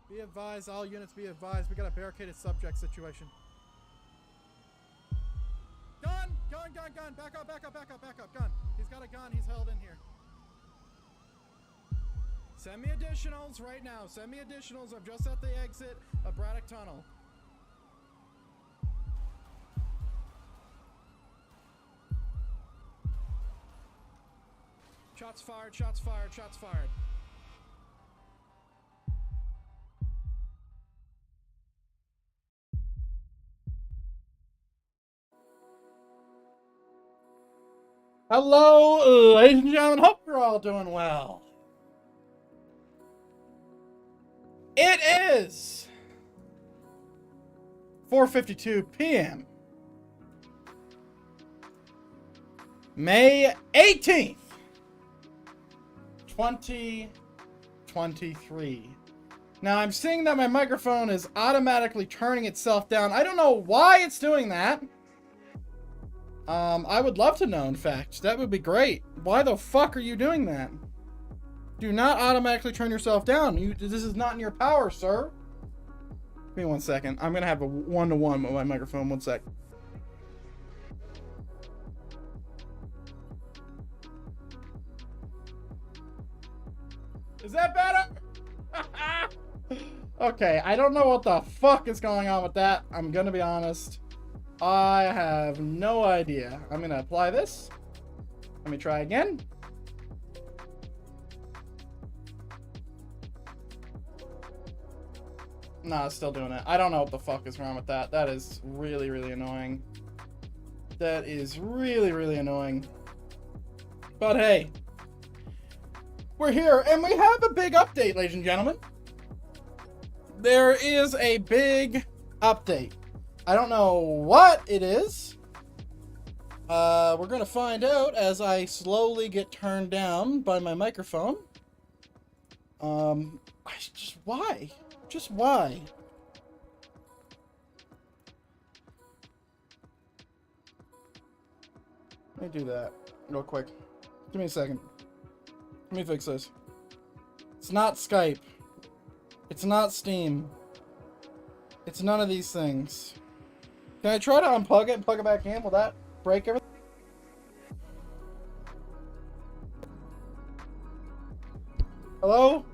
Be advised, all units be advised. We got a barricaded subject situation. Gun! Gun, gun, gun! Back up, back up, back up, back up, gun. He's got a gun, he's held in here. Send me additionals right now. Send me additionals. I'm just at the exit of Braddock Tunnel. Shots fired, shots fired, shots fired. Hello, ladies and gentlemen. Hope you're all doing well. It is 4:52 p.m. May 18th, 2023. Now I'm seeing that my microphone is automatically turning itself down. I don't know why it's doing that. I would love to know, in fact. That would be great. Why the fuck are you doing that? Do not automatically turn yourself down. This is not in your power, sir. Give me 1 second. I'm gonna have a one-to-one with my microphone. 1 sec. Is that better? Okay, I don't know what the fuck is going on with that. I'm gonna be honest. I have no idea. I'm gonna apply this. Let me try again. Nah, it's still doing it. I don't know what the fuck is wrong with that. That is really, really annoying. That is really, really annoying. But hey, we're here and we have a big update, ladies and gentlemen. There is a big update. I don't know what it is. We're gonna find out as I slowly get turned down by my microphone. Why? Just why? Let me do that real quick. Give me a second. Let me fix this. It's not Skype. It's not Steam. It's none of these things. Can I try to unplug it and plug it back in? Will that break everything? Hello?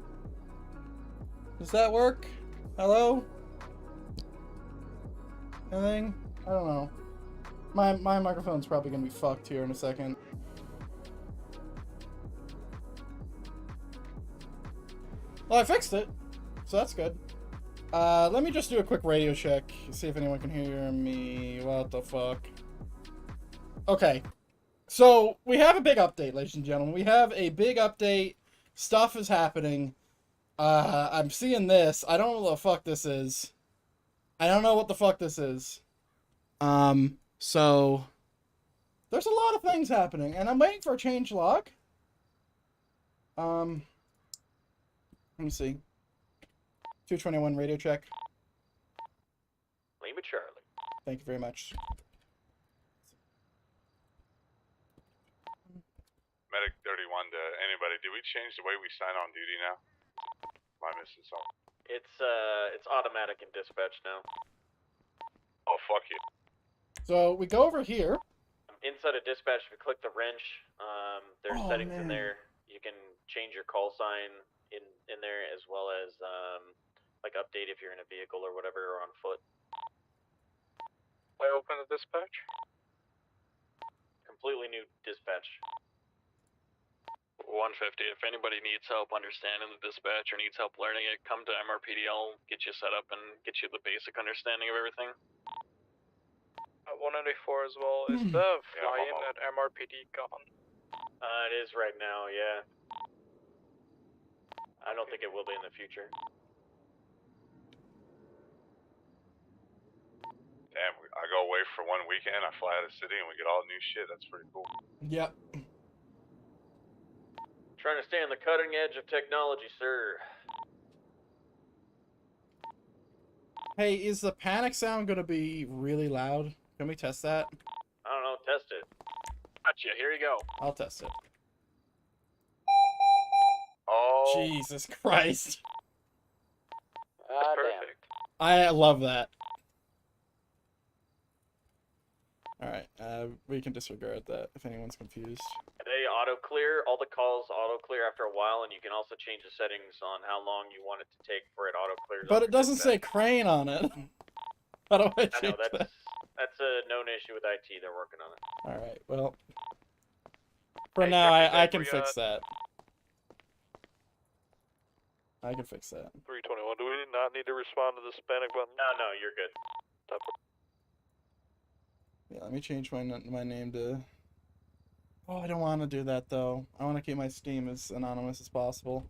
Does that work? Hello? Anything? I don't know. My microphone's probably gonna be fucked here in a second. Well, I fixed it, so that's good. Let me just do a quick radio check, see if anyone can hear me. What the fuck? Okay. So, we have a big update, ladies and gentlemen. We have a big update. Stuff is happening. I'm seeing this. I don't know what the fuck this is. I don't know what the fuck this is. So... there's a lot of things happening, and I'm waiting for a change log. Let me see. 221 radio check. Lima Charlie. Thank you very much. Medic 31 to anybody, did we change the way we sign on duty now? Am I missing something? It's automatic in dispatch now. Oh, fuck you. So, we go over here. Inside of dispatch, if you click the wrench, there's settings in man. there. You can change your call sign in there, as well as like update if you're in a vehicle or whatever, or on foot. I open the dispatch. Completely new dispatch. 150. If anybody needs help understanding the dispatch or needs help learning it, come to MRPD. I'll get you set up and get you the basic understanding of everything. 194 as well. Is the fly-in at MRPD gone? It is right now, yeah. I don't think it will be in the future. Damn, I go away for 1 weekend, I fly out of the city, and we get all new shit. That's pretty cool. Yep. Trying to stay on the cutting edge of technology, sir. Hey, is the panic sound gonna be really loud? Can we test that? I don't know, test it. Gotcha, here you go. I'll test it. Oh. Jesus Christ. I love that. Alright, we can disregard that if anyone's confused. They auto clear, all the calls auto clear after a while, and you can also change the settings on how long you want it to take for it auto clears. But it doesn't say crane on it. How do I change that? That's a known issue with IT. They're working on it. Alright, well. For Hey, now, Captain I Zach, can we, fix that. I can fix that. 321, do we not need to respond to this panic button? No, you're good. Yeah, let me change my name to... Oh, I don't want to do that, though. I want to keep my Steam as anonymous as possible.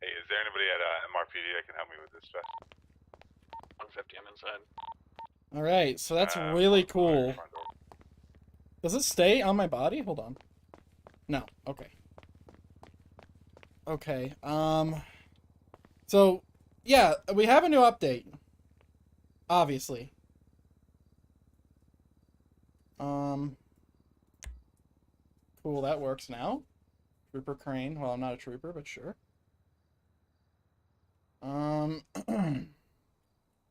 Hey, is there anybody at MRPD that can help me with this fest? 150, I'm inside. Alright, so that's really cool. Does it stay on my body? Hold on. No, okay. Okay, so, yeah, we have a new update. Obviously. Cool, that works now. Trooper crane. Well, I'm not a trooper, but sure. So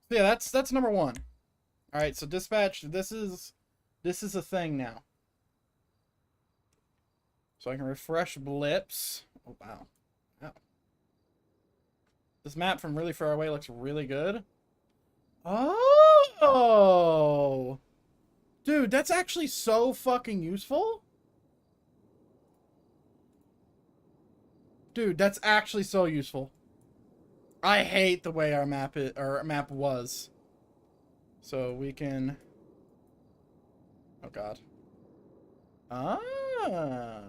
yeah, that's number one. Alright, so dispatch, this is a thing now. So I can refresh blips. Oh, wow. Wow. This map from really far away looks really good. Oh! Dude, that's actually so fucking useful. Dude, that's actually so useful. I hate the way our map was. So we can... Oh god. Ah!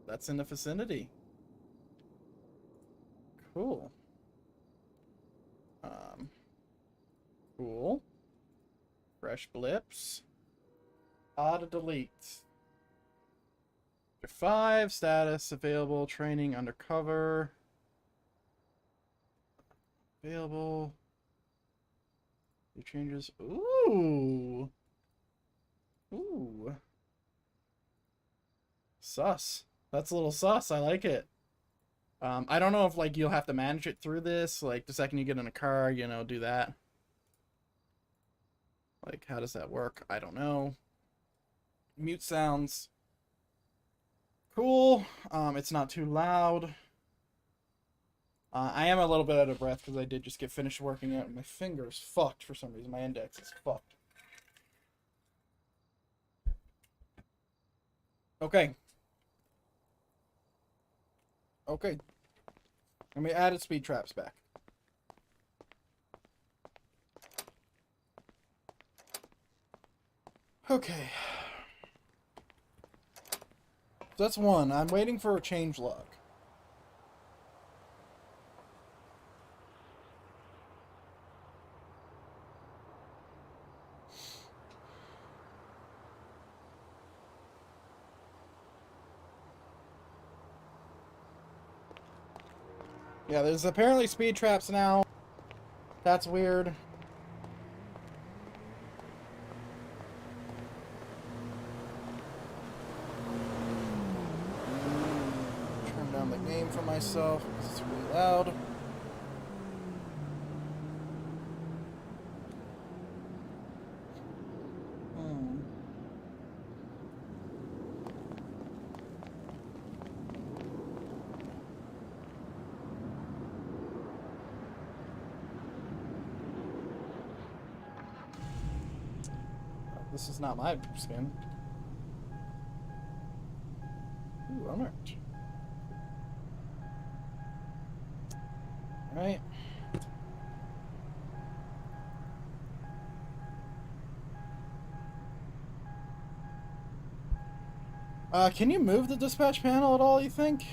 That's in the vicinity. Cool. Cool. Fresh blips. Auto delete. 5 status available. Training undercover. Available. New changes. Ooh. Ooh. Sus. That's a little sus. I like it. I don't know if, like, you'll have to manage it through this. Like, the second you get in a car, you know, do that. Like, how does that work? I don't know. Mute sounds. Cool. It's not too loud. I am a little bit out of breath because I did just get finished working out. My finger's fucked for some reason. My index is fucked. Okay. Okay. And we added speed traps back. Okay. So that's one. I'm waiting for a change log. Yeah, there's apparently speed traps now. That's weird. Turn down the game for myself because it's really loud. This is not my skin. Ooh, unmarked. Alright. Can you move the dispatch panel at all, you think?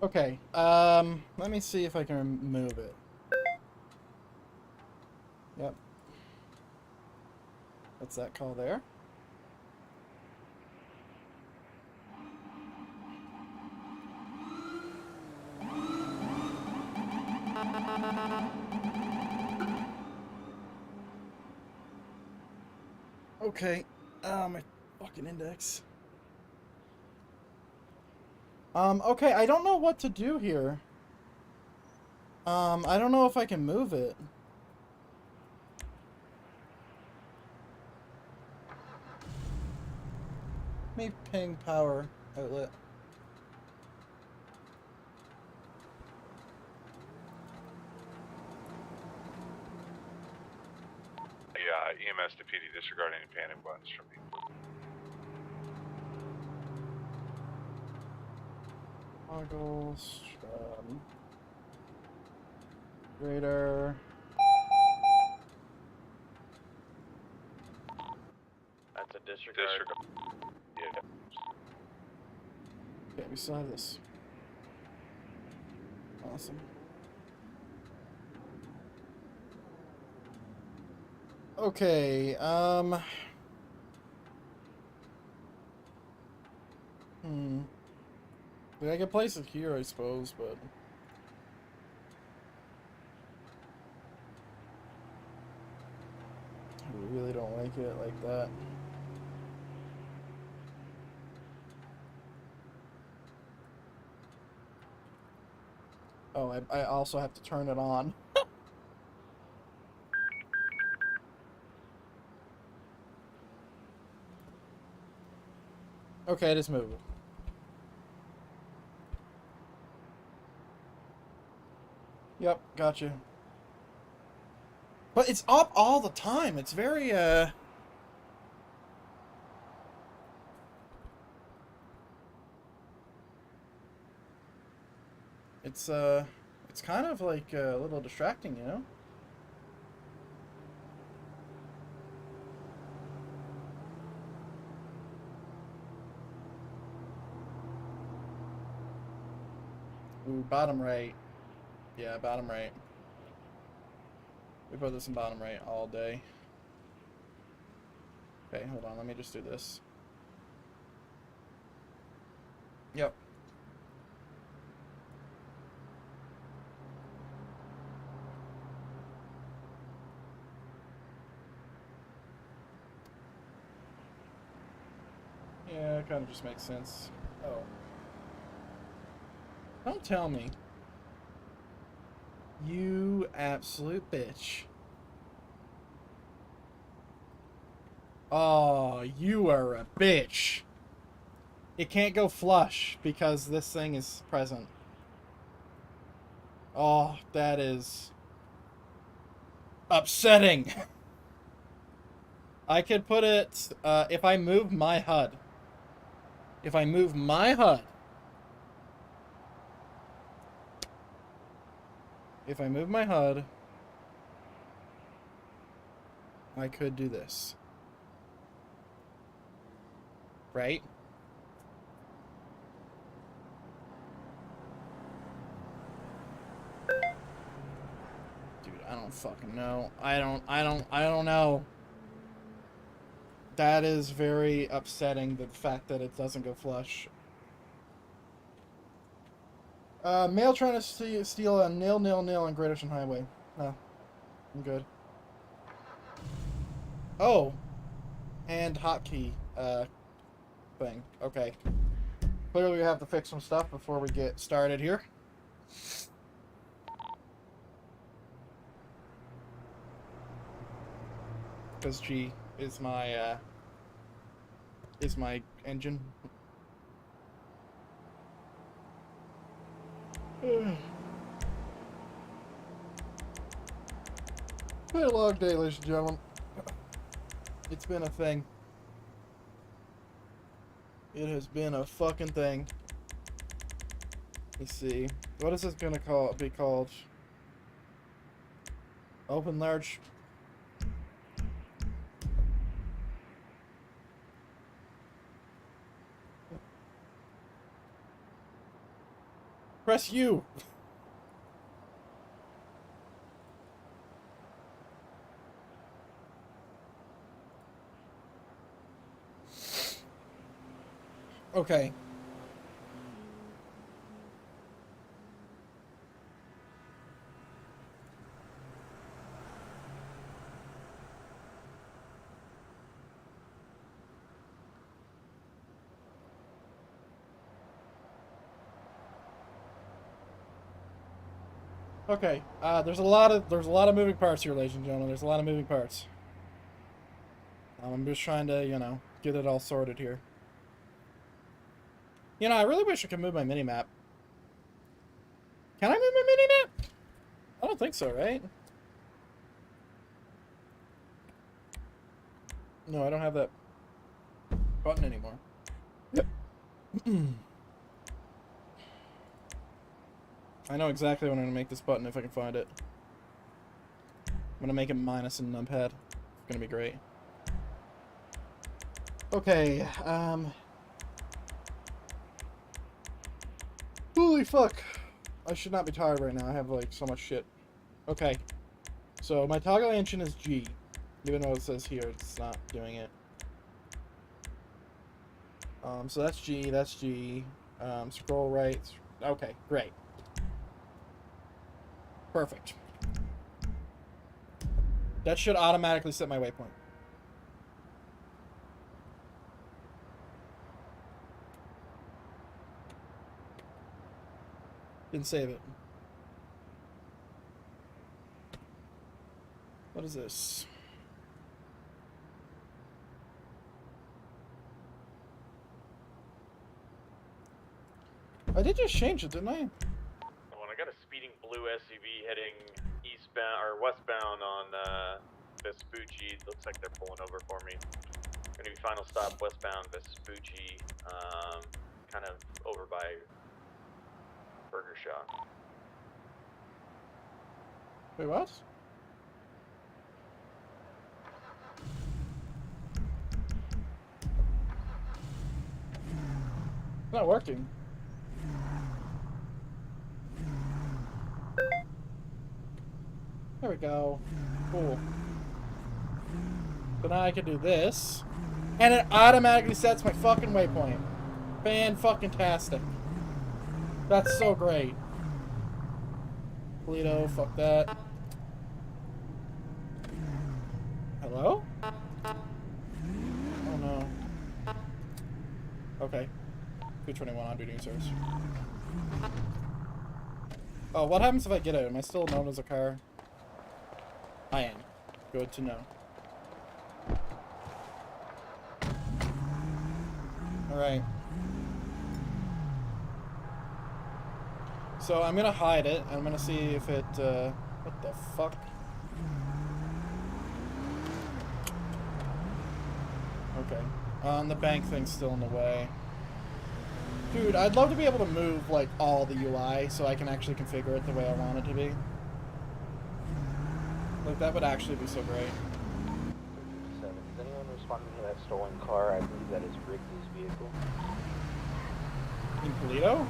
Okay, let me see if I can move it. Yep. What's that call there? Okay. My fucking index. Okay, I don't know what to do here. I don't know if I can move it. Maybe ping power outlet. EMS to PD, disregard any panic buttons from people. Toggles, radar. That's a disregard. Yeah. Okay, we still have this. Awesome. Okay, I could place it here, I suppose, but... I really don't like it like that. Oh, I also have to turn it on. Okay, just move it. Yep, gotcha. But it's up all the time. It's very, it's kind of like a little distracting, you know? Ooh, bottom right. Yeah, bottom right. We put this in bottom right all day. Okay, hold on. Let me just do this. Yep. Yeah, it kind of just makes sense. Oh. Don't tell me. You absolute bitch. Oh, you are a bitch. It can't go flush because this thing is present. Oh, that is upsetting. I could put it, if I move my HUD. If I move my HUD. If I move my HUD, I could do this. Right? Dude, I don't fucking know. I don't know. That is very upsetting, the fact that it doesn't go flush. Male trying to steal a nil on Great Ocean Highway. No. I'm good. Oh. And hotkey, thing. Okay. Clearly we have to fix some stuff before we get started here. Because G is my engine. Been a long day, ladies and gentlemen. It's been a thing. It has been a fucking thing. Let's see. What is this gonna be called? Open large. Press U. Okay. Okay. There's a lot of moving parts here, ladies and gentlemen. There's a lot of moving parts. I'm just trying to, you know, get it all sorted here. You know, I really wish I could move my mini-map. Can I move my mini-map? I don't think so, right? No, I don't have that button anymore. I know exactly what I'm going to make this button if I can find it. I'm going to make it minus a numpad. It's going to be great. Okay, holy fuck. I should not be tired right now. I have, like, so much shit. Okay. So, my toggle engine is G. Even though it says here it's not doing it. So that's G, that's G. Scroll right. Okay, great. Perfect. That should automatically set my waypoint. Didn't save it. What is this? I did just change it, didn't I? When I got a speeding blue SUV heading eastbound or westbound on Vespucci, looks like they're pulling over for me. Gonna be final stop westbound Vespucci, kind of over by Burger Shop. Wait, what? It's not working. There we go. Cool. So now I can do this. And it automatically sets my fucking waypoint. Fan-fucking-tastic. That's so great. Polito, fuck that. Hello? Oh no. Okay. 221 on duty service. Oh, what happens if I get it? Am I still known as a car? I am. Good to know. Alright. So I'm gonna hide it. I'm gonna see if it, what the fuck? Okay. The bank thing's still in the way. Dude, I'd love to be able to move, like, all the UI so I can actually configure it the way I want it to be. Like, that would actually be so great. 7. Is anyone responding to that stolen car? I believe that is Wrigley's vehicle. In Polito?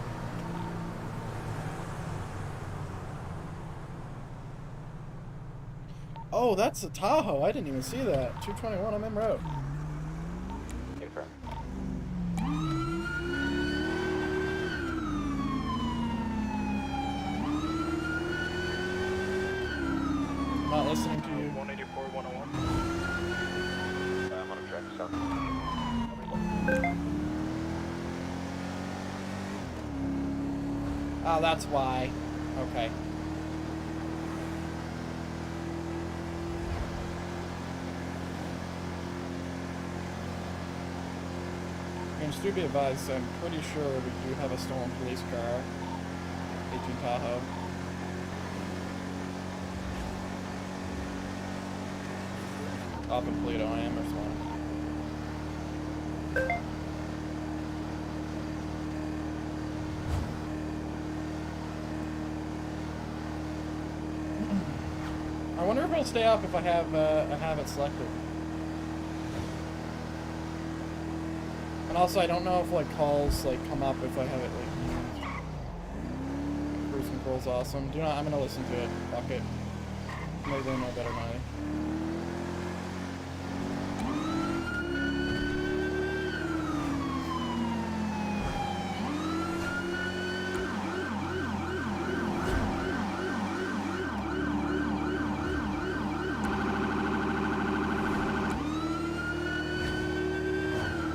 Oh, that's a Tahoe. I didn't even see that. 221 on M Road. Confirm. Not listening to you. 184, 101. I'm on a track south. Oh, that's why. Okay. And just to be advised, I'm pretty sure we do have a stolen police car. 18 Tahoe. Up in Polito, I am responding. I wonder if it'll stay up if I have it selected. And also, I don't know if like calls like come up if I have it like. Corporal's awesome. Do not. I'm gonna listen to it. Fuck it. Maybe they know better than I.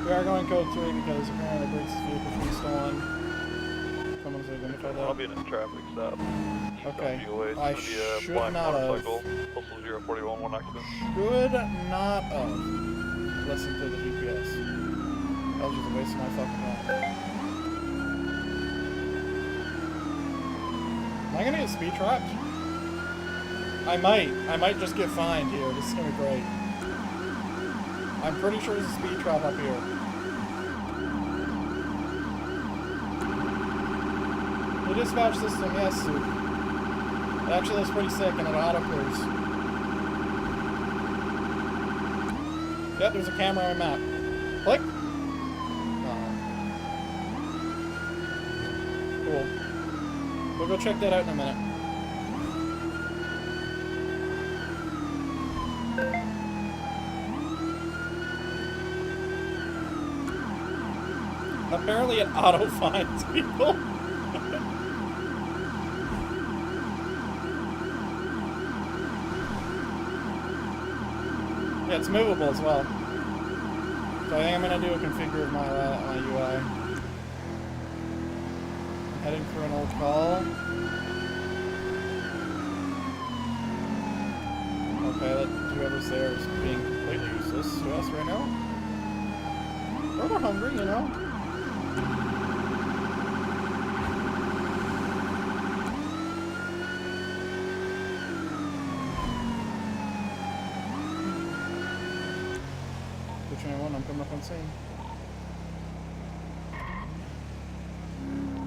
We are going code 3 because apparently Briggs' vehicle was stolen. Someone's identified that. I'll be in a traffic stop. Okay. UH, I it's gonna be a should black not have. motorcycle, postal 041, 1 occupant. Should not have listened to the GPS. That was just a waste of my fucking time. Am I gonna get speed trapped? I might just get fined here. This is gonna be great. I'm pretty sure there's a speed trap up here. The dispatch system, yes, Sue. It actually looks pretty sick and it auto clears. Yep, there's a camera on my map. Click. Cool. We'll go check that out in a minute. Apparently it auto-finds people. Yeah, it's movable as well. So I think I'm gonna do a configure of my UI. I'm heading for an old call. Okay, that whoever's there is being completely useless to us right now. Or we're hungry, you know? I'm coming up on scene.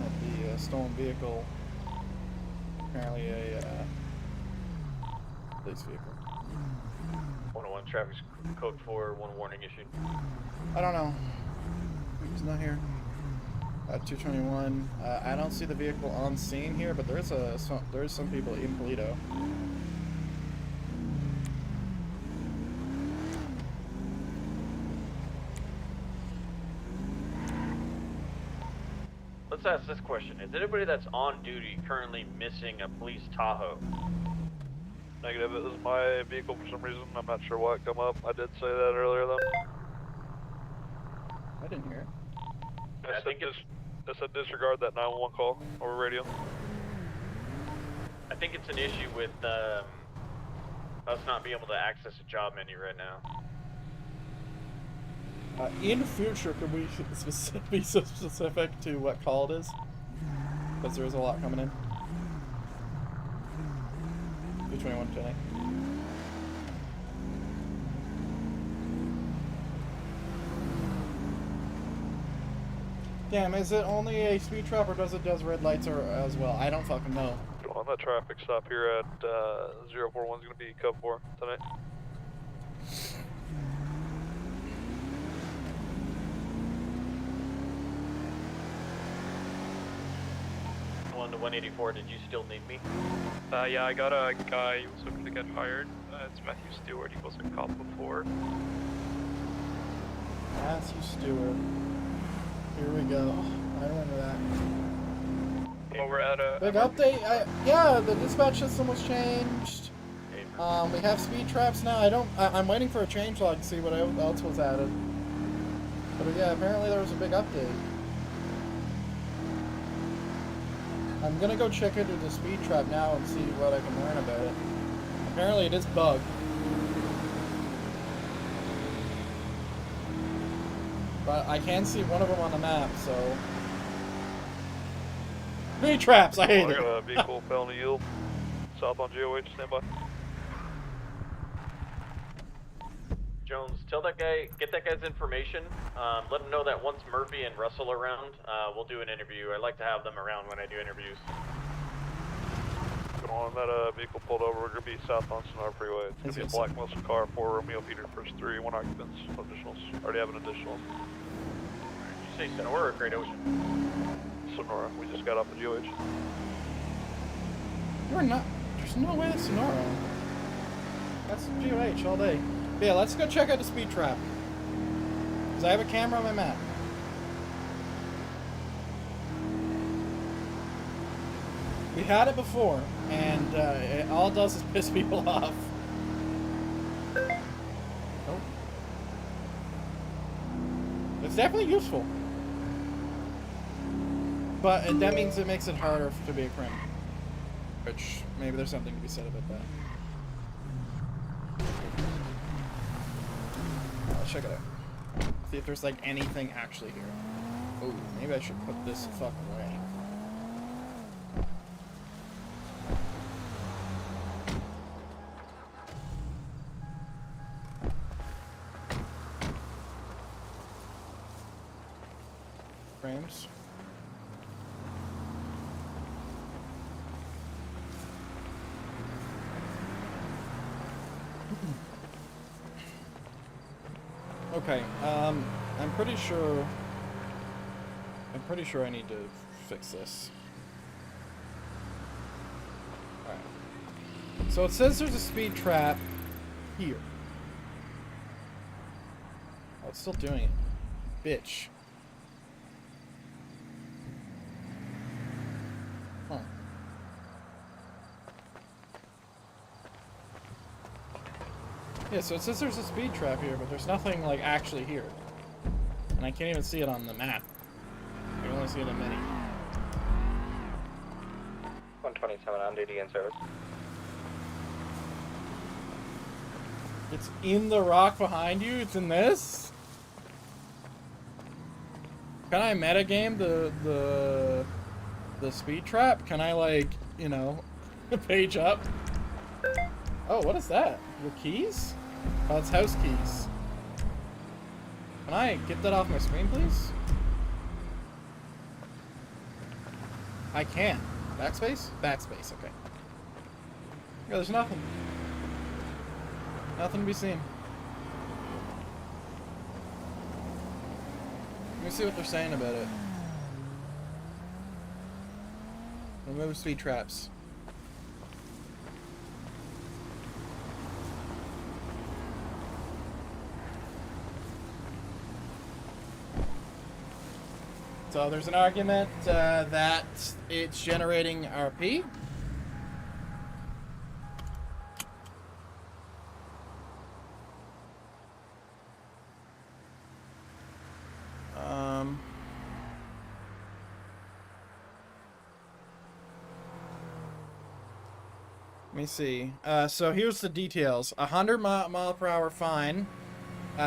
At the stolen vehicle. Apparently a police vehicle. 101 traffic code 4, 1 warning issued. I don't know. He's not here. 221. I don't see the vehicle on scene here, but there is some people in Polito. Let's ask this question. Is anybody that's on duty currently missing a police Tahoe? Negative, it was my vehicle for some reason. I'm not sure why it come up. I did say that earlier though. I didn't hear it. I said disregard that 911 call over radio. I think it's an issue with us not being able to access a job menu right now. In the future, could we be so specific to what call it is? Because there is a lot coming in. 221 tonight. Damn, is it only a speed trap or does red lights as well? I don't fucking know. On that traffic stop here at 041 is going to be Cub 4 tonight. To 184, did you still need me? Yeah, I got a guy who's looking to get hired. It's Matthew Stewart. He was a cop before. Matthew Stewart. Here we go. I remember that. Well, we're at a big update. Yeah, the dispatch system was changed. We have speed traps now. I'm waiting for a change log to see what else was added. But yeah, apparently there was a big update. I'm gonna go check into the speed trap now and see what I can learn about it. Apparently it is bugged. But I can see one of them on the map, so... Speed traps! I hate it! I got a vehicle felony yield. South on GOH, standby. Jones, tell that guy, get that guy's information. Let him know that once Murphy and Russell are around, we'll do an interview. I like to have them around when I do interviews. Going on, that vehicle pulled over. We're going to be south on Sonora Freeway. It's going to be a black muscle car, 4 Romeo Peter, first 3, 1 occupants, no additionals. Already have an additional. Did you say Sonora or Great Ocean? Sonora, we just got off the GOH. We're not. There's no way that's Sonora. That's GOH all day. But yeah, let's go check out the speed trap. Because I have a camera on my map. We had it before, and all it does is piss people off. Nope. It's definitely useful. But that means it makes it harder to be a criminal. Which, maybe there's something to be said about that. Let's check it out. See if there's like anything actually here. Oh, maybe I should put this fucking away. Frames. Okay, I'm pretty sure I need to fix this. Alright. So it says there's a speed trap here. Oh, it's still doing it. Bitch. Huh. Yeah, so it says there's a speed trap here, but there's nothing, like, actually here. And I can't even see it on the map. I can only see it in mini. 127 on duty in service. It's in the rock behind you? It's in this? Can I metagame the speed trap? Can I, like, you know, page up? Oh, what is that? Your keys? Oh, it's house keys. Can I get that off my screen, please? I can. Backspace? Backspace, okay. Yeah, there's nothing. Nothing to be seen. Let me see what they're saying about it. Remove speed traps. So there's an argument that it's generating RP. Let me see. So here's the details. 100 mile per hour fine.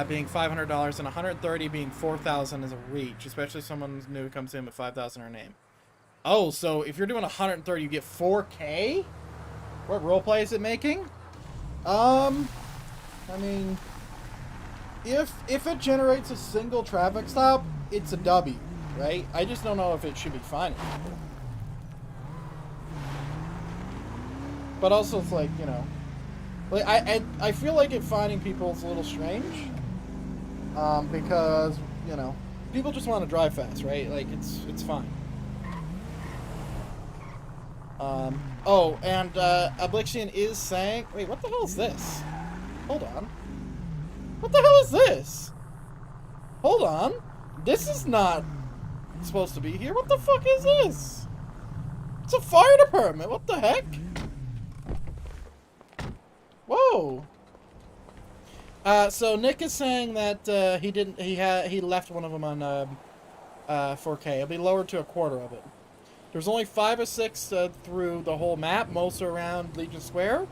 Being $500 and 130 being $4,000 is a reach, especially if someone new comes in with 5,000 in her name. Oh, so if you're doing 130, you get 4K? What roleplay is it making? I mean, if it generates a single traffic stop, it's a W, right? I just don't know if it should be fine. But also, it's like, you know, like I feel like finding people is a little strange. Because, you know, people just want to drive fast, right? Like, it's fine. Oh, and, Oblixion is saying... Wait, what the hell is this? Hold on. What the hell is this? Hold on. This is not supposed to be here. What the fuck is this? It's a fire department. What the heck? Whoa. So Nick is saying that he left one of them on 4K. It'll be lowered to a quarter of it. There's only 5 or 6 through the whole map. Most are around Legion Square.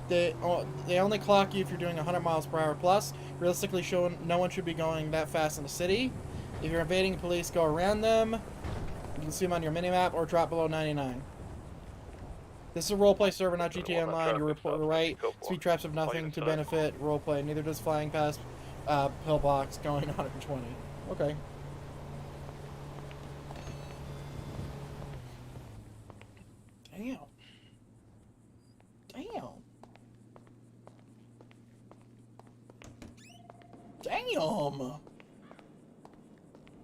They only clock you if you're doing 100 miles per hour plus. Realistically, no one should be going that fast in the city. If you're evading police, go around them. You can see them on your minimap or drop below 99. This is a roleplay server, not GTA Online. You're right. Speed traps have nothing to benefit roleplay. Neither does flying past pillbox going 120. Okay. Damn. Damn. Damn.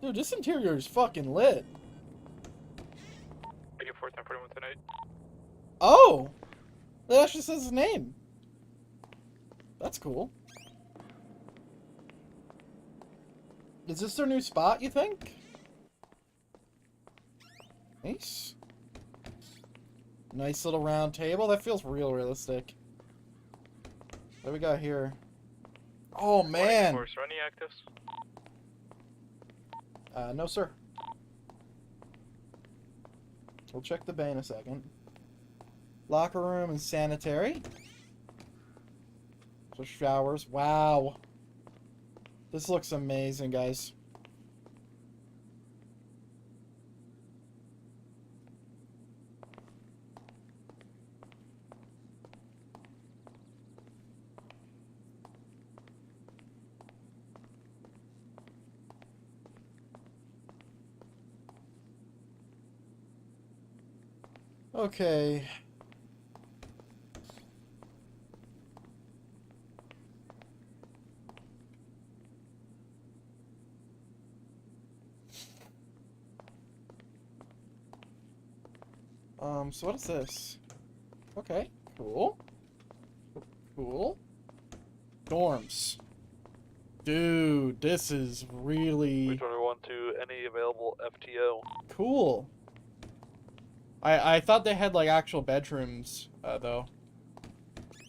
Dude, this interior is fucking lit. Are you 41041 tonight? Oh! It actually says his name. That's cool. Is this their new spot, you think? Nice. Nice little round table. That feels real realistic. What do we got here? Oh, man! Force, running actives? No, sir. We'll check the bay in a second. Locker room and sanitary. So showers. Wow. This looks amazing, guys. Okay. So what is this? Okay, cool. Cool. Dorms. Dude, this is really 321 to any available FTO. cool. I thought they had like actual bedrooms, though.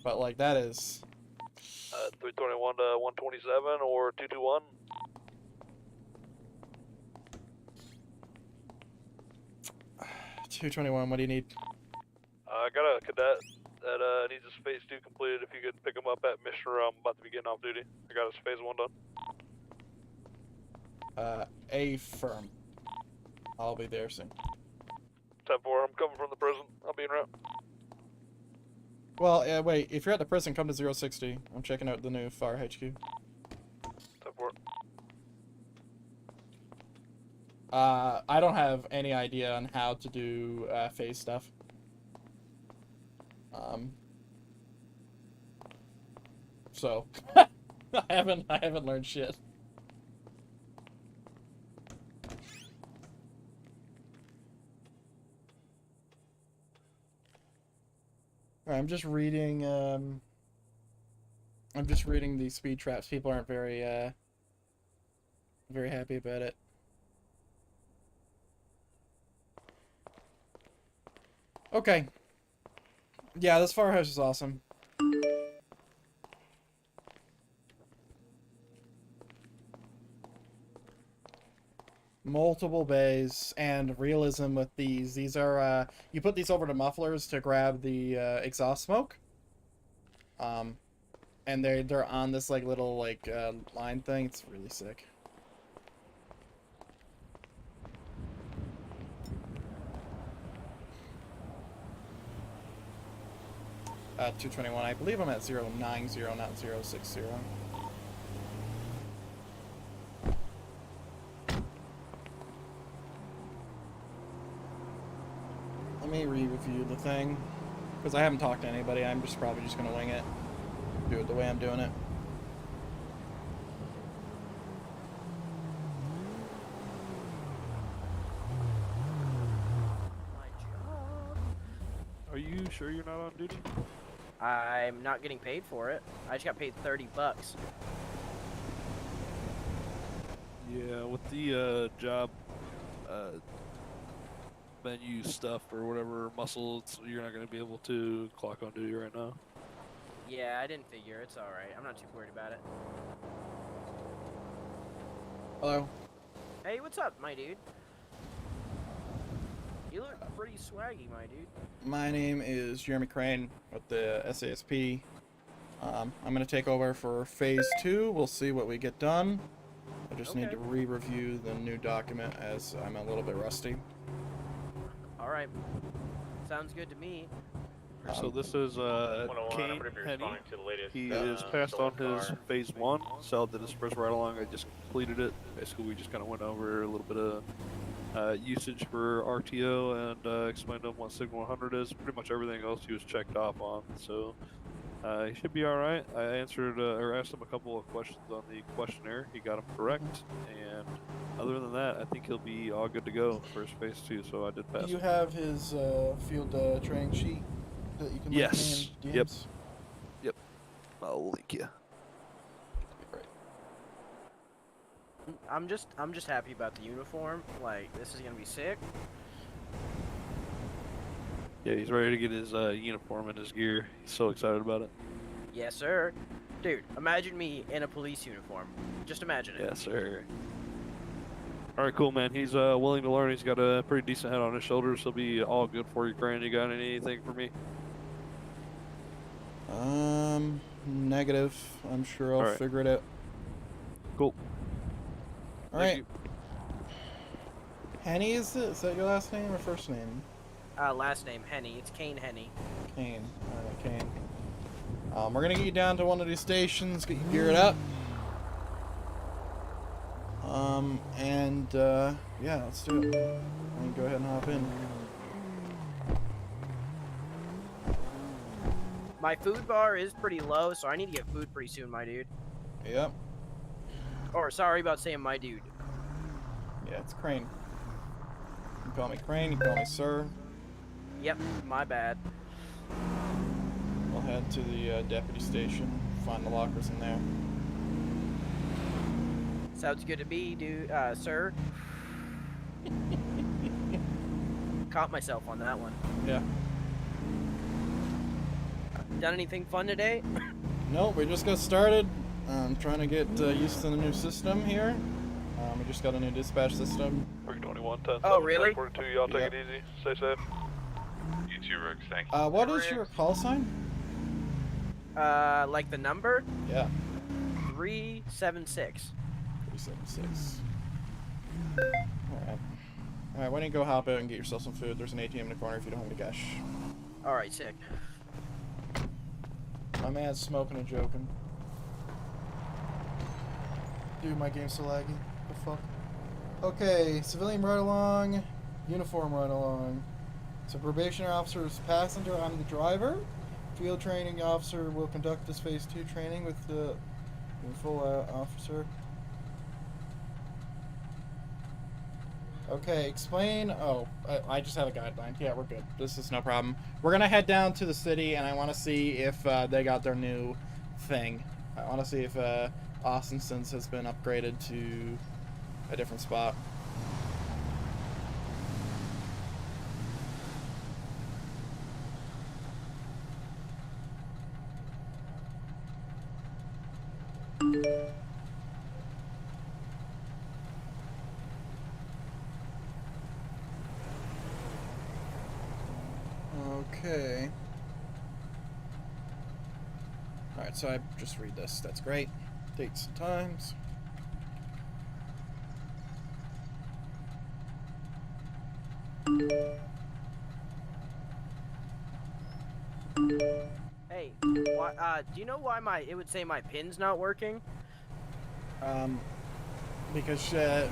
But like that is 321 to 127 or 221. $221. What do you need? I got a cadet that needs his phase 2 completed. If you could pick him up at mission room, I'm about to be getting off duty. I got his phase 1 done. Affirm. I'll be there soon. 10-4, I'm coming from the prison. I'll be en route. Well, wait. If you're at the prison, come to 060. I'm checking out the new fire HQ. 10-4. I don't have any idea on how to do phase stuff. So I haven't learned shit. Alright, I'm just reading these speed traps. People aren't very happy about it. Okay. Yeah, this firehouse is awesome. Multiple bays and realism with these. These are, you put these over the mufflers to grab the exhaust smoke. And they're on this like little like line thing. It's really sick. At 221. I believe I'm at 090, not 060. Let me re-review the thing, because I haven't talked to anybody. I'm probably just gonna wing it. Do it the way I'm doing it. Are you sure you're not on duty? I'm not getting paid for it. I just got paid $30. Yeah, with the job menu stuff or whatever muscles, you're not going to be able to clock on duty right now. Yeah, I didn't figure. It's alright. I'm not too worried about it. Hello. Hey, what's up, my dude? You look pretty swaggy, my dude. My name is Jeremy Crane with the SASP. I'm gonna take over for phase 2. We'll see what we get done. I just need to re-review the new document as I'm a little bit rusty. Alright. Sounds good to me. So this is Kane Henny. He is passed on his phase 1, so did his first ride along. I just completed it. Basically, we just kind of went over a little bit of usage for RTO and explained to him what Signal 100 is. Pretty much everything else he was checked off on, so he should be all right. I answered or asked him a couple of questions on the questionnaire. He got them correct, and other than that, I think he'll be all good to go for his phase 2. So I did pass. Do you have his field training sheet? that you can Yes. link me in Yep. DMs? Yep. I'll link you. Right. I'm just happy about the uniform. Like, this is gonna be sick. Yeah, he's ready to get his uniform and his gear. He's so excited about it. Yes, sir. Dude, imagine me in a police uniform. Just imagine it. Yes, sir. All right, cool, man. He's willing to learn. He's got a pretty decent head on his shoulders. He'll be all good for you, Crane. You got anything for me? Negative. I'm sure I'll Alright. figure it out. Cool. Alright. you. Henny, is that your last name or first name? Last name Henny. It's Kane Henny. Kane. Alright, Kane. We're gonna get you down to one of these stations, get you geared up. Yeah, let's do it. And go ahead and hop in. My food bar is pretty low, so I need to get food pretty soon, my dude. Yep. Or, sorry about saying my dude. Yeah, it's Crane. You can call me Crane, you can call me Sir. Yep, my bad. We'll head to the deputy station, find the lockers in there. Sounds good to me, dude, sir. Caught myself on that one. Yeah. Done anything fun today? Nope, we just got started. I'm trying to get used to the new system here. We just got a new dispatch system. 321, 10. Oh, really? 42, y'all take Yep. it easy. Stay safe. You too, Rooks. Thank you. What is your call sign? Like the number? Yeah. 376. 376. Alright. Alright, why don't you go hop out and get yourself some food? There's an ATM in the corner if you don't have any cash. Alright, sick. My man's smoking and joking. Dude, my game's so laggy. The fuck? Okay, civilian ride along, uniform ride along. So probationary officer is passenger, I'm the driver. Field training officer will conduct this phase 2 training with the full officer. Okay, explain. Oh, I just have a guideline. Yeah, we're good. This is no problem. We're gonna head down to the city, and I want to see if they got their new thing. I want to see if Austin Sense has been upgraded to a different spot. Okay. Alright, so I just read this. That's great. Dates and times. Hey, why, do you know why it would say my pin's not working? Because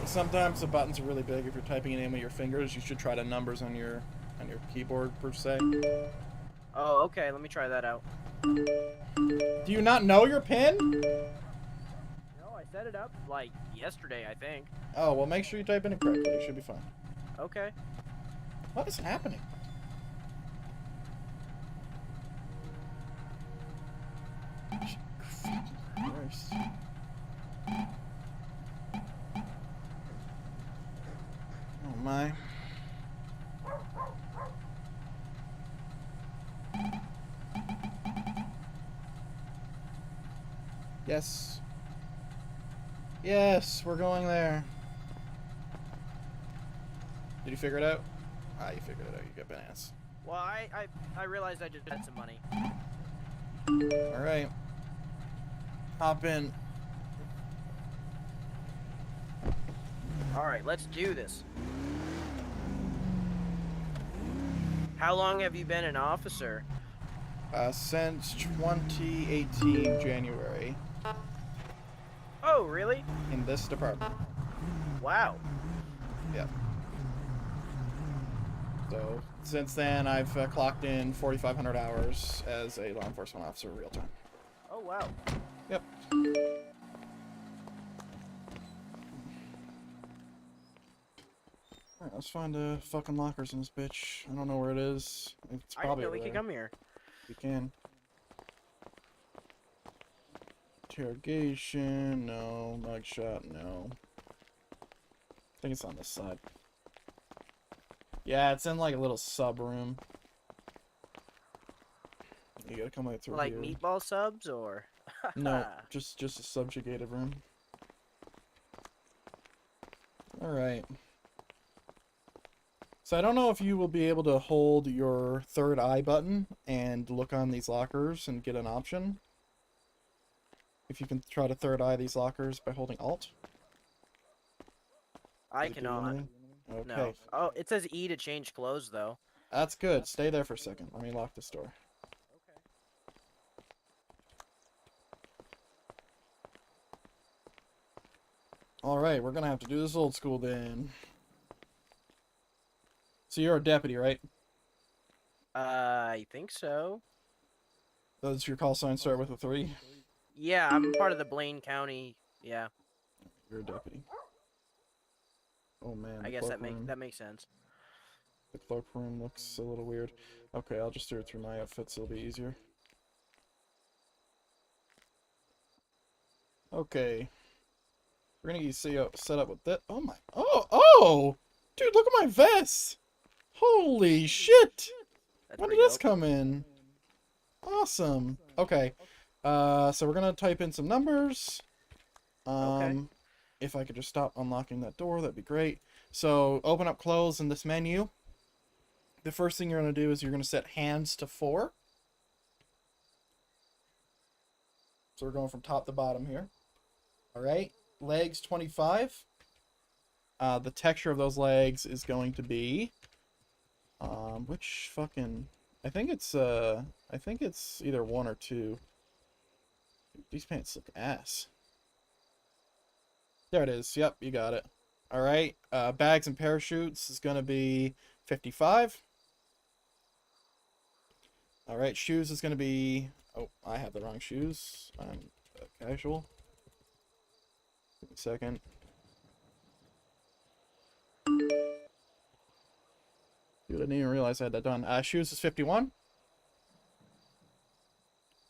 sometimes the buttons are really big. If you're typing it in with your fingers, you should try the numbers on your keyboard per se. Oh, okay, let me try that out. Do you not know your pin? No, I set it up, like, yesterday, I think. Oh, well, make sure you type in it correctly. You should be fine. Okay. What is happening? Christ. Oh my. Yes. Yes, we're going there. Did you figure it out? Ah, you figured it out. You got bananas. Well, I realized I just had some money. Alright. Hop in. Alright, let's do this. How long have you been an officer? Since 2018, January. Oh, really? In this department. Wow. Yep. So, since then, I've clocked in 4,500 hours as a law enforcement officer real time. Oh, wow. Yep. Alright, let's find the fucking lockers in this bitch. I don't know where it is. It's I didn't probably know over we could there. come here. You can. Interrogation, no. Mugshot, no. I think it's on this side. Yeah, it's in like a little sub room. You gotta come right through Like here. meatball subs or? No, just a subjugated room. Alright. So I don't know if you will be able to hold your third eye button and look on these lockers and get an option. If you can try to third eye these lockers by holding Alt. I Does it do cannot. anything? Okay. No. Oh, it says E to change clothes though. That's good. Stay there for a second. Let me lock this door. Alright, we're gonna have to do this old school then. So you're a deputy, right? I think so. Does your call sign start with a 3? Yeah, I'm part of the Blaine County. Yeah, You're a deputy. Oh man. I guess that makes sense. The cloak room looks a little weird. Okay, I'll just do it through my outfits, it'll be easier. Okay. We're gonna get set up with that. Oh my. Oh! Dude, look at my vest! Holy shit! That's When did pretty this dope. come in? Awesome. Okay. So we're gonna type in some numbers. Okay. If I could just stop unlocking that door, that'd be great. So open up close in this menu. The first thing you're gonna do is you're gonna set hands to 4. So we're going from top to bottom here. Alright. Legs 25. The texture of those legs is going to be which fucking I think it's either 1 or 2. These pants look ass. There it is. Yep, you got it. Alright. Bags and parachutes is gonna be 55. Alright, shoes is gonna be oh, I have the wrong shoes. I'm casual. Give me a second. Dude, I didn't even realize I had that done. Shoes is 51.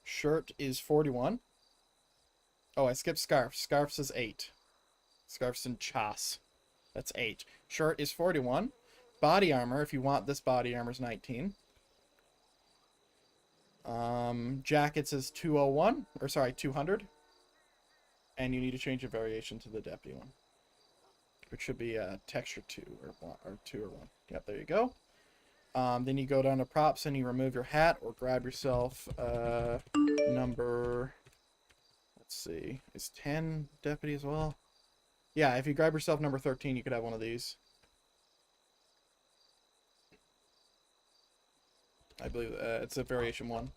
Shirt is 41. Oh, I skipped scarf. Scarves is 8. Scarves and chas. That's 8. Shirt is 41. Body armor, if you want this body armor, is 19. Jackets is 201. Or sorry, 200. And you need to change your variation to the deputy one. Which should be texture 2 or 2 or 1. Yep, there you go. Then you go down to props and you remove your hat or grab yourself number, let's see, is 10 deputy as well? Yeah, if you grab yourself number 13, you could have one of these. I believe it's a variation 1.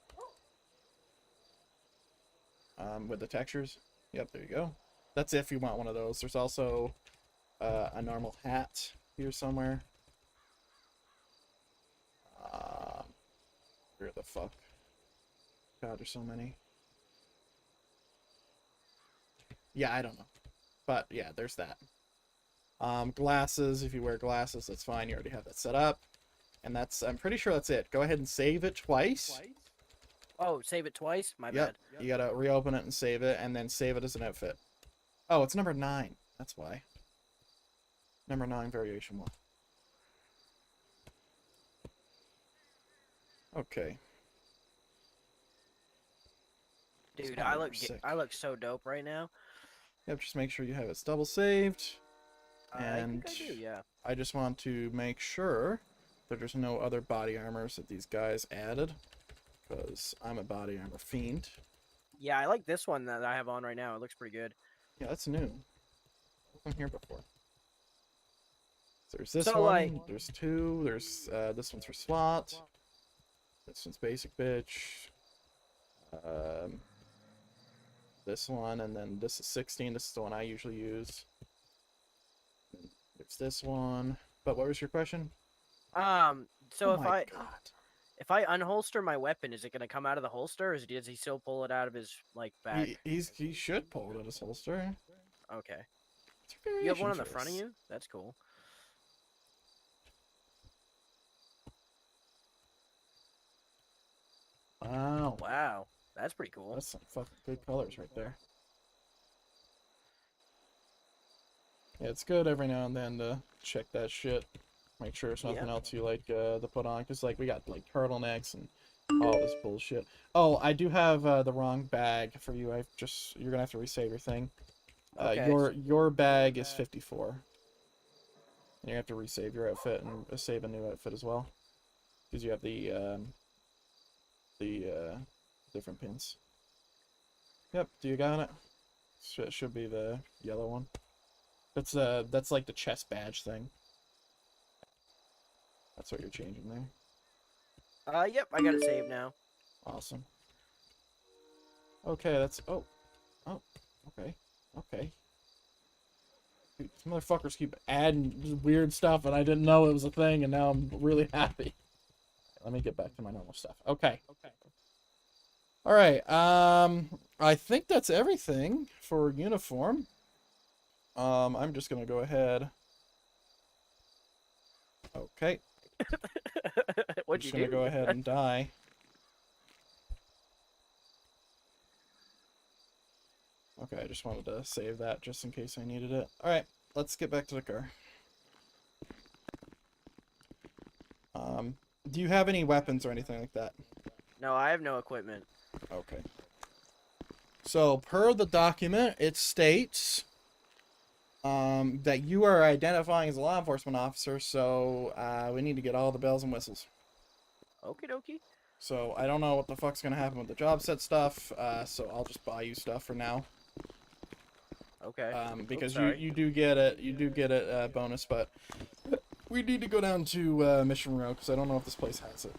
With the textures. Yep, there you go. That's if you want one of those. There's also a normal hat here somewhere. Where the fuck? God, there's so many. Yeah, I don't know. But yeah, there's that. Glasses, if you wear glasses, that's fine. You already have that set up. And that's, I'm pretty sure that's it. Go ahead and save it twice. Oh, save it twice? My Yep. bad. You gotta reopen it and save it, and then save it as an outfit. Oh, it's number 9. That's why. Number 9, variation 1. Okay. Dude, Oh, I you're sick. look so dope right now. Yep, just make sure you have it double saved. And I think I do, yeah. I just want to make sure that there's no other body armors that these guys added. Because I'm a body armor fiend. Yeah, I like this one that I have on right now. It looks pretty good. Yeah, that's new. Wasn't here before. So there's this So, one. like- There's 2. There's this one's for SWAT. This one's basic bitch. This one, and then this is 16. This is the one I usually use. It's this one. But what was your question? So Oh my God. if I unholster my weapon, is it gonna come out of the holster, or does he still pull it out of his like bag? He should pull it out of his holster. Okay. It's a You have one on variation the front of choice. you? That's cool. Wow. Wow, that's pretty cool. That's some fucking good colors right there. Yeah, it's good every now and then to check that shit. Make sure there's nothing else you like to put on, because like we got like turtlenecks and all this bullshit. Oh, I do have the wrong bag for you. You're gonna have to resave your thing. Okay. Your bag is 54. And you have to resave your outfit and save a new outfit as well, because you have the different pins. Yep. Do you got it? Should be the yellow one. That's like the chest badge thing. That's what you're changing there. Yep, I got it saved now. Awesome. Okay, that's... Oh, okay. Dude, these motherfuckers keep adding weird stuff, and I didn't know it was a thing, and now I'm really happy. Let me get back to my normal stuff. Okay. Alright, I think that's everything for uniform. I'm just gonna go ahead. Okay. What'd you do? I'm just gonna go ahead and die. Okay, I just wanted to save that just in case I needed it. Alright, let's get back to the car. Do you have any weapons or anything like that? No, I have no equipment. Okay. So, per the document, it states that you are identifying as a law enforcement officer, so we need to get all the bells and whistles. Okie dokie. So, I don't know what the fuck's gonna happen with the job set stuff, so I'll just buy you stuff for now. Okay. Because you do get it bonus, but we need to go down to Mission Row, because I don't know if this place has it.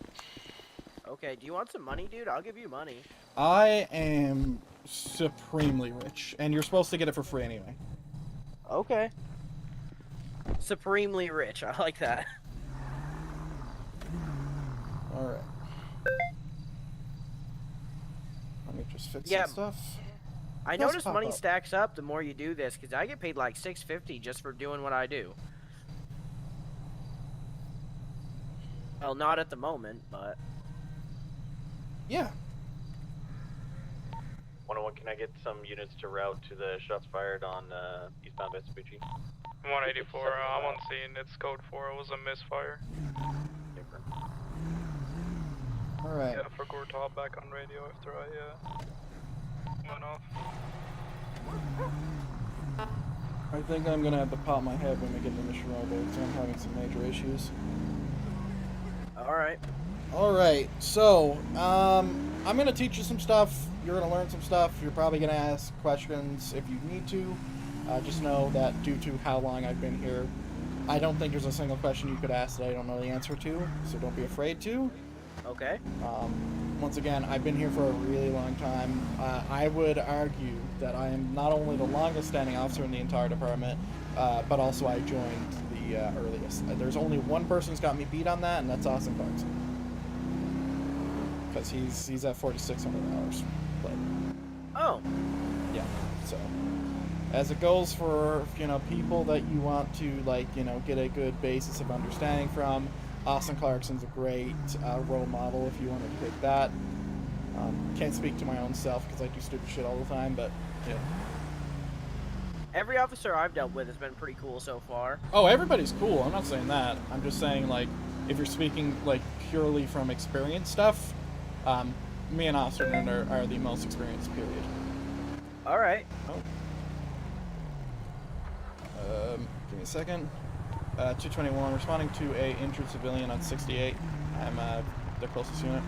Okay, do you want some money, dude? I'll give you money. I am supremely rich, and you're supposed to get it for free anyway. Okay. Supremely rich, I like that. Alright. Let me just fix some stuff. I noticed money stacks up the more you do this, because I get paid like $6.50 just for doing what I do. Well, not at the moment, but... Yeah. 101, can I get some units to route to the shots fired on eastbound Vespucci? 184, I'm on scene. It's code 4. It was a misfire. Alright. Yeah, forgot to hop back on radio after I went off. I think I'm gonna have to pop my head when we get to Mission Row, because I'm having some major issues. Alright. Alright, so, I'm gonna teach you some stuff. You're gonna learn some stuff. You're probably gonna ask questions if you need to. Just know that due to how long I've been here, I don't think there's a single question you could ask that I don't know the answer to, so don't be afraid to. Okay. Once again, I've been here for a really long time. I would argue that I am not only the longest standing officer in the entire department, but also I joined the earliest. There's only one person who's got me beat on that, and that's Austin Clarkson. Because he's at 4,600 hours played. Oh. Yeah, so... As it goes for, people that you want to, get a good basis of understanding from, Austin Clarkson's a great role model if you wanted to pick that. Can't speak to my own self because I do stupid shit all the time, but, yeah. Every officer I've dealt with has been pretty cool so far. Oh, everybody's cool. I'm not saying that. I'm just saying, if you're speaking, purely from experience stuff, me and Austin are the most experienced, period. Alright. Oh. Give me a second. 221, responding to a injured civilian on 68. I'm the closest unit.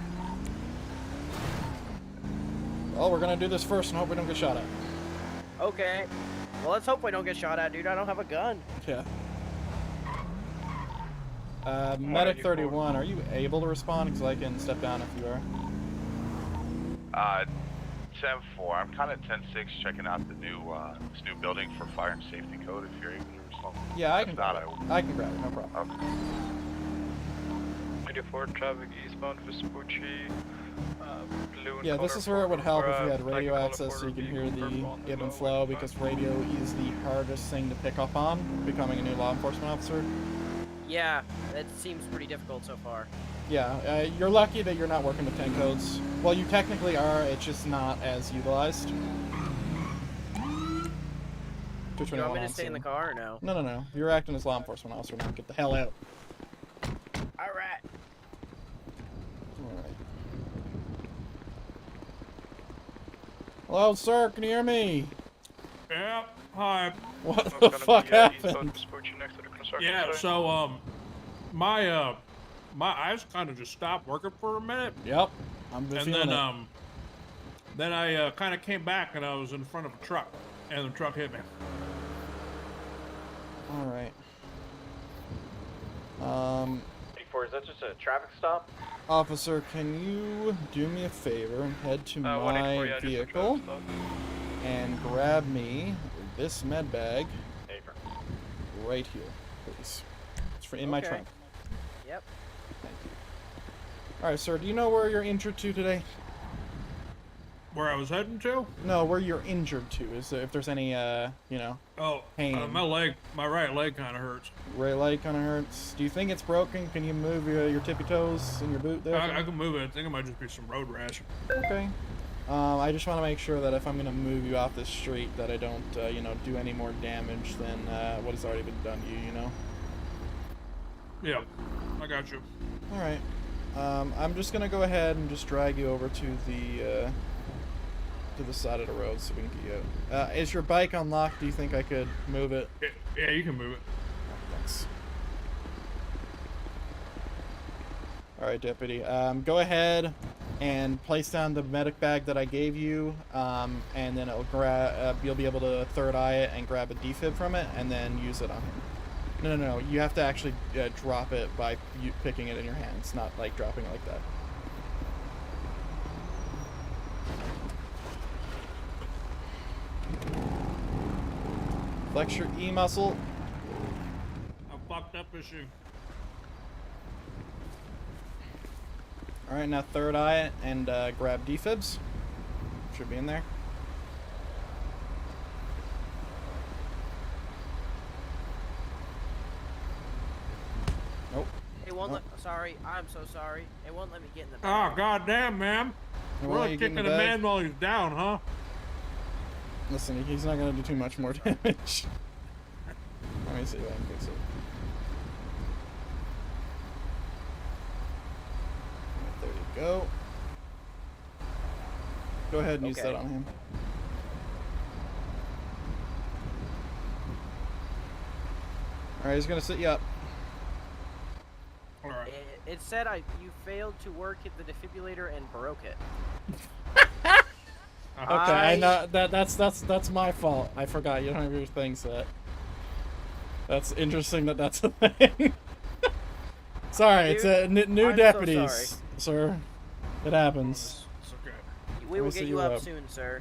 Well, we're gonna do this first and hope we don't get shot at. Okay. Well, let's hope we don't get shot at, dude. I don't have a gun. Yeah. Medic 31, are you able to respond? Because I can step down if you are. 10-4. I'm kind of 10-6 checking out the new this new building for fire and safety code. If you're able to respond. Yeah, I can grab it. I can grab it, no problem. Okay. 94 traffic eastbound Vespucci. Blue. Yeah, this is where it would help if you had radio access so you can hear the ebb and flow, because radio is the hardest thing to pick up on becoming a new law enforcement officer. Yeah, that seems pretty difficult so far. Yeah, you're lucky that you're not working with 10 codes. Well, you technically are, it's just not as utilized. Do you want me to stay in the car or no? No, no, no. You're acting as law enforcement officer now. Get the hell out. Alright. Alright. Hello, sir, can you hear me? Yeah, hi. What the fuck happened? Yeah, so, my eyes kind of just stopped working for a minute. Yep. I'm feeling it. Then I kind of came back and I was in front of a truck, and the truck hit me. Alright. 84, is that just a traffic stop? Officer, can you do me a favor and head to my vehicle and grab me this med bag right here, please. It's in my trunk. Yep. Thank you. Alright, sir, do you know where you're injured to today? Where I was heading to? No, where you're injured to. Is there, if there's any, you know, pain? My right leg kind of hurts. Right leg kind of hurts. Do you think it's broken? Can you move your tippy toes in your boot there? I can move it. I think it might just be some road rash. Okay. I just want to make sure that if I'm going to move you off this street that I don't, you know, do any more damage than what has already been done to you, you know? Yeah, I got you. Alright. I'm just going to go ahead and just drag you over to the side of the road so we can get you out. Is your bike unlocked? Do you think I could move it? Yeah, you can move it. Thanks. Alright, Deputy. Go ahead and place down the medic bag that I gave you, and then it'll you'll be able to third eye it and grab a defib from it, and then use it on him. No. You have to actually drop it by picking it in your hands, not like dropping it like that. Flex your E muscle. I fucked up issue. Alright, now third eye it and grab defibs. Should be in there. Nope. It won't let. Sorry, I'm so sorry. It won't let me get in the bag. Oh, goddamn, man. Really kicking a man while he's down, huh? Listen, he's not gonna do too much more damage. Let me see if I can fix it. Right, there you go. Go ahead and use that on him. Alright, he's gonna sit you up. Alright. It said you failed to work at the defibrillator and broke it. Okay, I know that's my fault. I forgot you don't have your thing set. That's interesting that that's a thing. Sorry, Dude, it's new I'm deputies, so sorry. sir. It happens. It's okay. We will get you up soon, sir.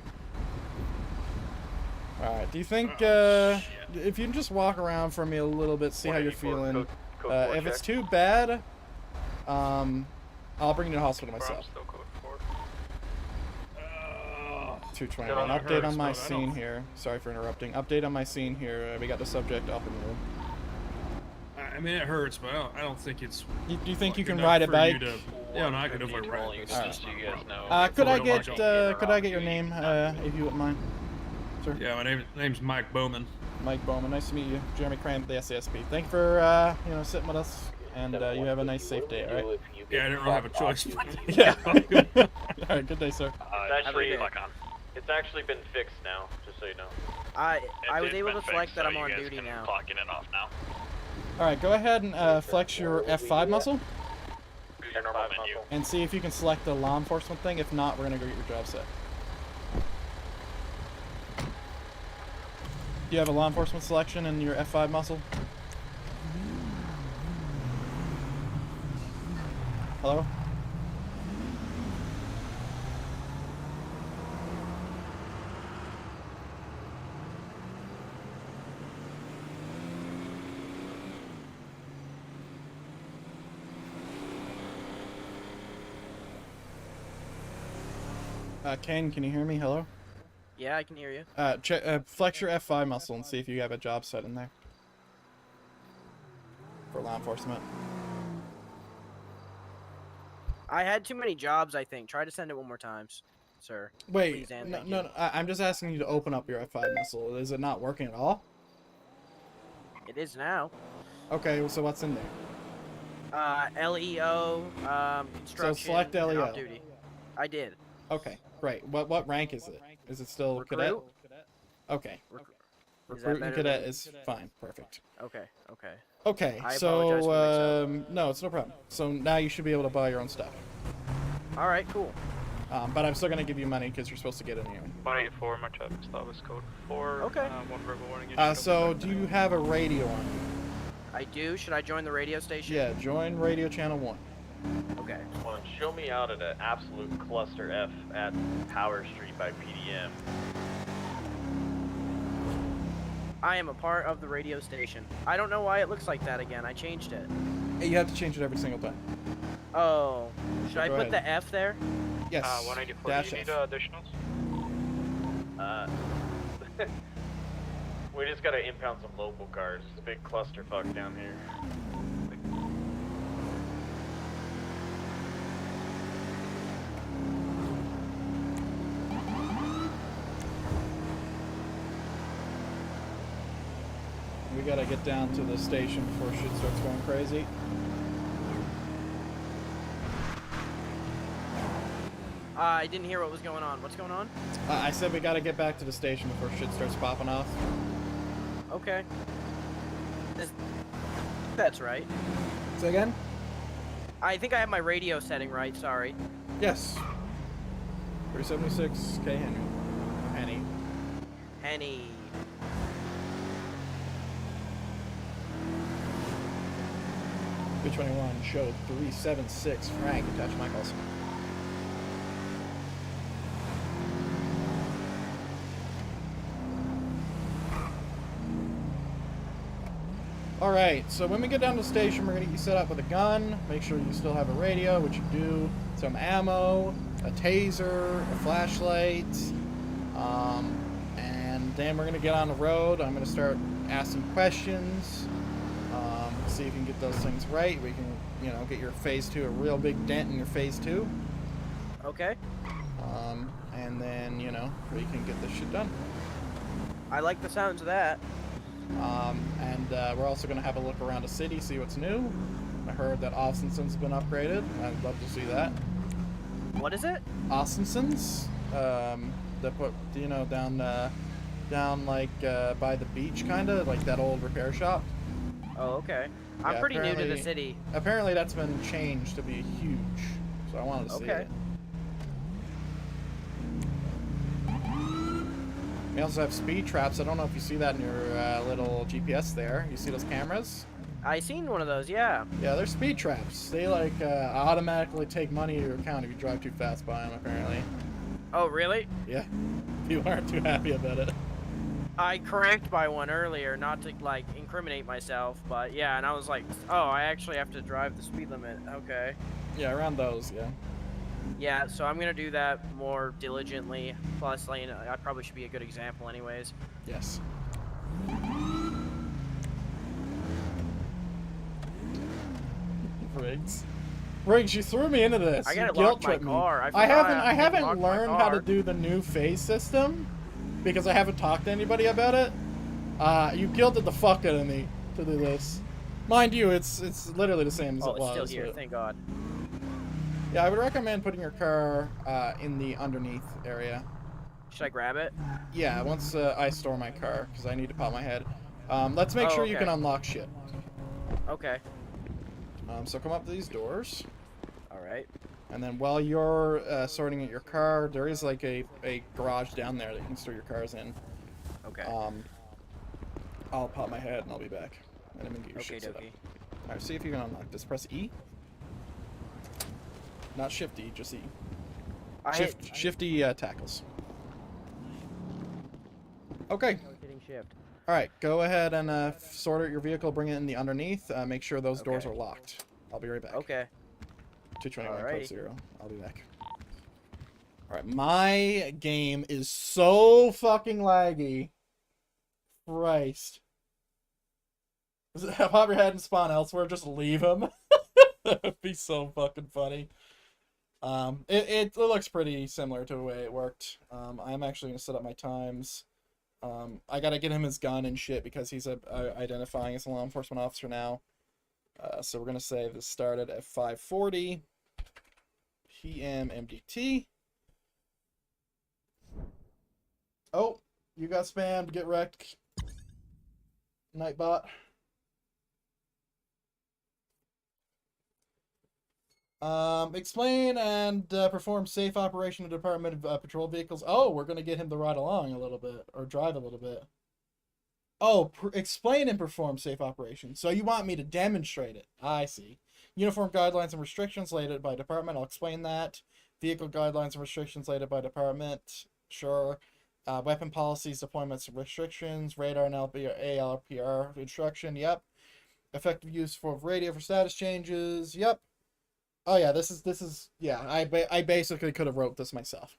Alright, do you think, if you can just walk around for me a little bit, see how you're feeling. If it's too bad, I'll bring you to the hospital myself. 221. Update on my scene here. Sorry for interrupting. Update on my scene here. We got the subject up in the room. I mean, it hurts, but I don't think it's... Do you think you can ride a bike? Yeah, no, I can definitely ride a bike. Alright. Could I get your name, if you wouldn't mind, sir? Yeah, my name's Mike Bowman. Mike Bowman. Nice to meet you. Jeremy Cram, the SASP. Thank you for, you know, sitting with us, and you have a nice, safe day, alright? Yeah, I didn't really have a choice. Yeah. Alright, good day, sir. It's actually been fixed now, just so you know. I was able to select that I'm on duty now. Clock in and off now. Alright, go ahead and flex your F5 muscle. Your normal menu. And see if you can select the law enforcement thing. If not, we're gonna go get your job set. Do you have a law enforcement selection in your F5 muscle? Hello? Ken, can you hear me? Hello? Yeah, I can hear you. Flex your F5 muscle and see if you have a job set in there. for law enforcement. I had too many jobs, I think. Try to send it one more time, sir. Wait, Please and no, thank no, you. no, I'm just asking you to open up your F5 missile. Is it not working at all? It is now. Okay, so what's in there? LEO, construction, select and LEO. off-duty. I did. Okay, great. What rank is it? Is it still Recruit? cadet? Okay. Is that Recruit and better cadet than- is fine. Perfect. Okay, okay. Okay, I apologize so for mix-up. no, it's no problem. So now you should be able to buy your own stuff. All right, cool. But I'm still gonna give you money because you're supposed to get it anyway. 184, my traffic stop is code 4. Okay. One verbal warning. So do you have a radio on you? I do. Should I join the radio station? Yeah, join radio channel 1. Okay. Come on, show me out at an absolute cluster F at Power Street by PDM. I am a part of the radio station. I don't know why it looks like that again. I changed it. You have to change it every single time. Oh. Should I Go put ahead. the F there? Yes. 184, dash do you need F. additionals? We just gotta impound some local cars. There's a big clusterfuck down here. We gotta get down to the station before shit starts going crazy. I didn't hear what was going on. What's going on? I said we gotta get back to the station before shit starts popping off. Okay. That's right. Say again? I think I have my radio setting right. Sorry. Yes. 376 K Henry. Henny. Henny. B21 showed 376 Frank attached Michaels. Alright, so when we get down to the station, we're going to get you set up with a gun. Make sure you still have a radio, which you do. Some ammo, a taser, a flashlight. And then we're going to get on the road. I'm going to start asking questions. See if you can get those things right. We can, you know, get your phase 2, a real big dent in your phase 2. Okay. And then, you know, we can get this shit done. I like the sounds of that. And we're also going to have a look around the city, see what's new. I heard that Austin's been upgraded. I'd love to see that. What is it? Austin's? They put, you know, down like by the beach, kind of like that old repair shop. Oh, okay. I'm Yeah, pretty new to the apparently- city. Apparently that's been changed to be huge, so I wanted to see Okay. it. We also have speed traps. I don't know if you see that in your little GPS there. You see those cameras? I seen one of those, yeah. Yeah, they're speed traps. They like automatically take money to your account if you drive too fast by them, apparently. Oh, really? Yeah, you aren't too happy about it. I cranked by one earlier, not to, like, incriminate myself, but yeah, and I was like, oh, I actually have to drive the speed limit. Okay. Yeah, around those, yeah. Yeah, so I'm gonna do that more diligently. Plus, like, you know, I probably should be a good example anyways. Yes. Riggs, you threw me into this. I You gotta guilt lock my tripped me. car. I I forgot haven't I didn't lock my learned how to car. do the new phase system because I haven't talked to anybody about it. You guilted the fuck out of me to do this. Mind you, it's literally the same as Oh, it it's was. still here, but- thank God. Yeah, I would recommend putting your car in the underneath area. Should I grab it? Yeah, once I store my car, because I need to pop my head. Let's make Oh, sure you okay. can unlock shit. Okay. So come up to these doors, Alright. and then while you're sorting out your car, there is like a garage down there that you can store your cars in. Okay. I'll pop my head and I'll be back. And I'm gonna get your Okay, shit set up. dokie. Alright, see if you can unlock this. Press E. Not Shift E, just E. Shift E tackles. Okay. I was hitting shift. Alright, go ahead and sort out your vehicle, bring it in the underneath. Make sure those doors Okay. are locked. I'll be right back. Okay. 221 Alrighty. code 0. I'll be back. Alright, my game is so fucking laggy. Christ. Pop your head and spawn elsewhere. Just leave him. That would be so fucking funny. It looks pretty similar to the way it worked. I'm actually gonna set up my times. I gotta get him his gun and shit because he's identifying as a law enforcement officer now. So we're gonna say this started at 5:40 p.m. MDT. Oh, you got spammed. Get wrecked. Nightbot. Explain and perform safe operation of Department of Patrol vehicles. Oh, we're gonna get him to ride along a little bit or drive a little bit. Oh, explain and perform safe operation. So you want me to demonstrate it? I see. Uniform guidelines and restrictions laid by department. I'll explain that. Vehicle guidelines and restrictions laid by department. Sure. Weapon policies, deployments and restrictions. Radar and ALPR instruction. Yep. Effective use for radio for status changes. Yep. Oh yeah, this is yeah. I basically could have wrote this myself,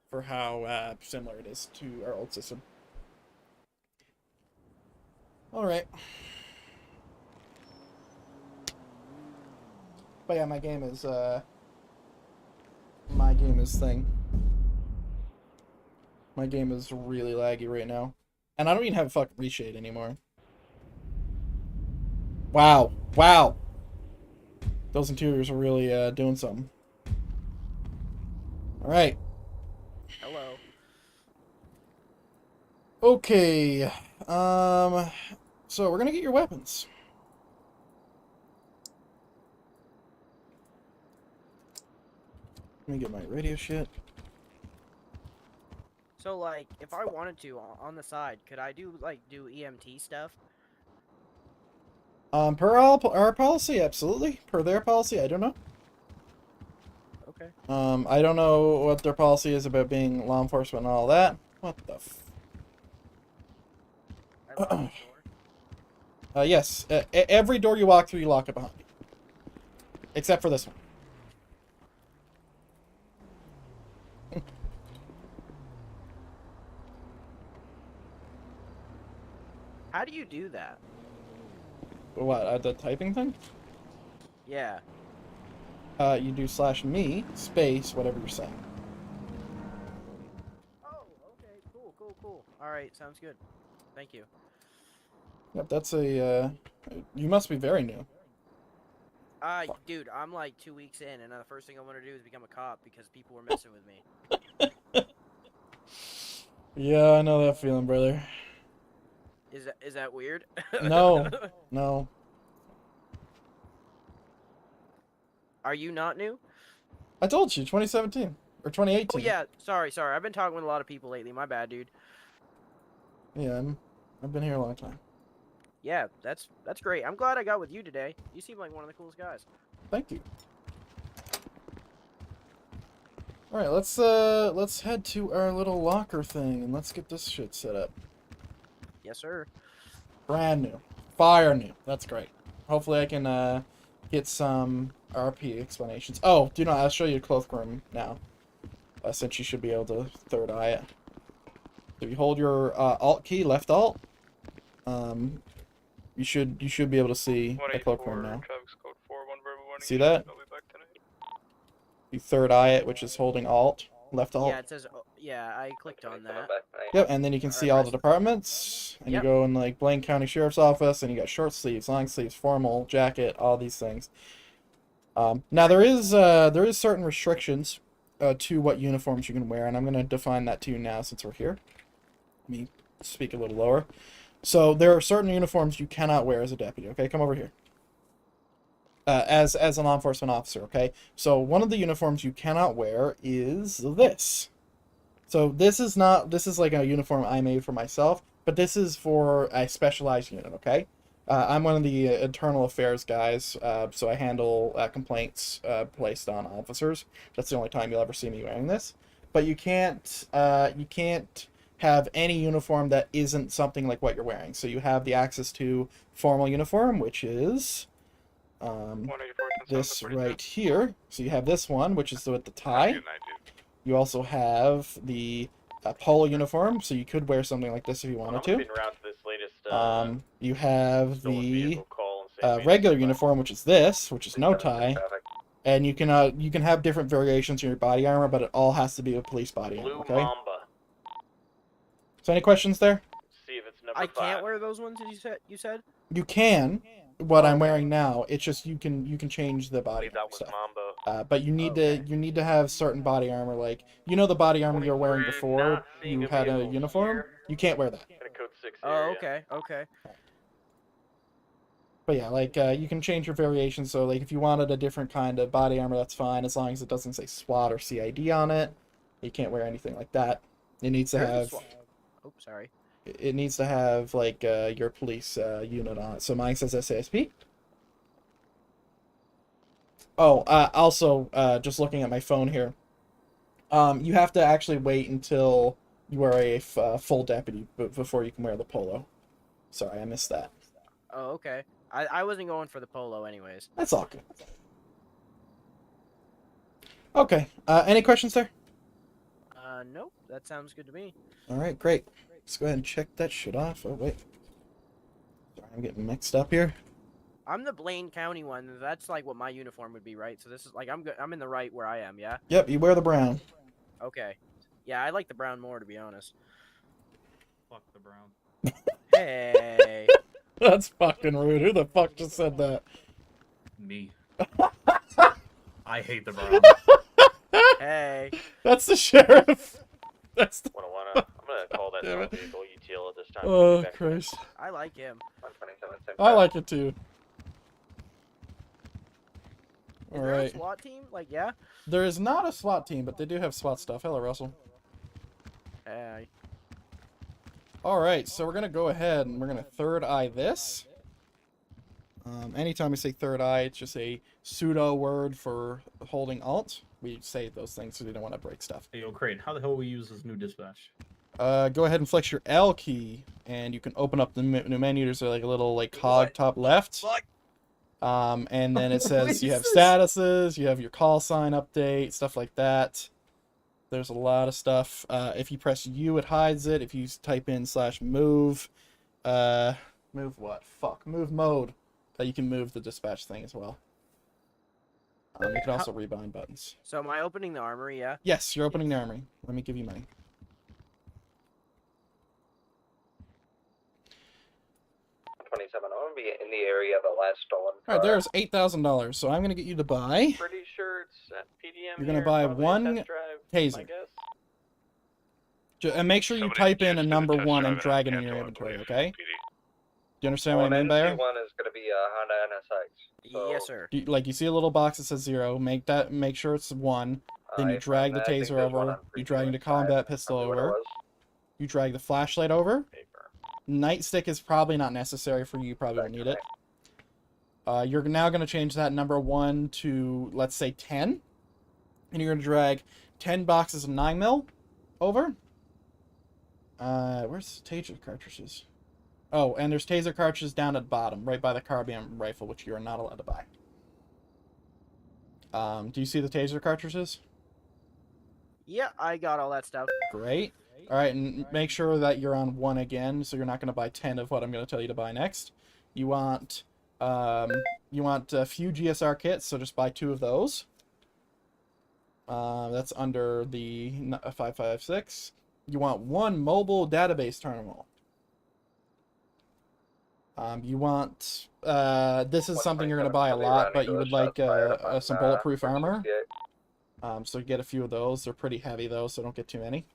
for how similar it is to our old system. All right. But yeah, my game is thing. My game is really laggy right now, and I don't even have a fucking reshade anymore. Wow, wow. Those interiors are really doing something. All right. Hello. Okay. So we're gonna get your weapons. Let me get my radio shit. So, like, if I wanted to, on the side, could I do EMT stuff? Per our policy, absolutely. Per their policy, I don't know. Okay. I don't know what their policy is about being law enforcement and all that. What the f... I lock the door. Yes. Every door you walk through, you lock it behind you. Except for this one. How do you do that? What, the typing thing? Yeah. You do /me, space, whatever you're saying. Oh, okay, cool. Alright, sounds good. Thank you. Yep, that's a, you must be very new. Dude, I'm like 2 weeks in, and the first thing I want to do is become a cop because people were messing with me. Yeah, I know that feeling, brother. Is that weird? No, no. Are you not new? I told you, 2017 or 2018. Oh yeah, sorry. I've been talking with a lot of people lately. My bad, dude. Yeah, I've been here a long time. Yeah, that's great. I'm glad I got with you today. You seem like one of the coolest guys. Thank you. All right, let's head to our little locker thing and let's get this shit set up. Yes, sir. Brand new, fire new. That's great. Hopefully, I can get some RP explanations. Oh, I'll show you a cloakroom now, since you should be able to third eye it. If you hold your Alt key, left Alt, you should be able to see the cloakroom now. See that? You third eye it, which is holding Alt, left Alt. Yeah, it says. Yeah, I clicked on that. Yep, and then you can see all the departments, and you go in like Blaine County Sheriff's Office, and you got short sleeves, long sleeves, formal, jacket, all these things. Now there is certain restrictions to what uniforms you can wear, and I'm going to define that to you now since we're here. Let me speak a little lower. So there are certain uniforms you cannot wear as a deputy. Okay, come over here. As a law enforcement officer. Okay, so one of the uniforms you cannot wear is this. So this is like a uniform I made for myself, but this is for a specialized unit, okay? I'm one of the internal affairs guys, so I handle complaints placed on officers. That's the only time you'll ever see me wearing this. But you can't have any uniform that isn't something like what you're wearing. So you have the access to formal uniform, which is this right here. So you have this one, which is with the tie. You also have the polo uniform, so you could wear something like this if you wanted to. You have stolen the vehicle call and St. Mary's regular Drive. uniform, which is this, which is no tie, and you can have different variations in your body armor, but it all has to be a police body armor. Blue Okay. Mamba. So any questions there? See if it's number I 5. can't wear those ones you said? You can. What I'm Okay. wearing now, it's just you can change the body That armor was stuff. Mambo. But you need to have certain body armor, like the body armor you were wearing before Not seeing you a had a vehicle uniform. here. You can't wear that. In a code 6 Oh, area. okay. But yeah, like you can change your variations. So like if you wanted a different kind of body armor, that's fine as long as it doesn't say SWAT or CID on it. You can't wear anything like that. It needs to have. Oh, sorry. It needs to have like your police unit on it. So mine says SASP. Oh, also, just looking at my phone here, you have to actually wait until you are a full deputy before you can wear the polo. Sorry, I missed that. Oh, okay. I wasn't going for the polo anyways. That's all good. Okay, any questions there? Nope. That sounds good to me. All right, great. Let's go ahead and check that shit off. Oh, wait. Sorry, I'm getting mixed up here. I'm the Blaine County one. That's like what my uniform would be, right? So this is like I'm in the right where I am, yeah? Yep, you wear the brown. Okay. Yeah, I like the brown more, to be honest. Fuck the brown. Hey. That's fucking rude. Who the fuck just said that? Me. I hate the brown. Hey. That's the sheriff. That's the... I'm gonna call that Damn it. vehicle UTL at this time. Oh, Christ. I like him. I like it too. Is All there a right. SWAT team? Like, yeah? There is not a SWAT team, but they do have SWAT stuff. Hello, Russell. Hey. All right, so we're going to go ahead and we're going to third eye this. Anytime we say third eye, it's just a pseudo word for holding alt. We say those things so we don't want to break stuff. Hey, yo, Crane, how the hell will we use this new dispatch? Go ahead and flex your L key, and you can open up the new menu. There's like a little like cog top left. And then it says you have statuses, you have your call sign update, stuff like that. There's a lot of stuff. If you press U, it hides it. If you type in /move, move what? Fuck, move mode. You can move the dispatch thing as well. You can also rebind buttons. So am I opening the armory, yeah? Yes, you're opening the armory. Let me give you money. I'm gonna be in the area of the last stolen car. All right, there's $8,000. So I'm gonna get you to buy. Pretty sure it's at PDM. You're gonna here, buy probably a one test drive, taser. I guess. And make sure you Somebody type in a just did number test 1 drive and it drag at it in your Canton, I inventory, believe, okay? PD. Do you understand what I mean by that? One is gonna be a Honda NSX. So, Yes, sir. You see a little box that says 0. Make sure it's 1. Then you drag the I think taser there's one over. on You drag the 325. combat pistol Remember what it over. was? You drag the flashlight over. Paper. Nightstick is probably not necessary for you. You probably won't need it. You're now going to change that number 1 to, let's say, 10. And you're going to drag 10 boxes of 9mm over. Where's the taser cartridges? Oh, and there's taser cartridges down at the bottom, right by the carbine rifle, which you are not allowed to buy. Do you see the taser cartridges? Yeah, I got all that stuff. Great. All right, and make sure that you're on 1 again, so you're not going to buy 10 of what I'm going to tell you to buy next. You want a few GSR kits, so just buy 2 of those. That's under the 556. You want 1 mobile database terminal. You want this is something you're going to buy a lot, but you would like some bulletproof armor. So get a few of those. They're pretty heavy though, so don't get too many.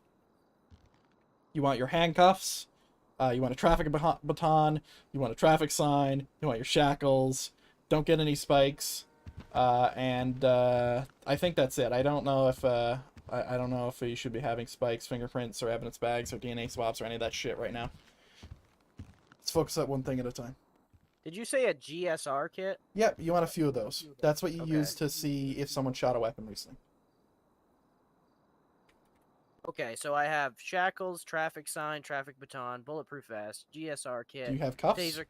You want your handcuffs. You want a traffic baton. You want a traffic sign. You want your shackles. Don't get any spikes. And I think that's it. I don't know if I don't know if you should be having spikes, fingerprints, or evidence bags, or DNA swaps, or any of that shit right now. Let's focus on one thing at a time. Did you say a GSR kit? Yep, you want a few of those. That's what you Okay. use to see if someone shot a weapon recently. Okay, so I have shackles, traffic sign, traffic baton, bulletproof vest, GSR kit. Do you have cuffs? Taser.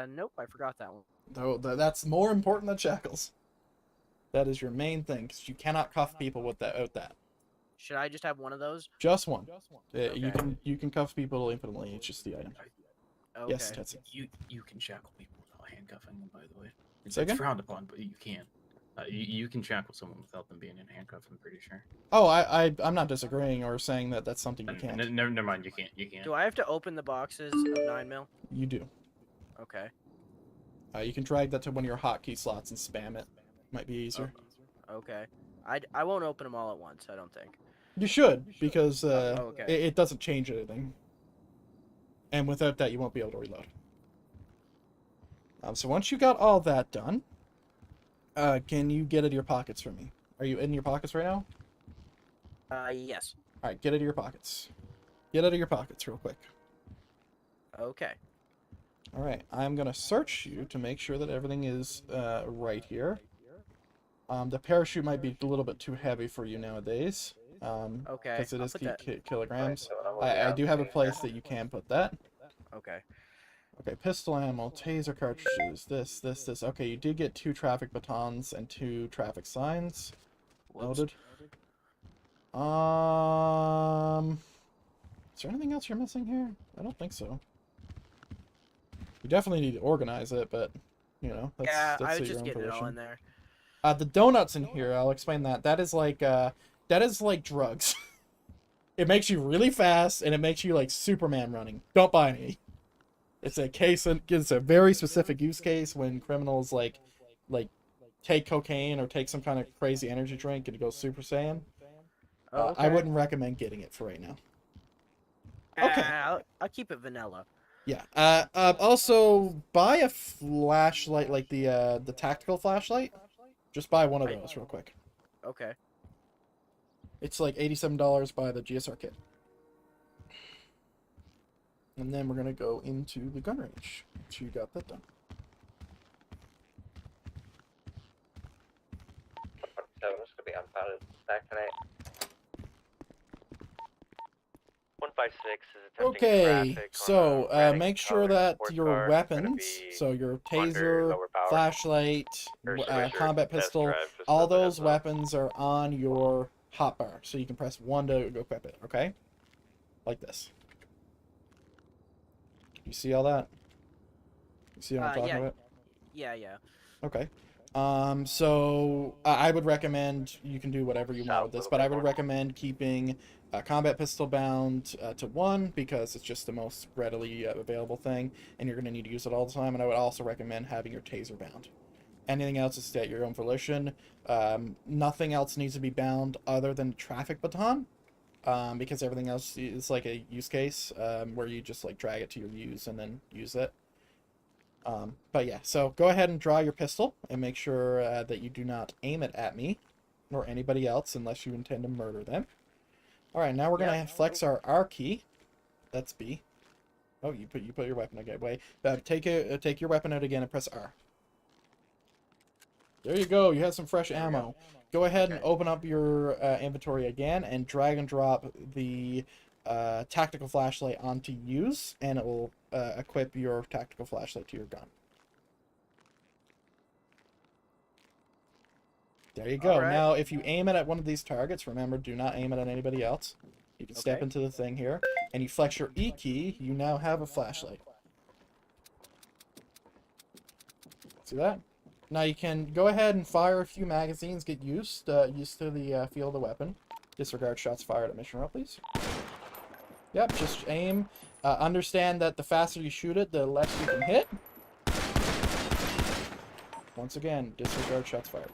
Nope, I forgot that one. No, that's more important than shackles. That is your main thing, because you cannot cuff people without that. Should I just have one of those? Just one. Okay. You can cuff people infinitely. It's just the item. Okay. Yes, Tetsu. You can shackle people without handcuffing them, by the way. Say It's again? frowned upon, but you can. You can shackle someone without them being in handcuffs, I'm pretty sure. Oh, I'm not disagreeing or saying that that's something you can't. Never mind, you can't. You can't. Do I have to open the boxes of 9mm? You do. Okay. You can drag that to one of your hotkey slots and spam it. Might be easier. Okay. I won't open them all at once, I don't think. You should, because okay. it doesn't change anything. And without that, you won't be able to reload. So once you got all that done, can you get out of your pockets for me? Are you in your pockets right now? Yes. Alright, get out of your pockets. Get out of your pockets real quick. Okay. Alright, I'm gonna search you to make sure that everything is right here. The parachute might be a little bit too heavy for you nowadays. Okay. Because it is kilograms. Right, I do have a place that you can put that. Okay. Okay, pistol ammo, taser cartridges, this. Okay, you did get 2 traffic batons and 2 traffic signs. Whoops. Noted. Is there anything else you're missing here? I don't think so. You definitely need to organize it, but, you know, that's, yeah, that's I was your just own getting it all volition. in there. The donuts in here, I'll explain that. That is like drugs. It makes you really fast, and it makes you like Superman running. Don't buy any. It's a case, it's a very specific use case when criminals like take cocaine or take some kind of crazy energy drink and go Super Saiyan. Okay. I wouldn't recommend getting it for right now. Okay. I'll keep it vanilla. Yeah. Also, buy a flashlight, like the tactical flashlight. Just buy one of those real quick. Okay. It's like $87 by the GSR kit. And then we're going to go into the gun range. So you got that done. 7 is going to be unfounded attack tonight. 156 is attempting Okay, traffic so on a red make sure colored that sports your car. It's gonna weapons, be so your under taser, lower power. flashlight, combat test pistol, drive, just all so that those it's up. weapons are on your hotbar. So you can press 1 to equip it, okay? Like this. You see all that? You see what I'm talking about? Yeah. Okay. So I would recommend, you can do whatever you want with this, but I would recommend keeping combat pistol bound to 1 because it's just the most readily available thing, and you're going to need to use it all the time. And I would also recommend having your taser bound. Anything else is at your own volition. Nothing else needs to be bound other than traffic baton, because everything else is like a use case where you just like drag it to your use and then use it. But yeah, so go ahead and draw your pistol and make sure that you do not aim it at me or anybody else unless you intend to murder them. All right, now we're gonna flex our R key. That's B. Oh, you put your weapon away. Take your weapon out again and press R. There you go. You have some fresh ammo. Go ahead and open up your inventory again and drag and drop the tactical flashlight onto use, and it will equip your tactical flashlight to your gun. There you go. All right. Now, if you aim it at one of these targets, remember, do not aim it at anybody else. You can step Okay. into the thing here, and you flex your E key, you now have a flashlight. See that? Now you can go ahead and fire a few magazines, get used to the feel of the weapon. Disregard shots fired at mission roll, please. Yep, just aim. Understand that the faster you shoot it, the less you can hit. Once again, disregard shots fired.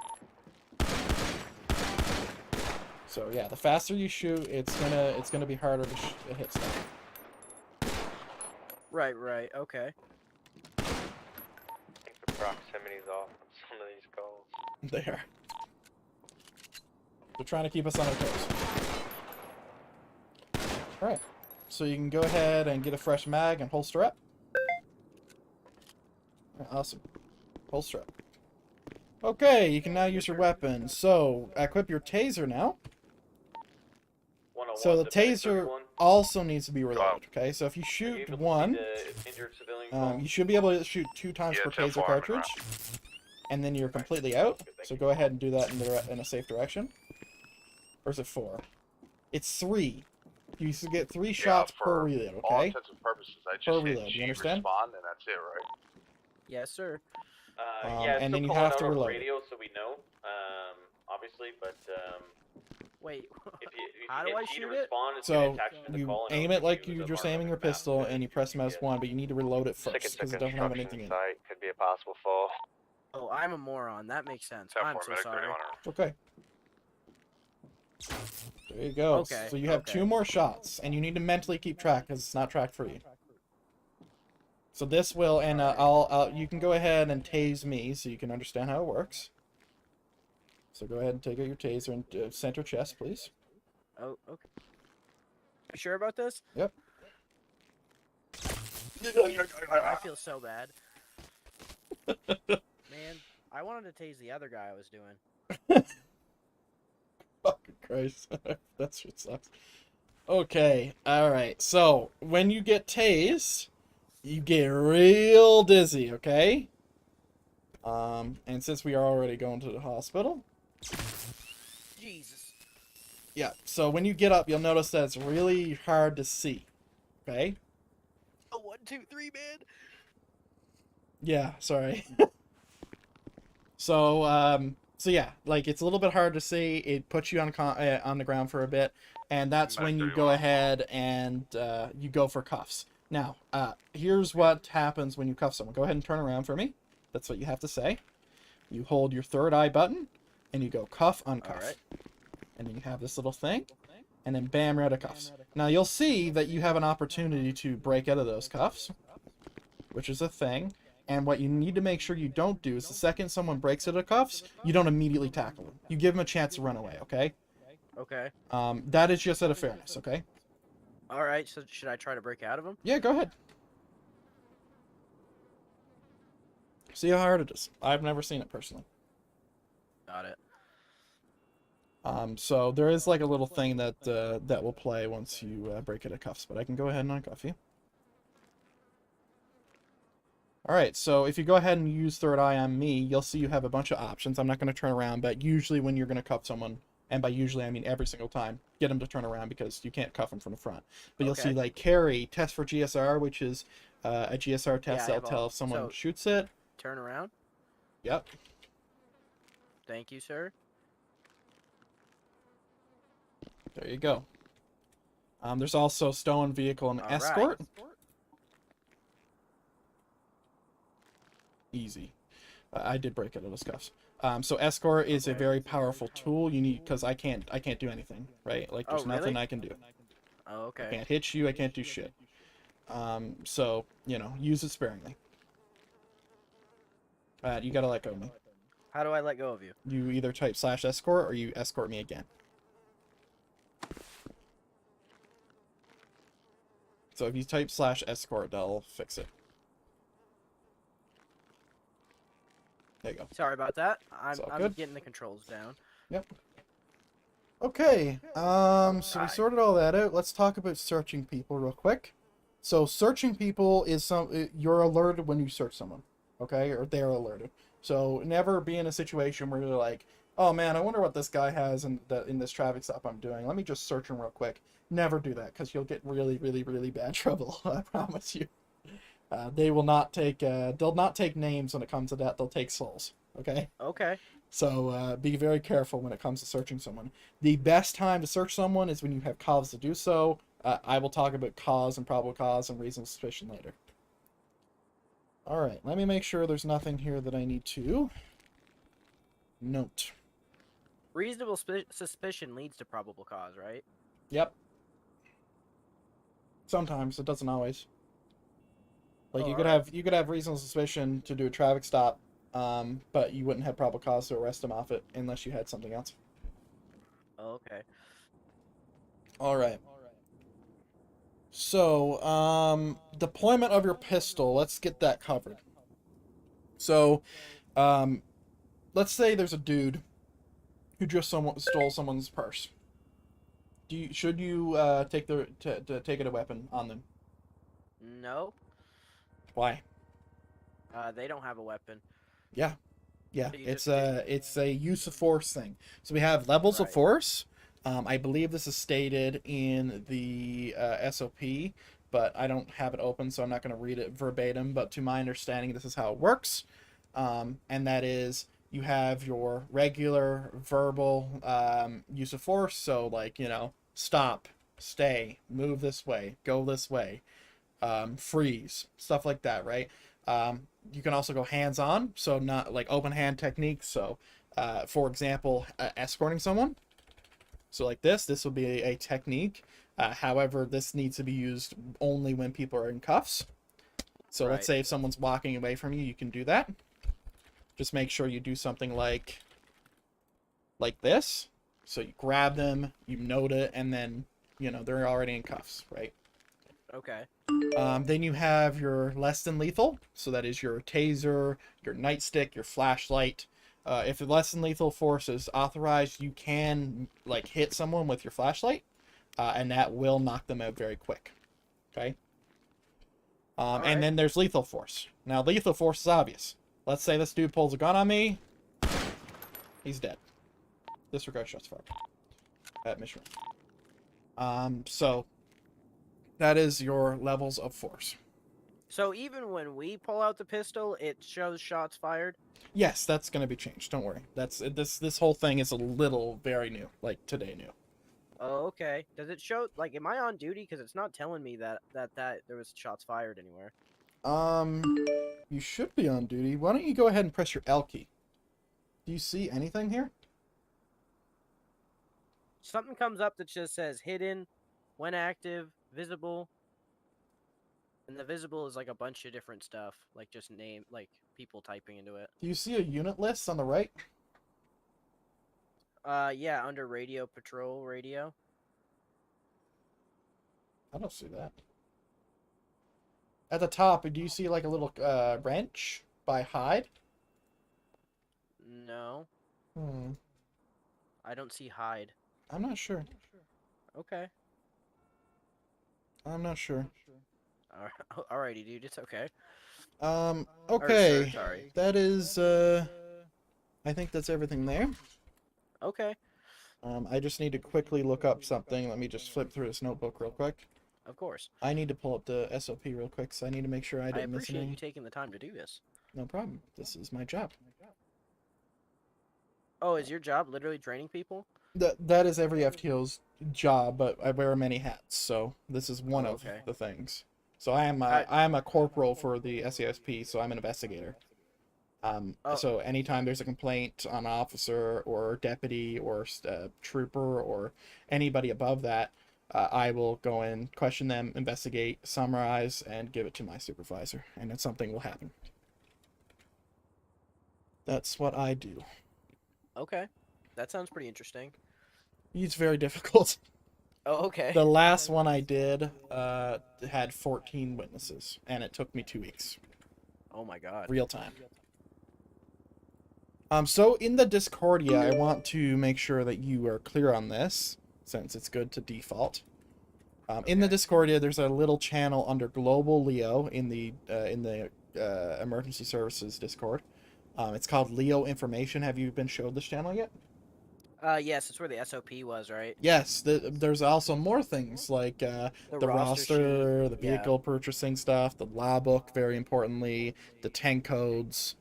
So yeah, the faster you shoot, it's gonna be harder to hit stuff. Right. Okay. I think the proximity's off on some of these calls. They are. They're trying to keep us on our toes. Alright. So you can go ahead and get a fresh mag and holster up. Awesome. Holster up. Okay, you can now use your weapon. So, equip your taser now. So the taser also needs to be reloaded, okay? So if you shoot one, you should be able to shoot 2 times per taser cartridge, and then you're completely out. So go ahead and do that in a safe direction. Or is it 4? It's 3. You get 3 shots per reload, All okay? intents and purposes, I Per just hit reload, G you understand? respond, and that's it, right? Yes, sir. Yeah, and still then you calling have out to on reload. radio so we know, obviously, but Wait, if you how do hit I G to shoot it? respond, it's So gonna attach to the you call. And aim it'll it like give you you're the just alarm aiming your map pistol, to and you press GPS. MS1, but you need to reload it first Tickets to because it doesn't have anything construction in it. site could be a possible fall. Oh, I'm a moron. That makes sense. 10-4, I'm so medic sorry. 31. It's okay. There you go. Okay, So you have okay. 2 more shots, and you need to mentally keep track because it's not tracked for you. So this will, and you can go ahead and tase me so you can understand how it works. So go ahead and take out your taser and center chest, please. Oh, okay. You sure about this? Yep. I feel so bad. Man, I wanted to tase the other guy I was doing. Fucking Christ. That shit sucks. Okay, alright. So, when you get tased, you get real dizzy, okay? And since we are already going to the hospital... Jesus. Yeah, so when you get up, you'll notice that it's really hard to see, okay? Oh, 1, 2, 3, man. Yeah, sorry. So yeah, like it's a little bit hard to see. It puts you on the ground for a bit, and that's when you go ahead and you go for cuffs. Now, here's what happens when you cuff someone. Go ahead and turn around for me. That's what you have to say. You hold your third eye button, and you go cuff, uncuff. Alright. And then you have this little thing, and then bam, you're out of cuffs. Now, you'll see that you have an opportunity to break out of those cuffs, which is a thing. And what you need to make sure you don't do is the second someone breaks out of cuffs, you don't immediately tackle them. You give them a chance to run away, okay? Okay. That is just out of fairness, okay? Alright, so should I try to break out of him? Yeah, go ahead. See how hard it is. I've never seen it personally. Got it. So there is like a little thing that that will play once you break out of cuffs, but I can go ahead and uncuff you. Alright, so if you go ahead and use third eye on me, you'll see you have a bunch of options. I'm not going to turn around, but usually when you're going to cuff someone, and by usually I mean every single time, get them to turn around because you can't cuff them from the front. But you'll see like carry, test for GSR, which is a GSR test that'll tell if someone shoots it. Turn around? Yep. Thank you, sir. There you go. There's also stolen vehicle and escort. Easy. I did break out of those cuffs. So escort is a very powerful tool. You need because I can't do anything, right? Like there's nothing I can do. Oh, okay. I can't hit you. I can't do shit. So you know, use it sparingly. You gotta let go of me. How do I let go of you? You either type /escort or you escort me again. So if you type /escort, that'll fix it. There you go. Sorry about that. I'm good. getting the controls down. Yep. Okay. So we sorted all that out. Let's talk about searching people real quick. So searching people is you're alerted when you search someone, okay, or they're alerted. So never be in a situation where you're like, oh man, I wonder what this guy has in this traffic stop I'm doing. Let me just search him real quick. Never do that because you'll get really, really, really bad trouble. I promise you. They will not take. They'll not take names when it comes to that. They'll take souls. Okay. Okay. So be very careful when it comes to searching someone. The best time to search someone is when you have cause to do so. I will talk about cause and probable cause and reasonable suspicion later. All right. Let me make sure there's nothing here that I need to note. Reasonable suspicion leads to probable cause, right? Yep. Sometimes it doesn't always. Like you could have reasonable suspicion to do a traffic stop, but you wouldn't have probable cause to arrest him off it unless you had something else. Okay. All right. So, deployment of your pistol. Let's get that covered. So, let's say there's a dude who just stole someone's purse. Should you take a weapon on them? No. Why? They don't have a weapon. Yeah. It's a use of force thing. So we have levels of force. I believe this is stated in the SOP, but I don't have it open, so I'm not going to read it verbatim. But to my understanding, this is how it works. And that is, you have your regular verbal use of force. So, like, stop, stay, move this way, go this way, freeze, stuff like that, right? You can also go hands-on, so not like open hand techniques. So, for example, escorting someone. So like this will be a technique. However, this needs to be used only when people are in cuffs. So let's say if someone's walking away from you, you can do that. Just make sure you do something like this. So you grab them, you note it, and then, they're already in cuffs, right? Okay. Then you have your less than lethal. So that is your taser, your nightstick, your flashlight. If the less than lethal force is authorized, you can like hit someone with your flashlight, and that will knock them out very quick. Okay. And then there's lethal force. Now, lethal force is obvious. Let's say this dude pulls a gun on me. He's dead. Disregard shots fired. At mission. So that is your levels of force. So even when we pull out the pistol, it shows shots fired? Yes, that's going to be changed. Don't worry. That's this whole thing is a little very new, like today new. Oh, okay. Does it show, like, am I on duty? Because it's not telling me that there was shots fired anywhere. You should be on duty. Why don't you go ahead and press your L key? Do you see anything here? Something comes up that just says hidden, when active, visible. And the visible is like a bunch of different stuff, like just name, like people typing into it. Do you see a unit list on the right? Yeah, under radio, patrol, radio. I don't see that. At the top, do you see like a little wrench by hide? No. I don't see hide. I'm not sure. Okay. I'm not sure. Alrighty, dude, it's okay. Okay. Sorry. That is, I think that's everything there. Okay. I just need to quickly look up something. Let me just flip through this notebook real quick. Of course. I need to pull up the SOP real quick, so I need to make sure I didn't miss anything. I appreciate you taking the time to do this. No problem. This is my job. Oh, is your job literally training people? That is every FTO's job, but I wear many hats, so this is one of the things. So I am a corporal for the SASP, so I'm an investigator. So anytime there's a complaint on an officer or deputy or trooper or anybody above that, I will go in, question them, investigate, summarize, and give it to my supervisor, and then something will happen. That's what I do. Okay. That sounds pretty interesting. It's very difficult. Oh, okay. The last one I did had 14 witnesses, and it took me 2 weeks. Oh my god. Real time. So in the Discordia, I want to make sure that you are clear on this, since it's good to default. In the Discordia, there's a little channel under Global Leo in the Emergency Services Discord. It's called Leo Information. Have you been showed this channel yet? Yes, it's where the SOP was, right? Yes, there's also more things like the roster, the vehicle purchasing stuff, the law book, very importantly, the tank codes,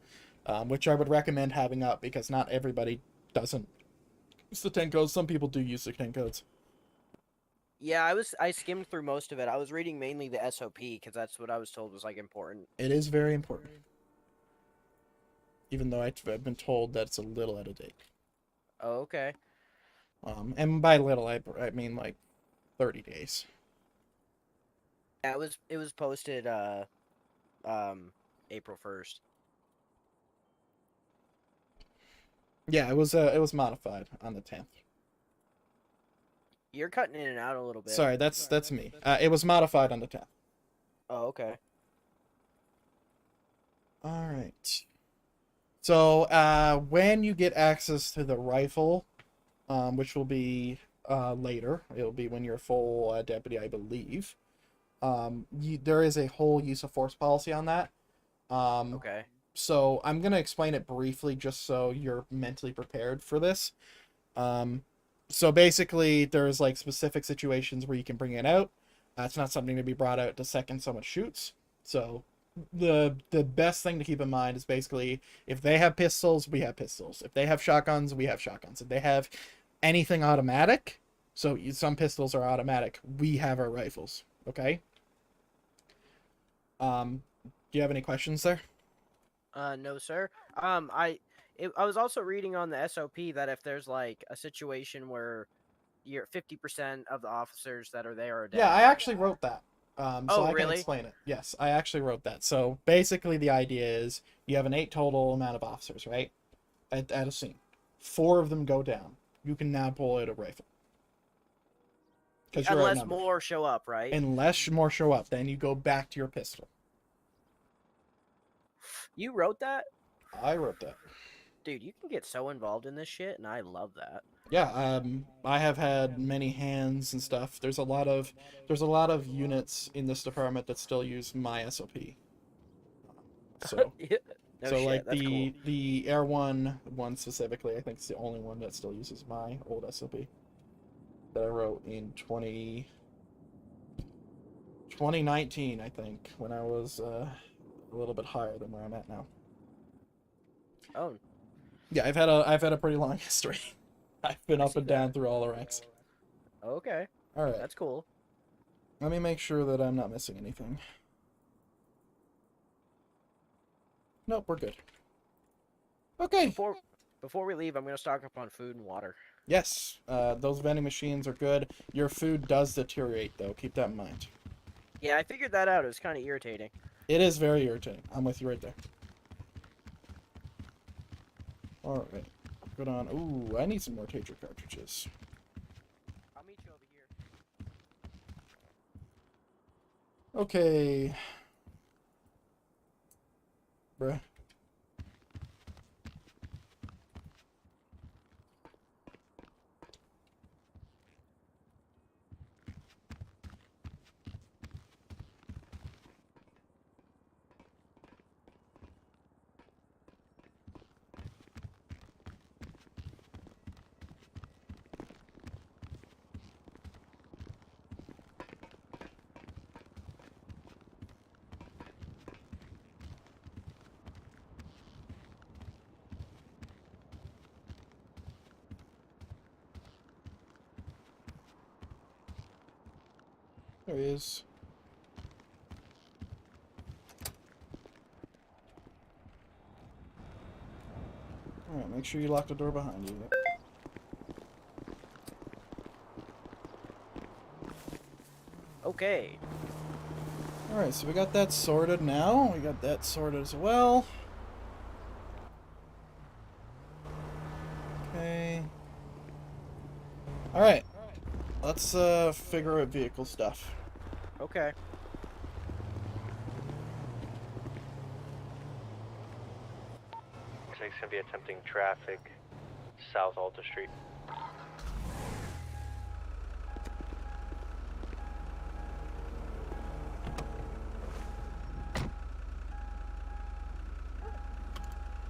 which I would recommend having up because not everybody doesn't use the tank codes. Some people do use the tank codes. Yeah, I skimmed through most of it. I was reading mainly the SOP because that's what I was told was like important. It is very important. Even though I've been told that it's a little out of date. Oh, okay. And by little, I mean like 30 days. Yeah, it was posted April 1st. Yeah, it was modified on the 10th. You're cutting in and out a little bit. Sorry, that's me. It was modified on the 10th. Oh, okay. All right. So, when you get access to the rifle, which will be later, it'll be when you're a full deputy, I believe. There is a whole use of force policy on that. Okay. So I'm gonna explain it briefly, just so you're mentally prepared for this. So basically, there's like specific situations where you can bring it out. It's not something to be brought out the second someone shoots. So the best thing to keep in mind is basically if they have pistols, we have pistols. If they have shotguns, we have shotguns. If they have anything automatic, so some pistols are automatic, we have our rifles. Okay. Do you have any questions there? No, sir. I was also reading on the SOP that if there's like a situation where you're 50% of the officers that are there are dead. Yeah, I actually wrote that. So I really? can explain it. Yes, I actually wrote that. So basically the idea is you have an 8 total amount of officers, right? At a scene. 4 of them go down. You can now pull out a rifle. Unless more show up, right? Unless more show up, then you go back to your pistol. You wrote that? I wrote that. Dude, you can get so involved in this shit, and I love that. Yeah, I have had many hands and stuff. There's a lot of units in this department that still use my SOP. So, yeah. No so shit, like that's cool. the Air one specifically, I think it's the only one that still uses my old SOP that I wrote in 2019, I think, when I was a little bit higher than where I'm at now. Oh. Yeah, I've had a pretty long history. I've been up and down through all the ranks. Okay. All right. That's cool. Let me make sure that I'm not missing anything. Nope, we're good. Okay. Before we leave, I'm gonna stock up on food and water. Yes, those vending machines are good. Your food does deteriorate, though. Keep that in mind. Yeah, I figured that out. It was kind of irritating. It is very irritating. I'm with you right there. All right. Good on. Ooh, I need some more taser cartridges. I'll meet you over here. Okay. Bruh. There he is. Alright, make sure you lock the door behind you. Okay. Alright, so we got that sorted now. We got that sorted as well. Okay. Alright. Let's figure out vehicle stuff. Okay. Looks like it's gonna be attempting traffic south Alta Street.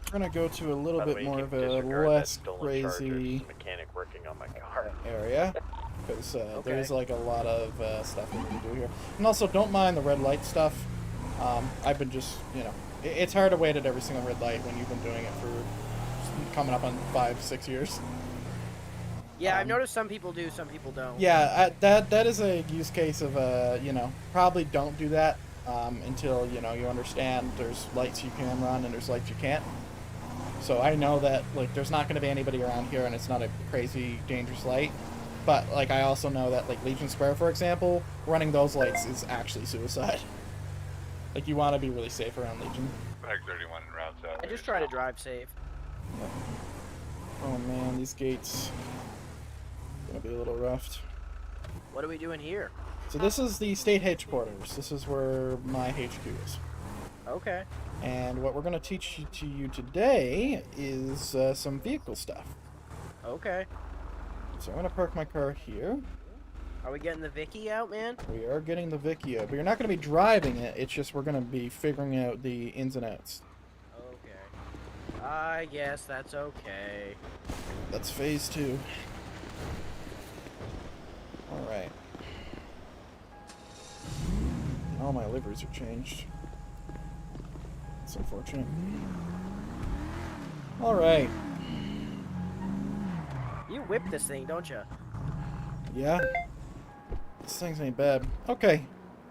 We're gonna go to a little bit more of a less crazy mechanic working on my car area. Because there's like a lot of stuff that we can do here. And also, don't mind the red light stuff. I've been just, you know, it's hard to wait at every single red light when you've been doing it for coming up on 5-6 years. Yeah, I've noticed some people do, some people don't. Yeah, that is a use case of, you know, probably don't do that until, you know, you understand there's lights you can run and there's lights you can't. So I know that, like, there's not going to be anybody around here and it's not a crazy dangerous light. But, like, I also know that, like, Legion Square, for example, running those lights is actually suicide. Like, you want to be really safe around Legion. Mag 31 routes out. I just try to drive safe. Oh, man, these gates gonna be a little rough. What are we doing here? So this is the state headquarters. This is where my HQ is. Okay. And what we're gonna teach to you today is some vehicle stuff. Okay. So I'm gonna park my car here. Are we getting the Vicky out, man? We are getting the Vicky out, but you're not gonna be driving it. It's just we're gonna be figuring out the ins and outs. Okay. I guess that's okay. That's phase 2. Alright. All my liveries are changed. It's unfortunate. Alright. You whip this thing, don't you? Yeah. This thing's ain't bad. Okay.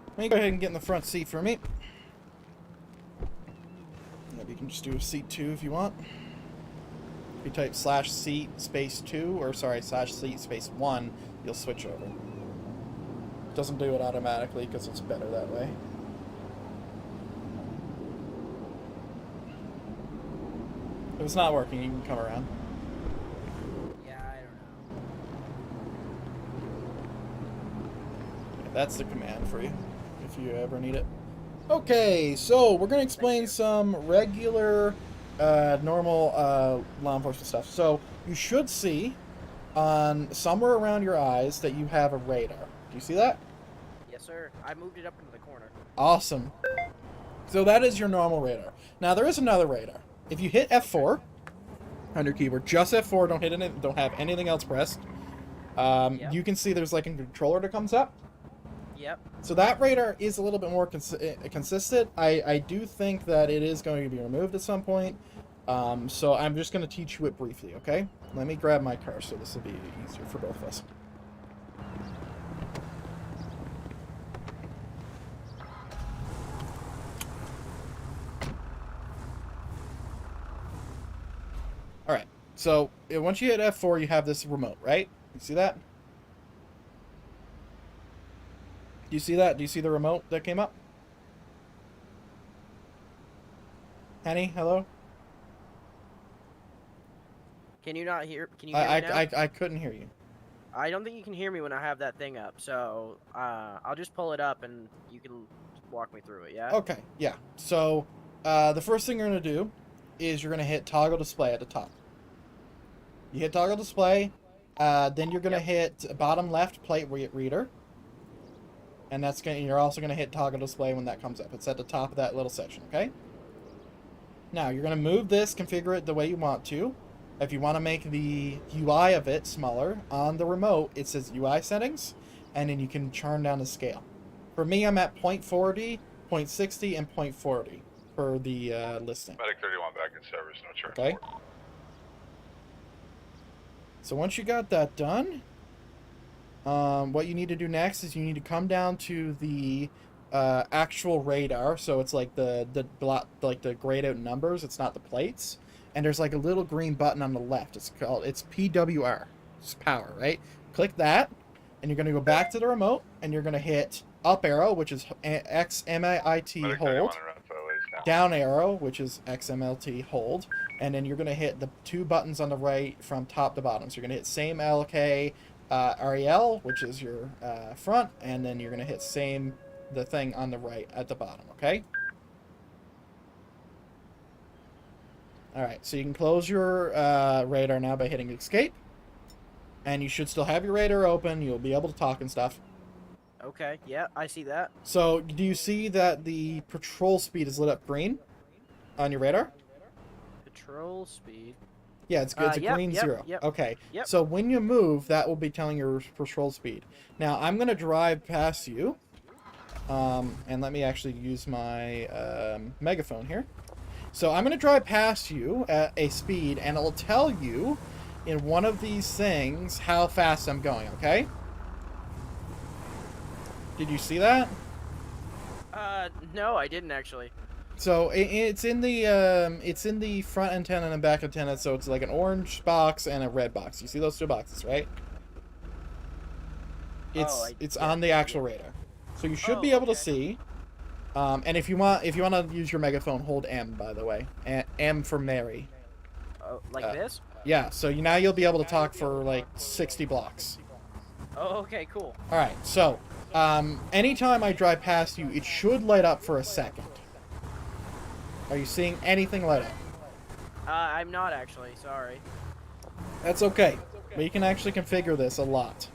Let me go ahead and get in the front seat for me. Maybe you can just do a seat 2 if you want. If you type /seat space 2, or sorry, /seat space 1, you'll switch over. It doesn't do it automatically because it's better that way. If it's not working, you can come around. Yeah, I don't know. Yeah, that's the command for you, if you ever need it. Okay, so we're going to explain some regular, normal law enforcement stuff. So you should see on somewhere around your eyes that you have a radar. Do you see that? Yes, sir. I moved it up into the corner. Awesome. So that is your normal radar. Now there is another radar. If you hit F4 on your keyboard, just F4, don't hit it, don't have anything else pressed. You can see there's like a controller that comes up. Yep. So that radar is a little bit more consistent. I do think that it is going to be removed at some point. So I'm just going to teach you it briefly, okay? Let me grab my car so this will be easier for both of us. Alright, so once you hit F4, you have this remote, right? You see that? Do you see that? Do you see the remote that came up? Henny, hello? Can you not hear? Can you hear me now? I couldn't hear you. I don't think you can hear me when I have that thing up. So I'll just pull it up and you can walk me through it. Yeah. Okay. Yeah. So the first thing you're gonna do is you're gonna hit toggle display at the top. You hit toggle display, then you're gonna hit bottom left plate reader, and that's gonna. You're also gonna hit toggle display when that comes up. It's at the top of that little section. Okay. Now you're gonna move this, configure it the way you want to. If you want to make the UI of it smaller, on the remote it says UI settings, and then you can turn down the scale. For me, I'm at 0.40, 0.60, and 0.40 for the listing. Medic 31 back in service, no charge. Okay. So once you got that done, what you need to do next is you need to come down to the actual radar. So it's like the grayed out numbers. It's not the plates. And there's like a little green button on the left. It's PWR. It's power, right? Click that, and you're going to go back to the remote, and you're going to hit up arrow, which is XMIT hold, down arrow, which is XMLT hold, and then you're going to hit the two buttons on the right from top to bottom. So you're going to hit same LK REL, which is your front, and then you're going to hit same the thing on the right at the bottom, okay? Alright, so you can close your radar now by hitting escape. And you should still have your radar open. You'll be able to talk and stuff. Okay, yeah, I see that. So, do you see that the patrol speed is lit up green on your radar? Patrol speed? Yeah, it's good. It's a green 0. Yep, okay, yep. So when you move, that will be telling your patrol speed. Now, I'm going to drive past you. And let me actually use my megaphone here. So I'm going to drive past you at a speed, and it'll tell you in one of these things how fast I'm going, okay? Did you see that? No, I didn't actually. So it's in the front antenna and the back antenna, so it's like an orange box and a red box. You see those two boxes, right? It's on the actual radar. So you should be able to see. And if you want to use your megaphone, hold M, by the way. M for Mary. Oh, like this? Yeah, so now you'll be able to talk for like 60 blocks. Oh, okay, cool. Alright, so, anytime I drive past you, it should light up for a second. Are you seeing anything light up? I'm not actually, sorry. That's okay. But you can actually configure this a lot.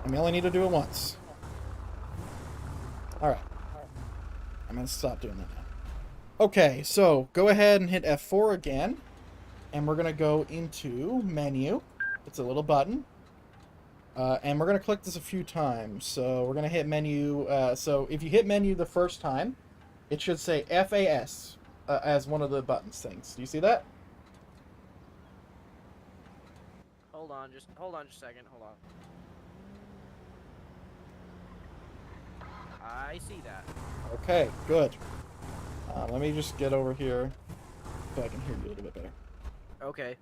And we only need to do it once. Alright. I'm going to stop doing that now. Okay, so go ahead and hit F4 again. And we're going to go into menu. It's a little button. And we're going to click this a few times. So we're going to hit menu. So if you hit menu the first time, it should say FAS as one of the buttons things. Do you see that? Hold on just a second. Hold on. I see that. Okay, good. Let me just get over here so I can hear you a little bit better. Okay.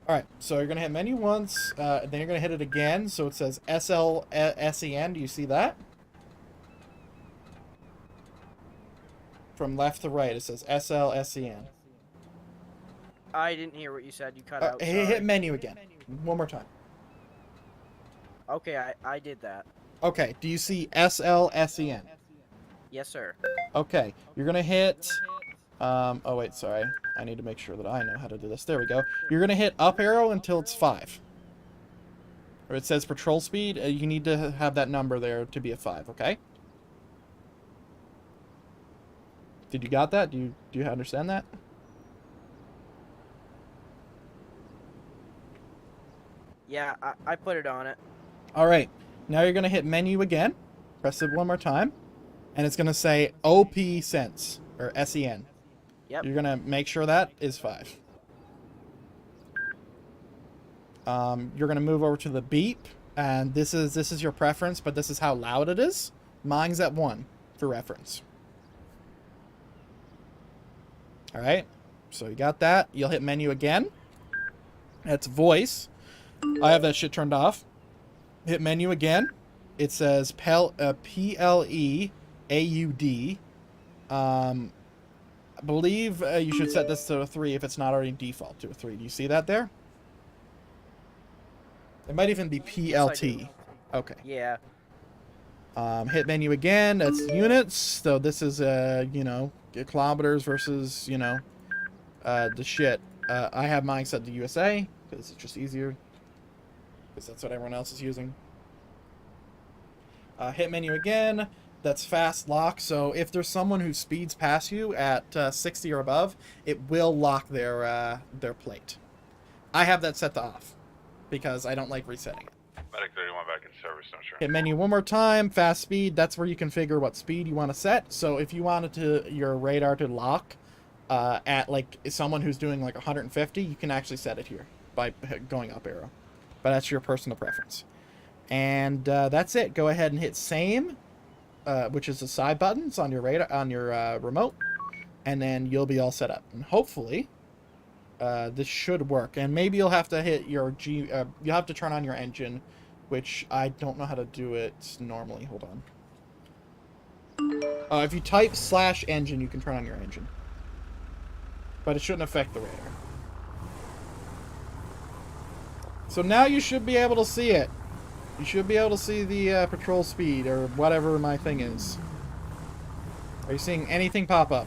Alright, so you're going to hit menu once, then you're going to hit it again, so it says SLSEN. Do you see that? From left to right, it says SLSEN. I didn't hear what you said. You cut out. Hit menu again. One more time. Okay, I did that. Okay, do you see SLSEN? Yes, sir. Okay, you're going to hit... oh, wait, sorry. I need to make sure that I know how to do this. There we go. You're going to hit up arrow until it's 5. Or it says patrol speed. You need to have that number there to be a 5, okay? Did you got that? Do you understand that? Yeah, I put it on it. Alright, now you're going to hit menu again. Press it one more time. And it's going to say OP cents, or SEN. Yep. You're going to make sure that is 5. You're going to move over to the beep. And this is your preference, but this is how loud it is. Mine's at 1 for reference. Alright, so you got that. You'll hit menu again. That's voice. I have that shit turned off. Hit menu again. It says PLEAUD. I believe you should set this to a 3 if it's not already default to a 3. Do you see that there? It might even be PLT. Yes, okay. Yeah. Hit menu again. That's units. So this is, you know, kilometers versus, you know, the shit. I have mine set to USA because it's just easier. Because that's what everyone else is using. Hit menu again. That's fast lock. So if there's someone who speeds past you at 60 or above, it will lock their plate. I have that set to off because I don't like resetting it. Medic 31 back in service, no sure. Hit menu one more time. Fast speed. That's where you configure what speed you want to set. So if you wanted your radar to lock at like someone who's doing like 150, you can actually set it here by going up arrow. But that's your personal preference. And that's it. Go ahead and hit same, which is the side buttons on your radar on your remote, and then you'll be all set up. And hopefully, this should work. And maybe you'll have to hit your you'll have to turn on your engine, which I don't know how to do it normally. Hold on. If you type /engine, you can turn on your engine, but it shouldn't affect the radar. So now you should be able to see it. You should be able to see the patrol speed or whatever my thing is. Are you seeing anything pop up?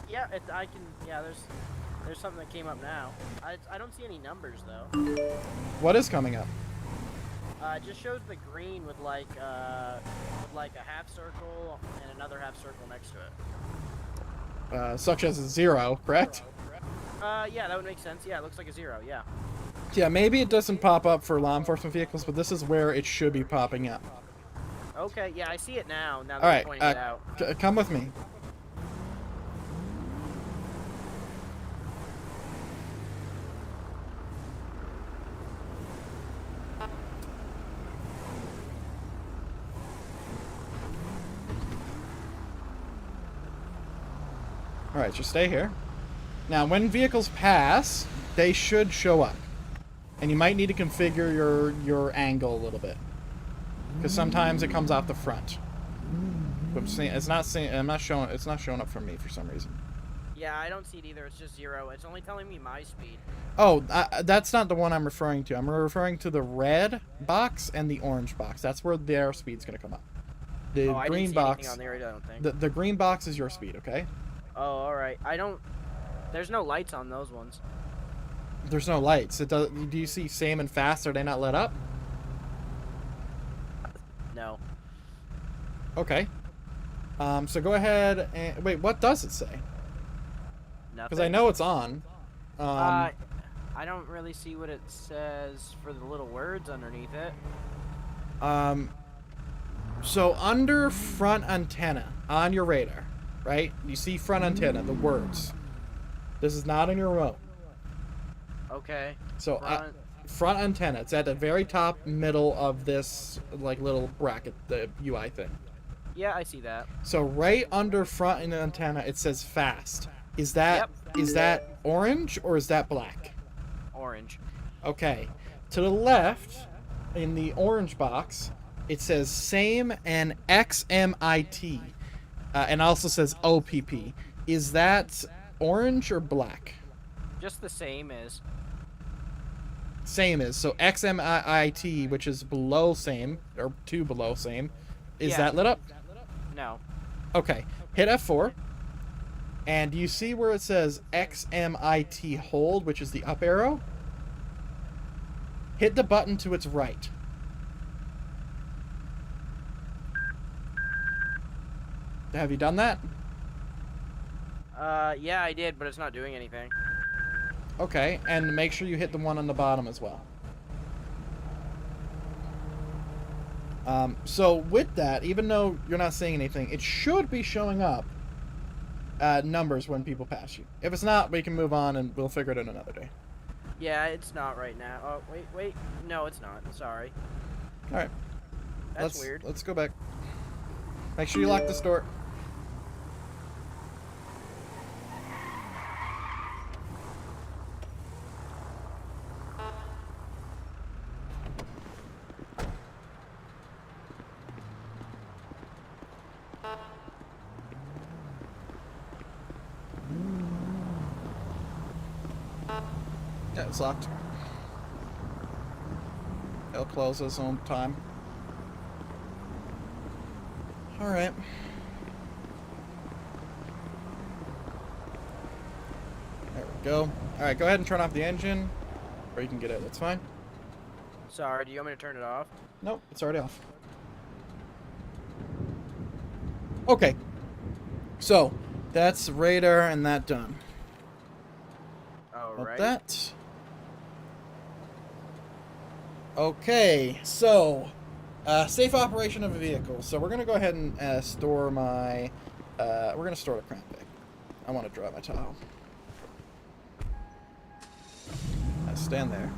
Yeah, I can. Yeah, there's something that came up now. I don't see any numbers though. What is coming up? It just shows the green with like a half circle and another half circle next to it. Such as a 0, correct? Yeah, that would make sense. Yeah, it looks like a 0. Yeah. Yeah, maybe it doesn't pop up for law enforcement vehicles, but this is where it should be popping up. Okay, yeah, I see it now. Now that All you're pointing it out. right, come with me. All right, just stay here. Now, when vehicles pass, they should show up. And you might need to configure your angle a little bit, because sometimes it comes off the front. It's not showing up for me for some reason. Yeah, I don't see it either. It's just 0. It's only telling me my speed. Oh, that's not the one I'm referring to. I'm referring to the red box and the orange box. That's where their speed's gonna come up. The I green didn't see box. on there, I don't think. The green box is your speed. Okay. Oh, all right. There's no lights on those ones. There's no lights. Do you see same and fast? Are they not lit up? No. Okay. So go ahead and wait. What does it say? Nothing. Because I know it's on. I don't really see what it says for the little words underneath it. So under front antenna on your radar, right? You see front antenna, the words. This is not in your remote. Okay. So front antenna. It's at the very top middle of this like little bracket, the UI thing. Yeah, I see that. So right under front antenna, it says fast. Is that is that orange or is that black? Orange. Okay. To the left, in the orange box, it says same and XMIT, and also says OPP. Is that orange or black? Just the same as. Same as. So XMIT, which is below same, or 2 below same, is that lit up? No. Okay. Hit F4. And you see where it says XMIT hold, which is the up arrow? Hit the button to its right. Have you done that? Yeah, I did, but it's not doing anything. Okay, and make sure you hit the one on the bottom as well. So with that, even though you're not seeing anything, it should be showing up numbers when people pass you. If it's not, we can move on and we'll figure it out another day. Yeah, it's not right now. Oh, wait. No, it's not. Sorry. Alright. That's weird. Let's go back. Make sure you lock this door. Yeah, it's locked. It'll close its own time. Alright. There we go. Alright, go ahead and turn off the engine. Or you can get it, that's fine. Sorry, do you want me to turn it off? Nope, it's already off. Okay. So, that's radar and that done. Alright. That. Okay, so safe operation of a vehicle. So we're gonna go ahead and store my. We're gonna store the cramp bag. I want to drive my Tahoe. I stand there.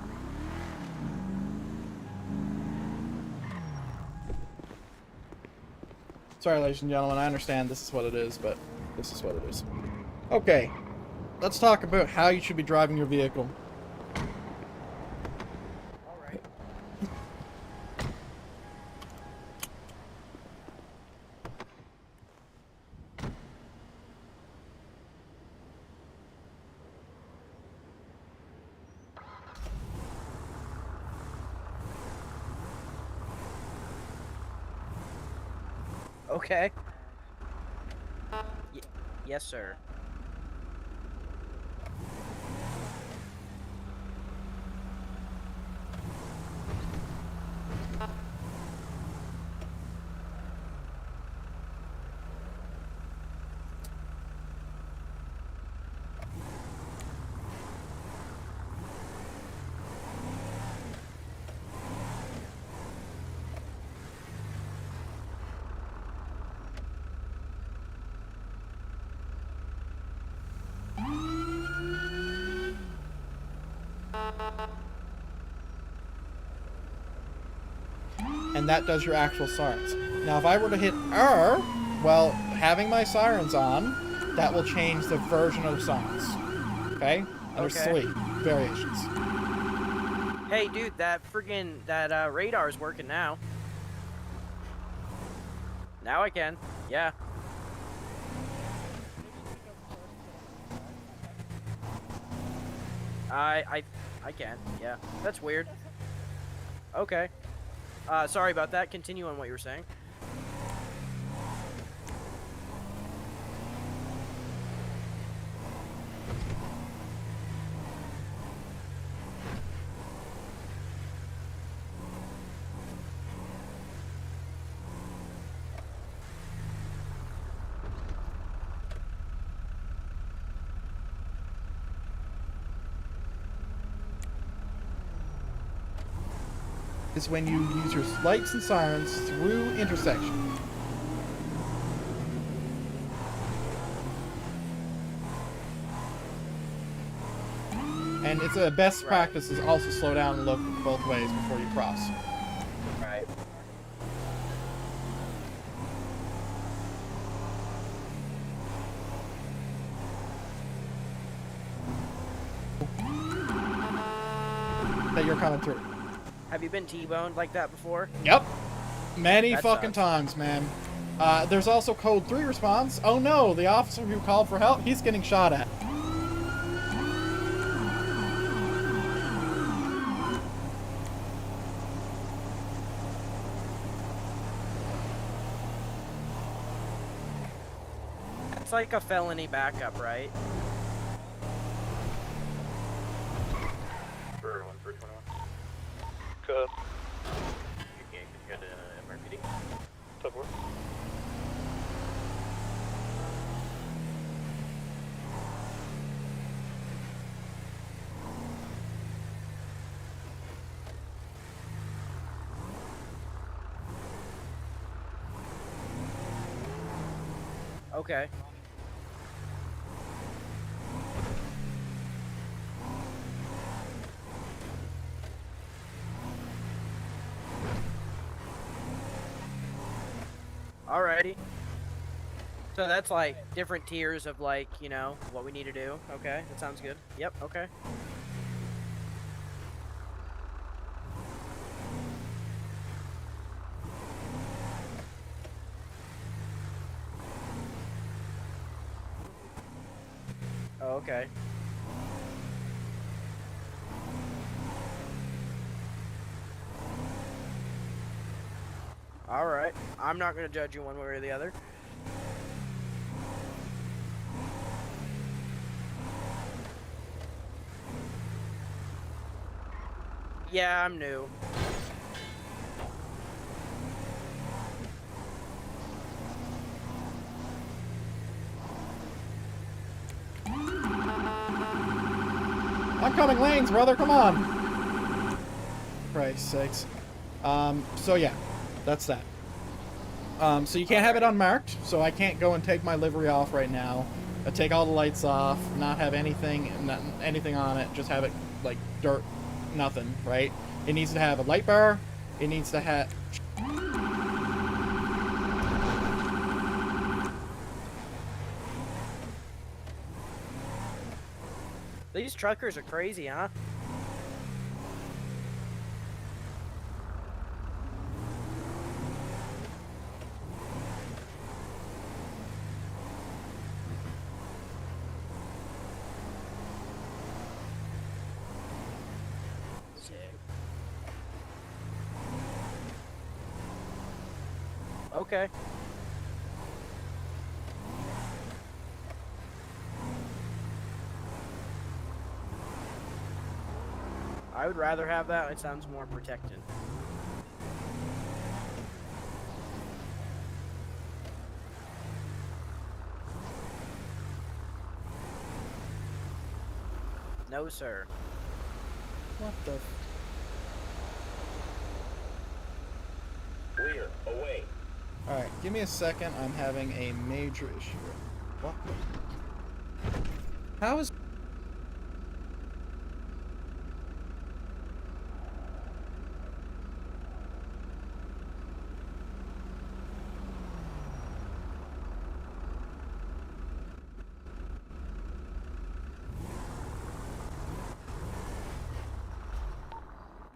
Sorry, ladies and gentlemen. I understand this is what it is, but this is what it is. Okay, let's talk about how you should be driving your vehicle. Okay. Yes, sir. And that does your actual sirens. Now, if I were to hit R, well, having my sirens on, that will change the version of the sirens. Okay? And there's 3 variations. Hey, dude, that radar's working now. Now I can. Yeah. I can. Yeah. That's weird. Okay. Sorry about that. Continue on what you were saying. is when you use your lights and sirens through intersections. And it's a best practice is also slow down and look both ways before you cross. Right. That you're coming through. Have you been T-boned like that before? Yep. Many That fucking sucks. times, man. There's also code 3 response. Oh no, the officer who called for help, he's getting shot at. It's like a felony backup, right? For 1321. Good. You got MRPD? Took work. Okay. Alrighty. So that's like different tiers of like, you know, what we need to do. Okay, that sounds good. Yep, okay. Oh, okay. Alright. I'm not gonna judge you one way or the other. Yeah, I'm new. Oncoming lanes, brother, come on! Christ's sakes. So yeah, that's that. So you can't have it unmarked, so I can't go and take my livery off right now. Take all the lights off, not have anything on it, just have it like dirt, nothing, right? It needs to have a light bar, it needs to have... These truckers are crazy, huh? Okay. I would rather have that. It sounds more protected. No, sir. What the... Clear, away. Alright, give me a second. I'm having a major issue. What the... How is...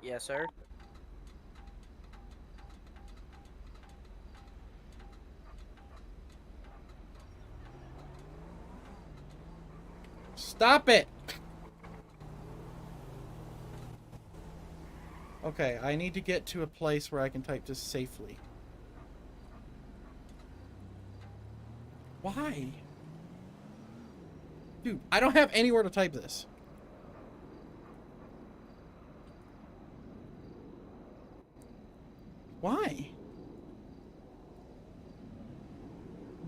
Yes, sir. Stop it! Okay, I need to get to a place where I can type this safely. Why? Dude, I don't have anywhere to type this. Why?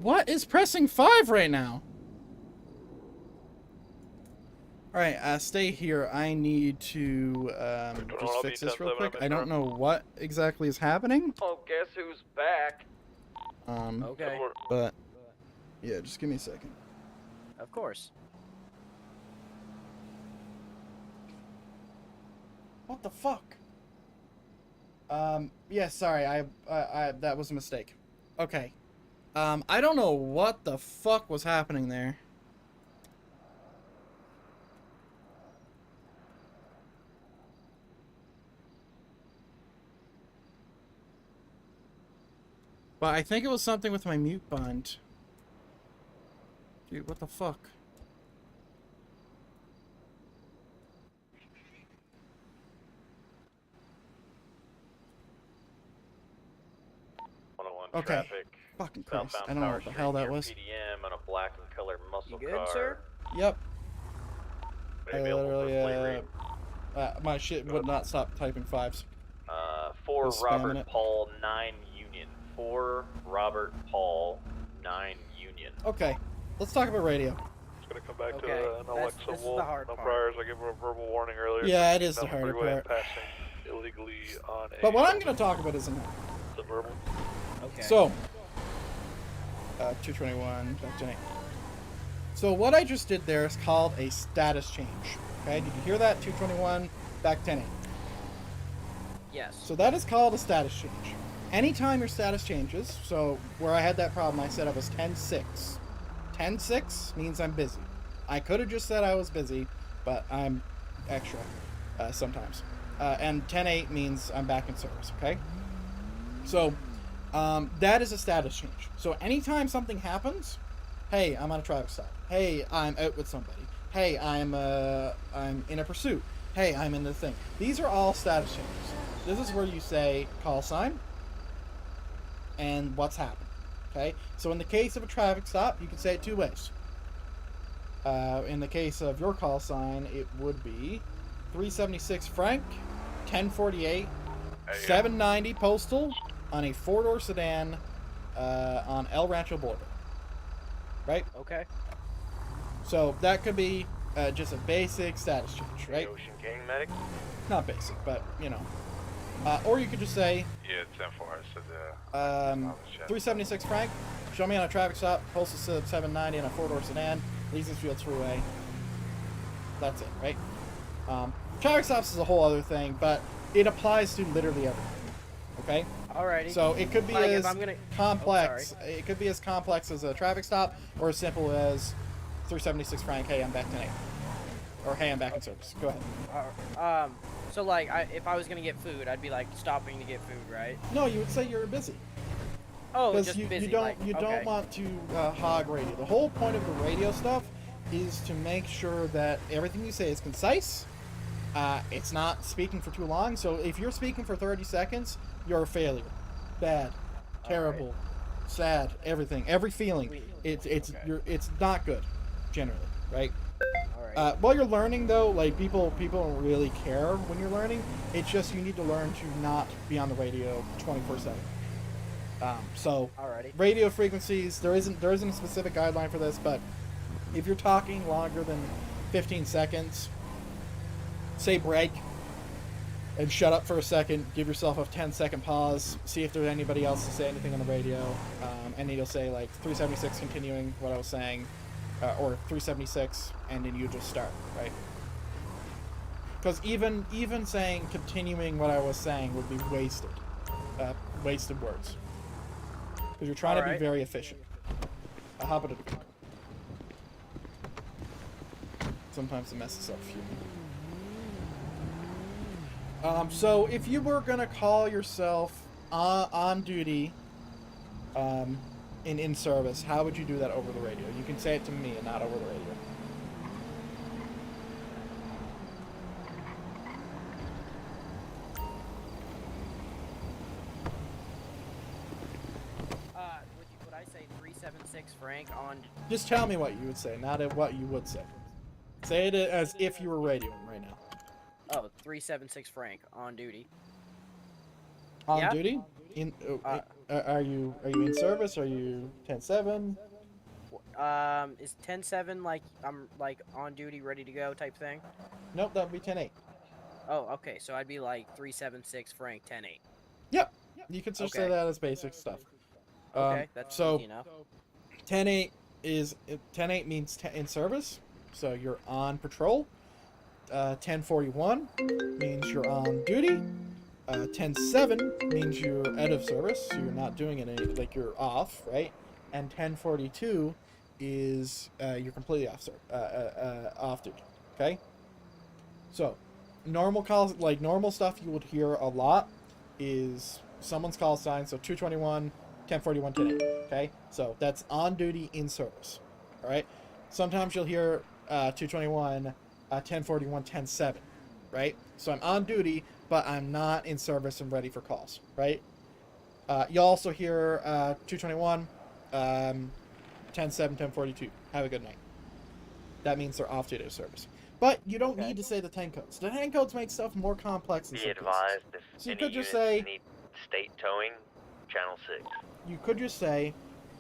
What is pressing 5 right now? Alright, stay here. I need to just fix this real quick. I don't know what exactly is happening. Oh, guess who's back? Okay. But yeah, just give me a second. Of course. What the fuck? Yeah, sorry, I that was a mistake. Okay. I don't know what the fuck was happening there. But I think it was something with my mute bind. Dude, what the fuck? Okay. Traffic. Fucking Christ. Southbound I don't know Power what the Street hell that near was. PDM on a black and color muscle You good, car. sir? Yep. I Available for literally, flavor. my shit would not stop typing 5s. 4 Just spamming Robert it. Paul 9 Union. 4 Robert Paul 9 Union. Okay. Let's talk about radio. Just gonna come back Okay, to an this Alexa is the Wolf. hard No part. priors. I gave him a verbal warning earlier. Yeah, it is the Down harder freeway and part. Passing illegally on a. But what I'm going to talk about isn't that. The verbal. Okay. So, 221, back to 8. So what I just did there is called a status change. Okay, did you hear that? 221, back 10-8. Yes. So that is called a status change. Anytime your status changes, so where I had that problem, I said I was 10-6. 10-6 means I'm busy. I could have just said I was busy, but I'm extra sometimes. And 10-8 means I'm back in service, okay? So that is a status change. So anytime something happens, hey, I'm on a traffic stop. Hey, I'm out with somebody. Hey, I'm in a pursuit. Hey, I'm in the thing. These are all status changes. This is where you say call sign and what's happened. Okay? So in the case of a traffic stop, you can say it 2 ways. In the case of your call sign, it would be 376 Frank, 1048, 790 Postal on a 4-door sedan on El Rancho Boulevard. Right? Okay. So that could be just a basic status change, right? Ocean Gang Medic. Not basic, but you know. Or you could just say, Yeah, 10-4. I said 376 Frank, show me on a traffic stop, postal 790 on a 4-door sedan, Leeson's Fields Freeway. That's it, right? Traffic stops is a whole other thing, but it applies to literally everything. Okay? Alrighty. So it could be Like, as if I'm gonna... complex. It could be as complex as a traffic stop, or as simple as 376 Frank. Hey, I'm back tonight. Or hey, I'm back in service. Go ahead. So like, if I was gonna get food, I'd be like stopping to get food, right? No, you would say you're busy. Oh, Because just you busy. don't like, you okay. don't want to hog radio. The whole point of the radio stuff is to make sure that everything you say is concise. It's not speaking for too long. So if you're speaking for 30 seconds, you're a failure. Bad, terrible, sad, everything, every feeling. It's not good, generally, right? While you're learning though, like people don't really care when you're learning. It's just you need to learn to not be on the radio 24/7. So radio frequencies, there isn't a specific guideline for this, but if you're talking longer than 15 seconds, say break and shut up for a second, give yourself a 10-second pause, see if there's anybody else to say anything on the radio, and then you'll say like 376 continuing what I was saying, or 376, and then you just start, right? Because even saying continuing what I was saying would be wasted words. Because you're trying to be very efficient. How about it? Sometimes it messes up a few. So if you were gonna call yourself on duty, in service, how would you do that over the radio? You can say it to me and not over the radio. Would I say 376 Frank on? Just tell me what you would say, not what you would say. Say it as if you were radioing right now. Oh, 376 Frank on duty. On duty? Are you in service? Are you 10-7? Is 10-7 like I'm like on duty, ready to go type thing? Nope, that would be 10-8. Oh, okay. So I'd be like 376 Frank 10-8. Yep. You could just say that as basic stuff. Okay, that's so easy enough. 10-8 is 10-8 means in service, so you're on patrol. 10-41 means you're on duty. 10-7 means you're out of service, so you're not doing it, like you're off, right? And 10-42 is you're completely off duty. Okay. So normal calls, like normal stuff you would hear a lot is someone's call sign. So 221, 1041, 10-8. Okay. So that's on duty in service. All right. Sometimes you'll hear 221, 1041, 10-7. Right. So I'm on duty, but I'm not in service and ready for calls. Right. You'll also hear 221, 10-7, 1042. Have a good night. That means they're off duty of service. But you don't need to say the 10 codes. The 10 codes make stuff more complex in some cases. So you could just say, need state towing, channel 6. You could just say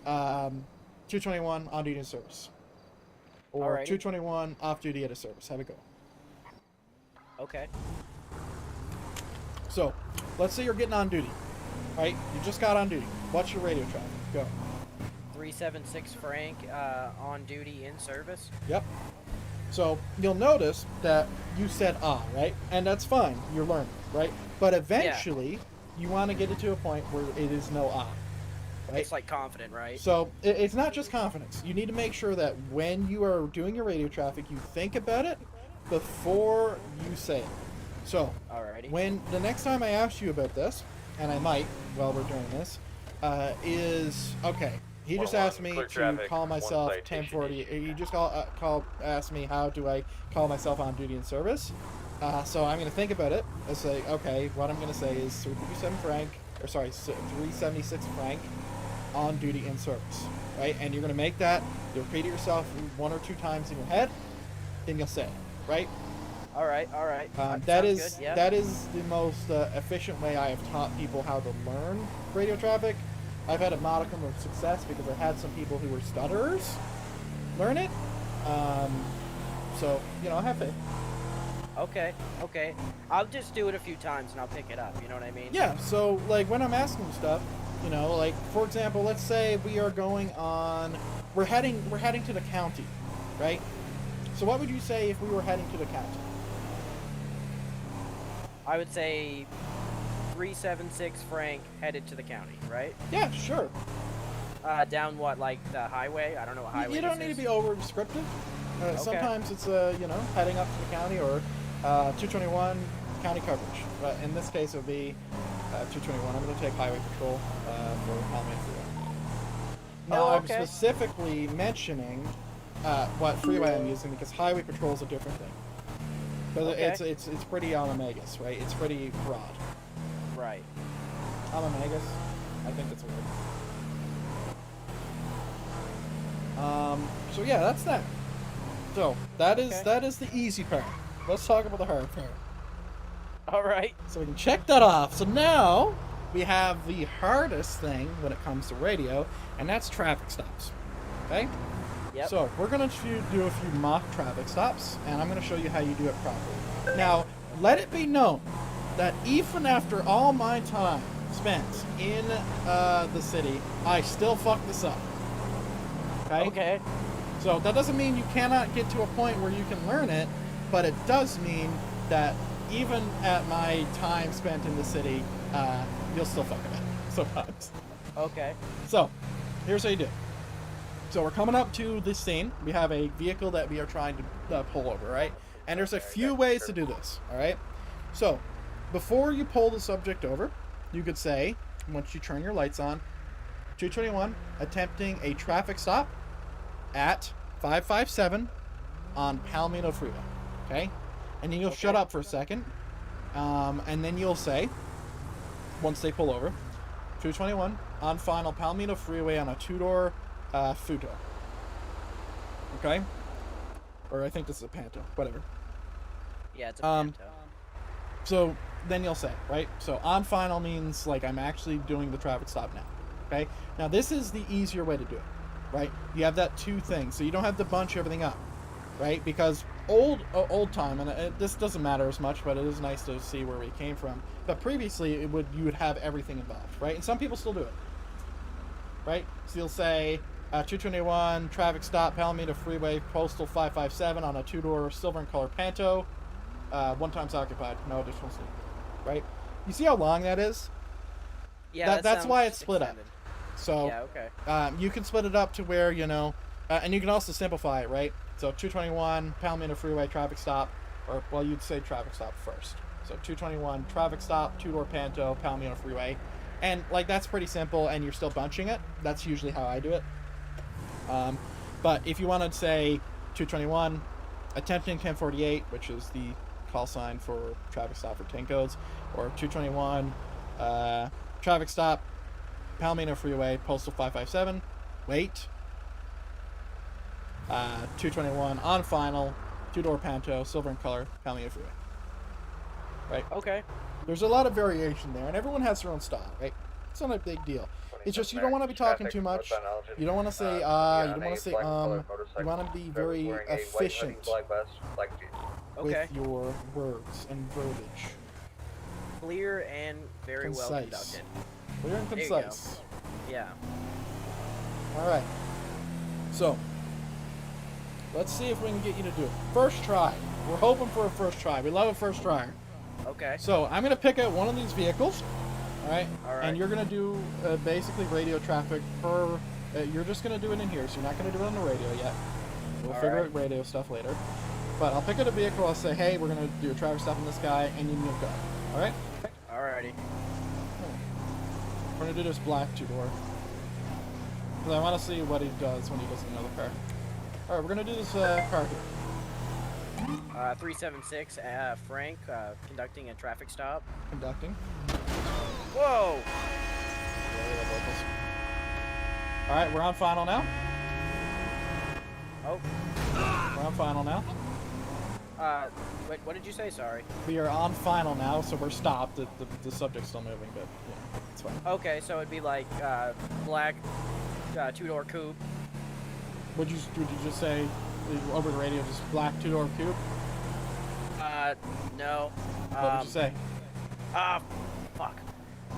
221 on duty in service. Or Alrighty. 221 off duty at a service. Have a go. Okay. So, let's say you're getting on duty. Right? You just got on duty. What's your radio traffic? Go. 376 Frank on duty in service. Yep. So you'll notice that you said right? And that's fine. You're learning, right? But eventually, you want to get it to a point where it is no right? It's like confident, right? So it's not just confidence. You need to make sure that when you are doing your radio traffic, you think about it before you say it. So when the next time I ask you about this, and I might while we're doing this, is okay. He just asked me to call myself 1040. He just asked me how do I call myself on duty in service. So I'm going to think about it. I say, okay, what I'm going to say is 376 Frank on duty in service, right? And you're going to make that. You'll repeat it yourself 1 or 2 times in your head. Then you'll say it, right? All right. That is the most efficient way I have taught people how to learn radio traffic. I've had a modicum of success because I had some people who were stutterers learn it. So, I have faith. Okay. I'll just do it a few times and I'll pick it up, you know what I mean? Yeah, so, like, when I'm asking stuff, like, for example, let's say we are going on... We're heading to the county, right? So what would you say if we were heading to the county? I would say 376 Frank headed to the county, right? Yeah, sure. Down what, like the highway? I don't know what highway You don't need to be over descriptive. Sometimes it's, heading up to the county or 221 county coverage. But in this case, it would be 221. I'm going to take highway patrol for Palmetto Freeway. Now, I'm specifically mentioning what freeway I'm using because highway patrol is a different thing. Because it's pretty Omegas, right? It's pretty broad. Right. Omegas? I think that's a word. So yeah, that's that. So that is the easy part. Let's talk about the hard part. All right. So we can check that off. So now we have the hardest thing when it comes to radio, and that's traffic stops. Okay? Yep. So we're going to do a few mock traffic stops, and I'm going to show you how you do it properly. Now, let it be known that even after all my time spent in the city, I still fuck this up. Okay? Okay. So that doesn't mean you cannot get to a point where you can learn it, but it does mean that even at my time spent in the city, you'll still fuck it up sometimes. Okay. So, here's how you do it. So we're coming up to this scene. We have a vehicle that we are trying to pull over, right? And there's a few ways to do this, all right? So, before you pull the subject over, you could say, once you turn your lights on, 221, attempting a traffic stop at 557 on Palmetto Freeway, okay? And then you'll shut up for a second, and then you'll say, once they pull over, 221 on final Palmetto Freeway on a two-door Futo. Okay? Or I think this is a Panto, whatever. Yeah, it's a Panto. So then you'll say, right? So on final means like I'm actually doing the traffic stop now. Okay? Now this is the easier way to do it. right? You have that 2 things, so you don't have to bunch everything up, right? Because old time, and this doesn't matter as much, but it is nice to see where we came from. But previously, you would have everything involved, right? And some people still do it, right? So you'll say 221 traffic stop, Palomino Freeway, Postal 557 on a 2-door silver and color Panto, 1 times occupied, no additional sleep, right? You see how long that is? Yeah, that's why it's split extended. up. So yeah, okay. You can split it up to where, you know, and you can also simplify it, right? So 221 Palomino Freeway traffic stop, or well, you'd say traffic stop first. So 221 traffic stop, 2-door Panto, Palomino Freeway, and like that's pretty simple, and you're still bunching it. That's usually how I do it. But if you want to say 221 attempting 1048, which is the call sign for traffic stop for 10 codes, or 221 traffic stop, Palomino Freeway, Postal 557, wait. 221 on final, 2-door Panto, silver in color, Palomino Freeway. Right? Okay. There's a lot of variation there, and everyone has their own style, right? It's not a big deal. It's just you don't want to be talking too much. You don't want to say, you don't want to say, you want to be very efficient with your words and verbiage. Clear and very well conducted. Clear and concise. Yeah. Alright. So, let's see if we can get you to do it. First try. We're hoping for a first try. We love a first try. Okay. So, I'm going to pick out one of these vehicles. Alright? And you're going to do basically radio traffic per... you're just going to do it in here, so you're not going to do it on the radio yet. We'll figure out radio stuff later. But I'll pick out a vehicle, I'll say, hey, we're going to do a traffic stop on this guy, and you need to go. Alright? Alrighty. We're going to do this black 2-door. Because I want to see what he does when he does another car. Alright, we're going to do this car here. 376, Frank, conducting a traffic stop. Conducting. Whoa! Alright, we're on final now. Oh. We're on final now. Wait, what did you say? Sorry. We are on final now, so we're stopped. The subject's still moving, but yeah, it's fine. Okay, so it'd be like, black, 2-door coupe. Would you just say over the radio, just black 2-door coupe? No. What would you say? Fuck.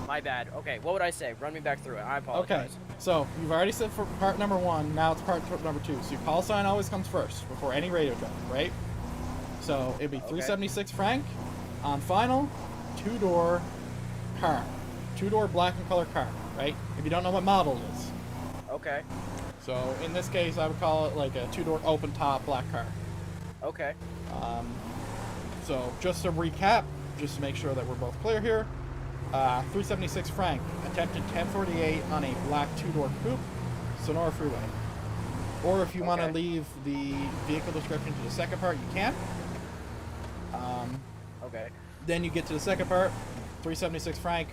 My bad. Okay, what would I say? Run me back through it. I apologize. Okay, so you've already said for part number 1, now it's part number 2. So your call sign always comes first, before any radio traffic, right? So it'd be 376 Frank, on final, 2-door car. 2-door black and color car, right? If you don't know what model it is. Okay. So in this case, I would call it like a 2-door open top black car. Okay. So just to recap, just to make sure that we're both clear here, 376 Frank attempted 1048 on a black 2-door coupe, Sonora Freeway. Or if you want to leave the vehicle description to the second part, you can. Okay. Then you get to the second part, 376 Frank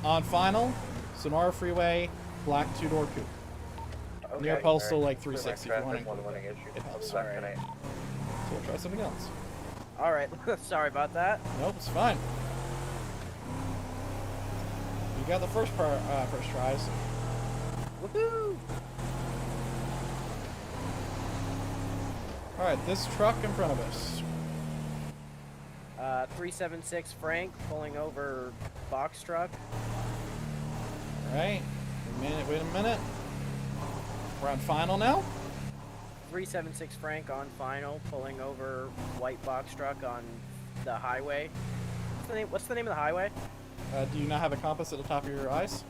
on final, Sonora Freeway, black 2-door coupe. Okay. Near postal like 360 if you want to include it. It helps. So Alright. we'll try something else. Alright, sorry about that. Nope, it's fine. You got the first part, first tries. Woohoo! Alright, this truck in front of us. 376 Frank pulling over box truck. Alright, wait a minute. We're on final now? 376 Frank on final, pulling over white box truck on the highway. What's the name of the highway? Do you not have a compass at the top of your eyes?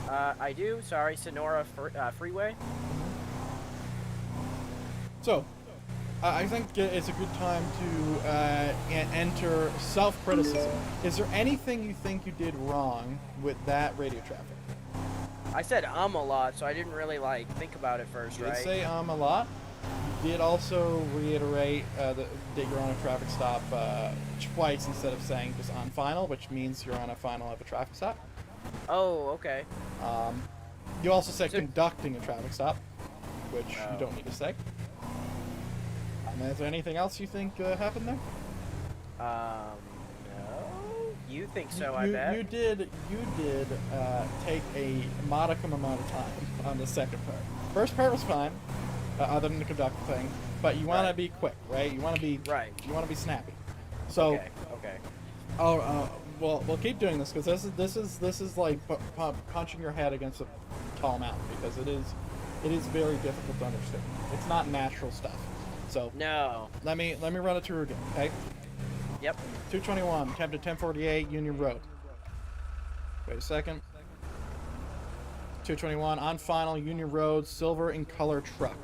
I do. Sorry, Sonora Freeway. So, I think it's a good time to enter self-criticism. Is there anything you think you did wrong with that radio traffic? I said a lot, so I didn't really like think about it first, You right? did say a lot. You did also reiterate that you're on a traffic stop twice instead of saying just on final, which means you're on a final of a traffic stop. Oh, okay. You also said conducting a traffic stop, which you don't need to say. Is there anything else you think happened there? No. You think so? I bet. You did take a modicum amount of time on the second part. First part was fine, other than the conductor thing. But you want to be quick, right? You want to be You want to be snappy. So. Okay. Oh, we'll keep doing this because this is like punching your head against a tall mountain because it is very difficult to understand. It's not natural stuff. So no. Let me run it through again, okay? Yep. 221, attempted 1048 Union Road. Wait a second. 221 on final Union Road, silver in color truck.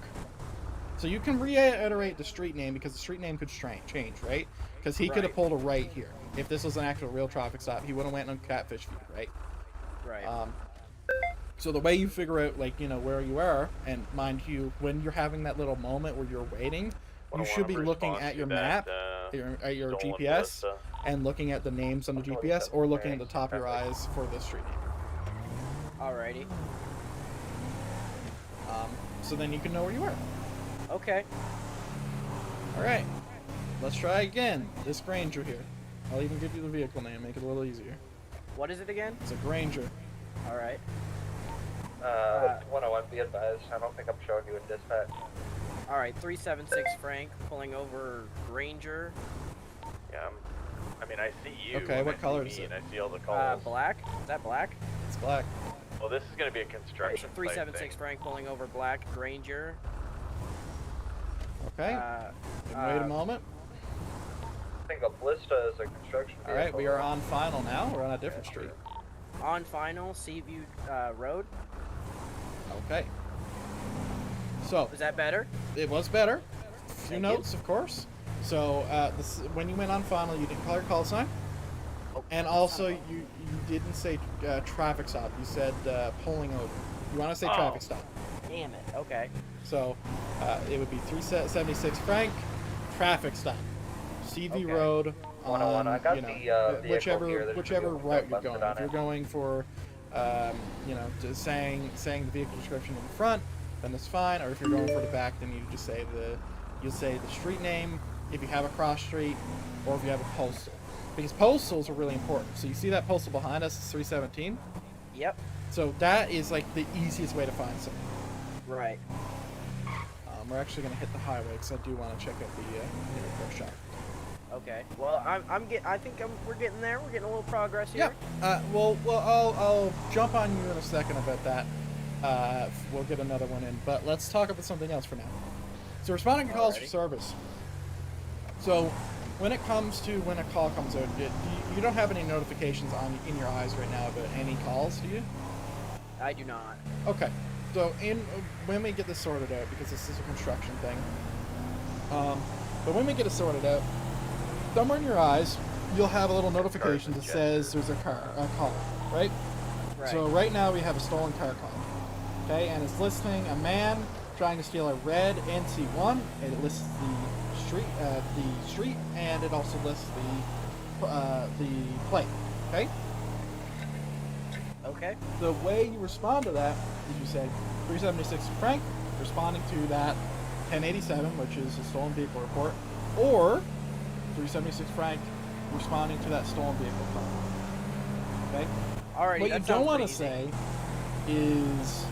So you can reiterate the street name because the street name could change, right? Because he could have pulled a right here. If this was an actual real traffic stop, he would have went on Catfish Feed, right? Right. So the way you figure out, like, you know, where you are, and mind you, when you're having that little moment where you're waiting, you should be looking at your map, at your GPS, and looking at the names on the GPS, or looking at the top of your eyes for the street name. Alrighty. So then you can know where you are. Okay. Alright. Let's try again. This Granger here. I'll even give you the vehicle name, make it a little easier. What is it again? It's a Granger. Alright. 101, be advised. I don't think I'm showing you in dispatch. Alright, 376 Frank, pulling over Granger. Yeah, I mean, I see you. Okay, what color is it? And I see all the colors. Black. Is that black? It's black. Well, this is going to be a construction So 376 Frank, pulling over Black Granger. Okay. Wait a moment. I think a Blista is a construction vehicle. Alright, we are on final now. We're on a different street. On final, Seaview Road. Okay. So. Was that better? It was better. A few notes, of course. So, when you went on final, you didn't call your call sign. And also, you didn't say traffic stop. You said pulling over. You want to say traffic stop. Damn it. Okay. So, it would be 376 Frank, traffic stop. CV Road, on, I got you know, the whichever route you're busted going. on If you're it. going for, you know, just saying the vehicle description in the front, then it's fine. Or if you're going for the back, then you just say you'll say the street name, if you have a cross street, or if you have a postal. Because postals are really important. So you see that postal behind us, it's 317? Yep. So that is like the easiest way to find something. Right. We're actually going to hit the highway because I do want to check out the repair shop. Okay. Well, I think we're getting there. We're getting a little progress here. Yeah. Well, I'll jump on you in a second about that. We'll get another one in, but let's talk about something else for now. So responding to calls for service. So when it comes to when a call comes out, you don't have any notifications in your eyes right now about any calls, do you? I do not. Okay. So when we get this sorted out, because this is a construction thing, but when we get it sorted out, somewhere in your eyes, you'll have a little notification that says there's a call, right? So right now we have a stolen car call, okay, and it's listing a man trying to steal a red NC1. It lists the street, and it also lists the plate, okay? Okay. The way you respond to that is you say 376 Frank, responding to that 1087, which is a stolen vehicle report, or 376 Frank, responding to that stolen vehicle call. Okay? Alright. What you don't want to say is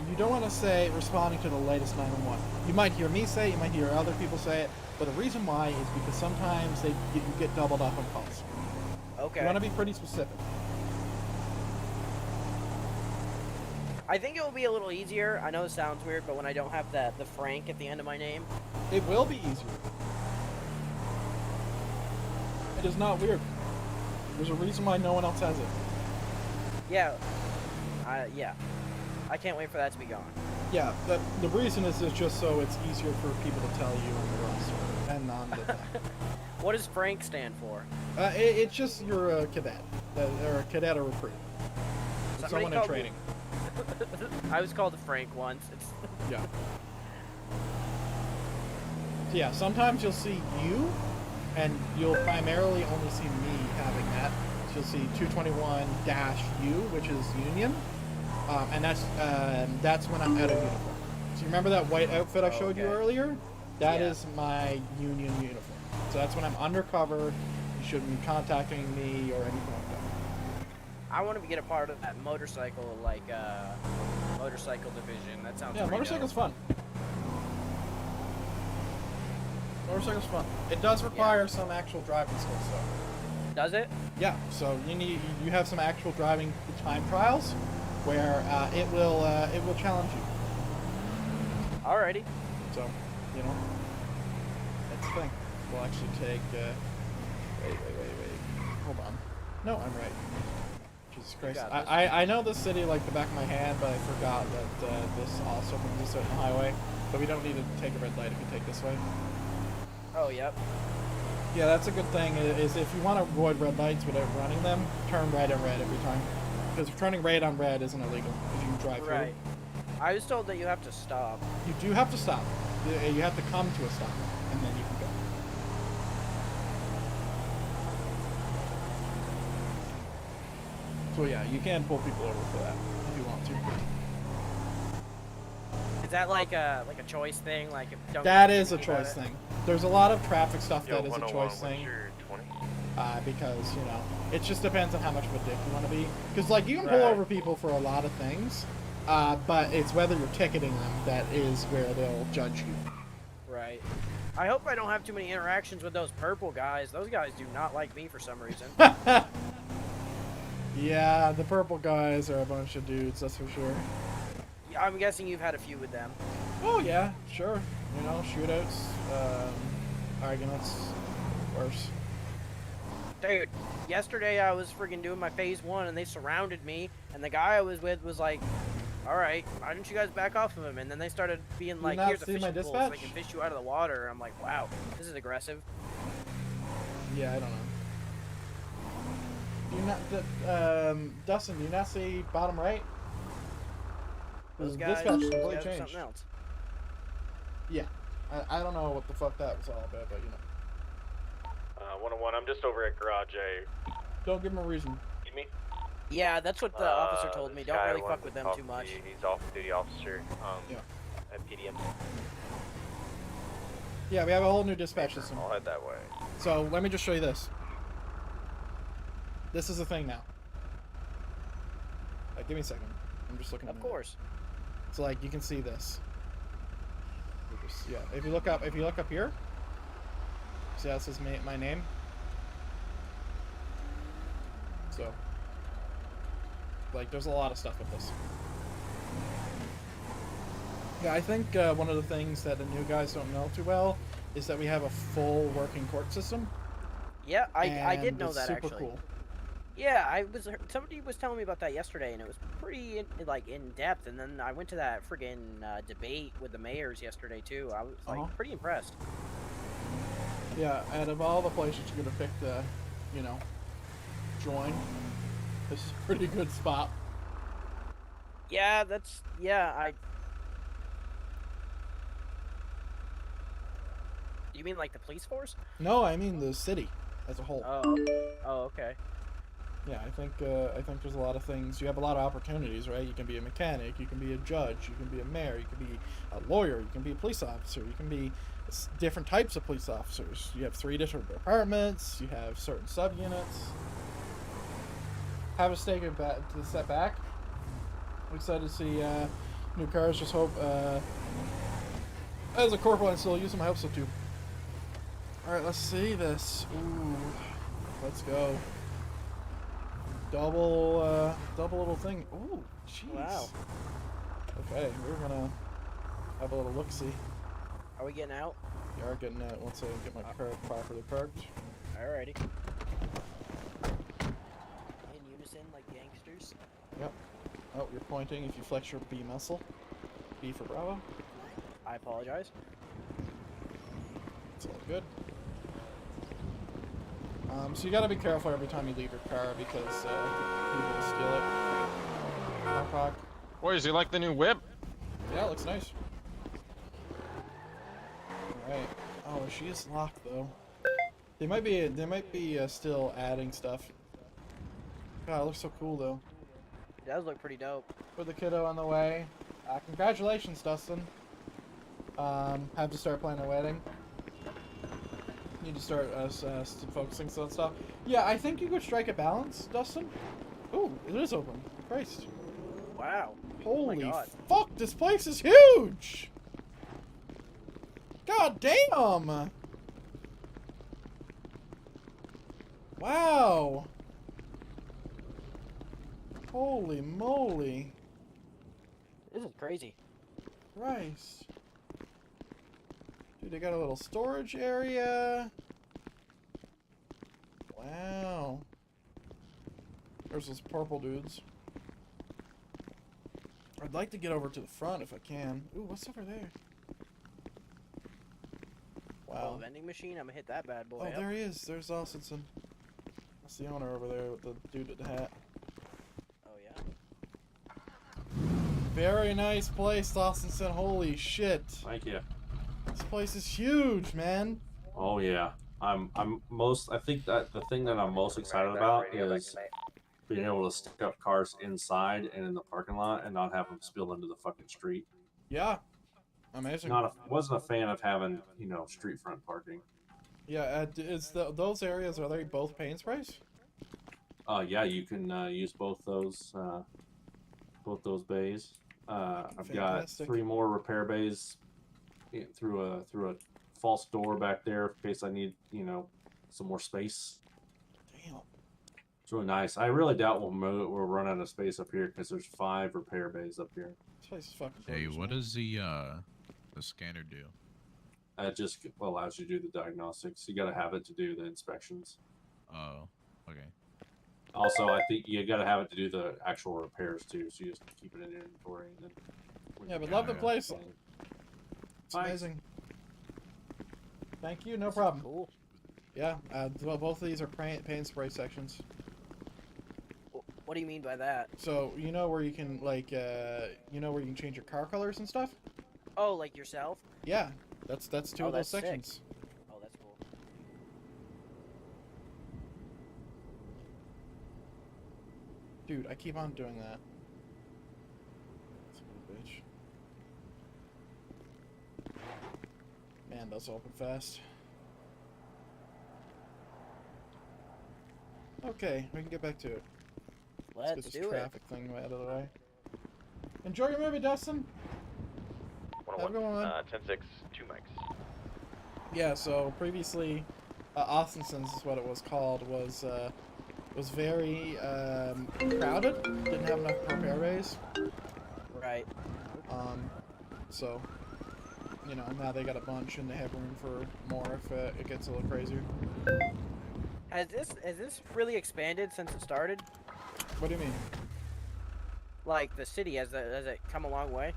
you don't want to say responding to the latest 911. You might hear me say it, you might hear other people say it, but the reason why is because sometimes you get doubled up on calls. Okay. You want to be pretty specific. I think it will be a little easier. I know it sounds weird, but when I don't have the Frank at the end of my name. It will be easier. It is not weird. There's a reason why no one else has it. Yeah. Yeah. I can't wait for that to be gone. Yeah, the reason is just so it's easier for people to tell you on the roster and on the thing. What does Frank stand for? It's just you're a cadet, or a cadet or recruit. It's someone in training. I was called a Frank once. Yeah. So yeah, sometimes you'll see you, and you'll primarily only see me having that. So you'll see 221-U, which is Union, and that's when I'm out of uniform. So you remember that white outfit I showed you earlier? That is my Union uniform. So that's when I'm undercover. You shouldn't be contacting me or anything like that. I want to get a part of that motorcycle, like, motorcycle division. That sounds Yeah, pretty motorcycle's dope. fun. Motorcycle's fun. It does require some actual driving skills, though. Does it? Yeah, so you have some actual driving time trials where it will challenge you. Alrighty. So, you know, that's the thing. We'll actually take. Wait. Hold on. No, I'm right. Jesus Christ. I know this city like the back of my hand, but I forgot that this also comes a certain highway. But we don't need to take a red light if you take this way. Oh, yep. Yeah, that's a good thing, is if you want to avoid red lights without running them, turn red on red every time. Because turning red on red isn't illegal if you drive through. Right. I was told that you have to stop. You do have to stop. You have to come to a stop, and then you can go. So yeah, you can pull people over for that if you want to. Is that like a choice thing? Like if don't That is a choice thing. There's a lot of traffic stuff that is a 101, choice what's thing. your 20? Because, you know, it just depends on how much of a dick you want to be. Because, like, you can pull over people for a lot of things, but it's whether you're ticketing them that is where they'll judge you. Right. I hope I don't have too many interactions with those purple guys. Those guys do not like me for some reason. Yeah, the purple guys are a bunch of dudes, that's for sure. Yeah, I'm guessing you've had a few with them. Oh, yeah, sure. You know, shootouts, arguments, worse. Dude, yesterday I was friggin' doing my phase 1 and they surrounded me, and the guy I was with was like, alright, why don't you guys back off of him? And then they started being like, here's a fishing pole so they can fish you out of the water. I'm like, wow, this is aggressive. Yeah, I don't know. Do you not, Dustin, do you not see bottom right? Those Dispatch guys completely have changed. something else. Yeah, I don't know what the fuck that was all about, but you know. 101, I'm just over at Garage A. Don't give him a reason. You mean? Yeah, that's what the officer told me. This Don't guy really wanted fuck with to them talk too to much. you. He's off-duty officer at PDM. Yeah, we have a whole new dispatch system. I'll head that way. So let me just show you this. This is the thing now. Give me a second. I'm just looking at it. Of course. So like you can see this. Yeah, if you look up here, see how it says my name? So like there's a lot of stuff with this. Yeah, I think one of the things that the new guys don't know too well is that we have a full working court system. Yeah, I did know that super actually. Cool. Yeah, somebody was telling me about that yesterday, and it was pretty in depth. And then I went to that friggin' debate with the mayors yesterday too. I was like pretty impressed. Yeah, out of all the places you're gonna pick to, you know, join, this is a pretty good spot. Yeah, You mean like the police force? No, I mean the city as a whole. Oh, okay. Yeah, I think there's a lot of things. You have a lot of opportunities, right? You can be a mechanic, you can be a judge, you can be a mayor, you can be a lawyer, you can be a police officer, you can be different types of police officers. You have 3 different departments. You have certain subunits. Have a step back. I'm excited to see new cars. Just hope as a corporal and still use them. I hope so too. All right, let's see this. Ooh, let's go. Double little thing. Ooh, jeez. Wow. Okay, we're gonna have a little look-see. Are we getting out? We are getting out once I get my car properly parked. Alrighty. In unison, like gangsters. Yep. Oh, you're pointing. If you flex your B muscle. B for Bravo. I apologize. It's all good. So you gotta be careful every time you leave your car because people will steal it. Knock. Boy, does he like the new whip? Yeah, it looks nice. Alright. Oh, she is locked though. They might be still adding stuff. God, it looks so cool though. It does look pretty dope. Put the kiddo on the way. Congratulations, Dustin. Have to start planning a wedding. Need to start focusing on stuff. Yeah, I think you could strike a balance, Dustin. Oh, it is open. Christ. Wow. Holy oh my God. fuck, this place is huge! God damn! Wow! Holy moly. This is crazy. Christ. Dude, they got a little storage area. Wow. There's those purple dudes. I'd like to get over to the front if I can. Ooh, what's over there? Wow. Oh, vending machine? I'm gonna hit that bad boy. Oh, up. there he is. There's Austinson. That's the owner over there with the dude with the hat. Oh, yeah? Very nice place, Austinson. Holy shit. Thank you. This place is huge, man. Oh yeah. I think that the thing that I'm most excited about is being able to stick up cars inside and in the parking lot and not have them spill into the fucking street. Yeah. Amazing. Wasn't a fan of having, street front parking. Yeah, those areas, are they both paint sprays? Yeah, you can use both those bays. I've got 3 more repair bays through a false door back there in case I need, some more space. Damn. It's really nice. I really doubt we'll run out of space up here because there's 5 repair bays up here. This place is fucking Hey, gorgeous, what man. does the scanner do? It just allows you to do the diagnostics. You got to have it to do the inspections. Oh, okay. Also, I think you got to have it to do the actual repairs too. So you just keep it in inventory. And then Yeah, but love the place. It's amazing. Thank you, no problem. Cool. Yeah, both of these are paint spray sections. What do you mean by that? So, you know where you can, like, where you can change your car colors and stuff? Oh, like yourself? Yeah, that's 2 of those that's sick. sections. Oh, that's cool. Dude, I keep on doing that. Son of a bitch. Man, those open fast. Okay, we can get back to it. Let's get this do it. traffic thing out of the way. Enjoy your movie, Dustin. Have a good one. 10-6, 2 mics. Yeah, so previously, Austinson is what it was called, was very crowded. Didn't have enough repair bays. Right. So, now they got a bunch and they have room for more if it gets a little crazier. Has this really expanded since it started? What do you mean? Like the city, has it come a long way?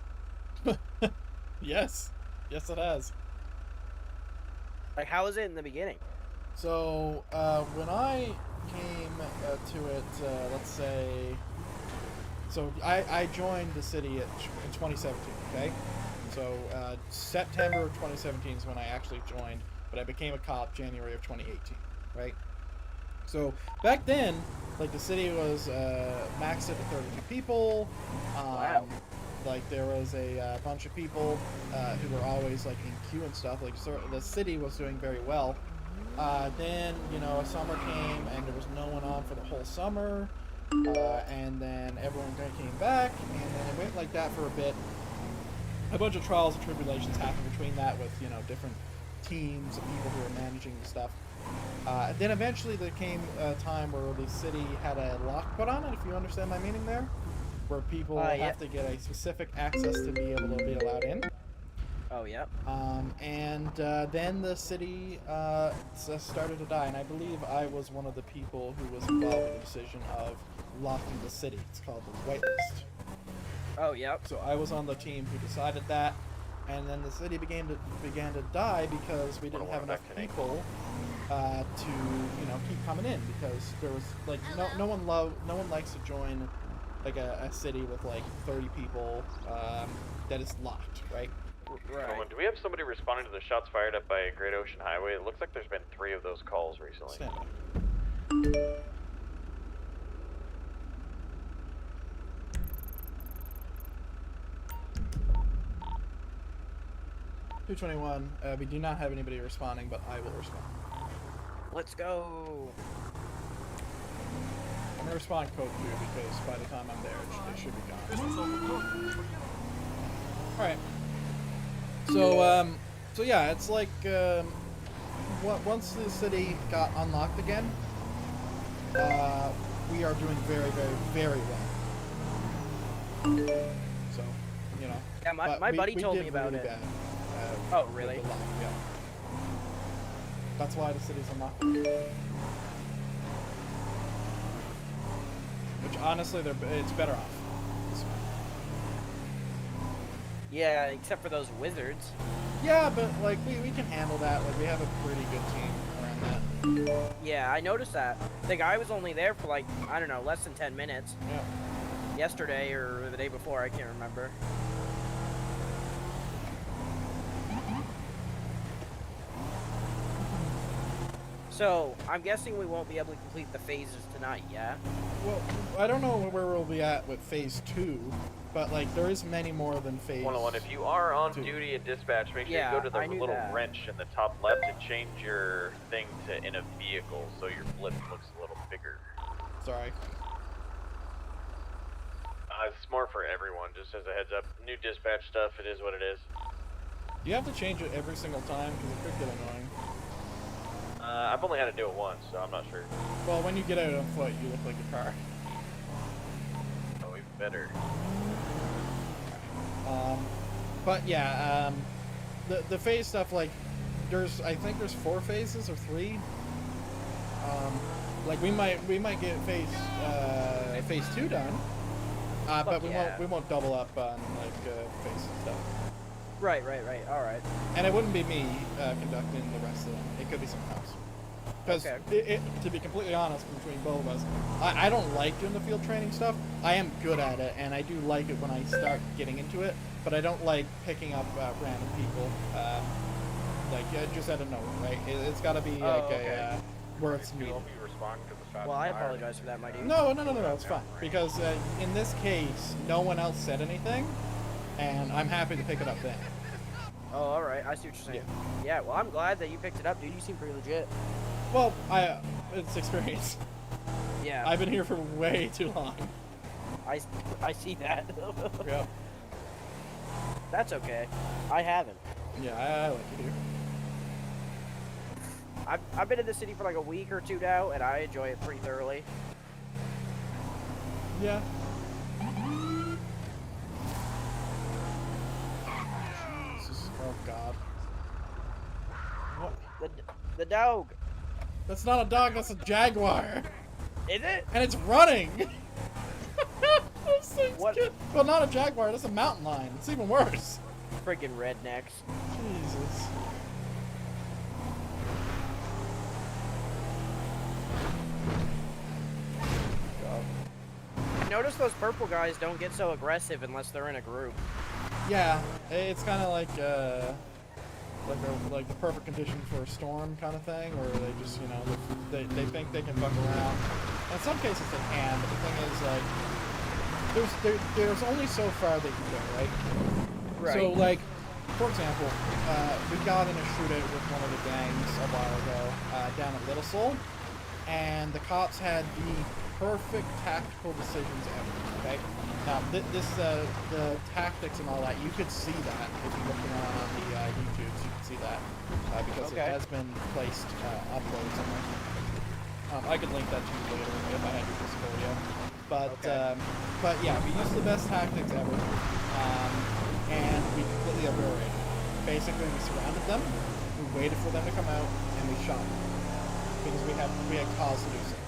Yes. Yes, it has. Like, how was it in the beginning? So, when I came to it, let's say... So, I joined the city in 2017, okay? So, September of 2017 is when I actually joined, but I became a cop January of 2018, right? So, back then, like, the city was maxed at 32 people. Wow. Like, there was a bunch of people who were always, like, in queue and stuff. Like, so the city was doing very well. Then, summer came, and there was no one on for the whole summer. And then everyone kind of came back, and then it went like that for a bit. A bunch of trials and tribulations happened between that with, different teams of people who were managing the stuff. Then eventually there came a time where the city had a lock put on it, if you understand my meaning there, where people have to get a specific access to be able to be allowed in. Oh, yeah. And then the city started to die, and I believe I was one of the people who was involved in the decision of locking the city. It's called the whitelist. Oh, yep. So I was on the team who decided that, and then the city began to die because we didn't have enough people to keep coming in, because there was like no one likes to join like a city with like 30 people that is locked, right? Right. Do we have somebody responding to the shots fired up by Great Ocean Highway? It looks like there's been 3 of those calls recently. Stand by. 221. We do not have anybody responding, but I will respond. Let's go. I'm respond code 2 because by the time I'm there, it should be gone. Alright. So yeah, it's like, once the city got unlocked again, we are doing very, very, very well. So, you know. Yeah, my buddy told me about really it. Bad, oh, really? Lock, yeah. That's why the city's unlocked. Which, honestly, it's better off. Yeah, except for those wizards. Yeah, but, like, we can handle that. Like, we have a pretty good team around that. Yeah, I noticed that. The guy was only there for, like, I don't know, less than 10 minutes. Yeah. Yesterday or the day before, I can't remember. So, I'm guessing we won't be able to complete the phases tonight, yeah? Well, I don't know where we'll be at with phase 2, but, like, there is many more than phase 101, if you are on duty at dispatch, make sure you go to the little wrench in the top left and change your thing to in a vehicle so your blip looks a little bigger. Sorry. It's more for everyone, just as a heads up. New dispatch stuff, it is what it is. Do you have to change it every single time? Because it could get annoying. I've only had to do it once, so I'm not sure. Well, when you get out on foot, you look like a car. Oh, even better. But yeah, the phase stuff, like, I think there's 4 phases or 3. Like we might get phase 2 done, but we won't double up on like phase stuff. Right. All right. And it wouldn't be me conducting the rest of them. It could be someone else. Because to be completely honest, between both of us, I don't like doing the field training stuff. I am good at it, and I do like it when I start getting into it. But I don't like picking up random people, like just out of nowhere, right? It's got to be where it's needed. Well, I apologize for that, my dude. No, it's fine. Because in this case, no one else said anything, and I'm happy to pick it up then. Oh, all right. I see what you're saying. Yeah. Well, I'm glad that you picked it up, dude. You seem pretty legit. Well, it's experience. Yeah. I've been here for way too long. I see that. Yeah. That's okay. I haven't. Yeah, I like it here. I've been in the city for like a week or 2 now, and I enjoy it pretty thoroughly. Yeah. Oh God. What? The dog. That's not a dog. That's a jaguar. Is it? And it's running. Those things what? Well, not a jaguar. That's a mountain lion. It's even worse. Freaking rednecks. Jesus. Notice those purple guys don't get so aggressive unless they're in a group. Yeah, it's kind of like the perfect condition for a storm kind of thing, where they just, you know, they think they can fuck around. In some cases they can, but the thing is, like, there's only so far they can go, right? Right. So, like, for example, we got in a shootout with one of the gangs a while ago down at Little Seoul, and the cops had the perfect tactical decisions ever, okay? Now, the tactics and all that, you could see that if you look around on the YouTubes, you can see that, because it has been placed, uploaded somewhere. I could link that to you later if I had your physical video. But yeah, we used the best tactics ever, and we completely obliterated them. Basically, we surrounded them, we waited for them to come out, and we shot them. Because we had cause to do so.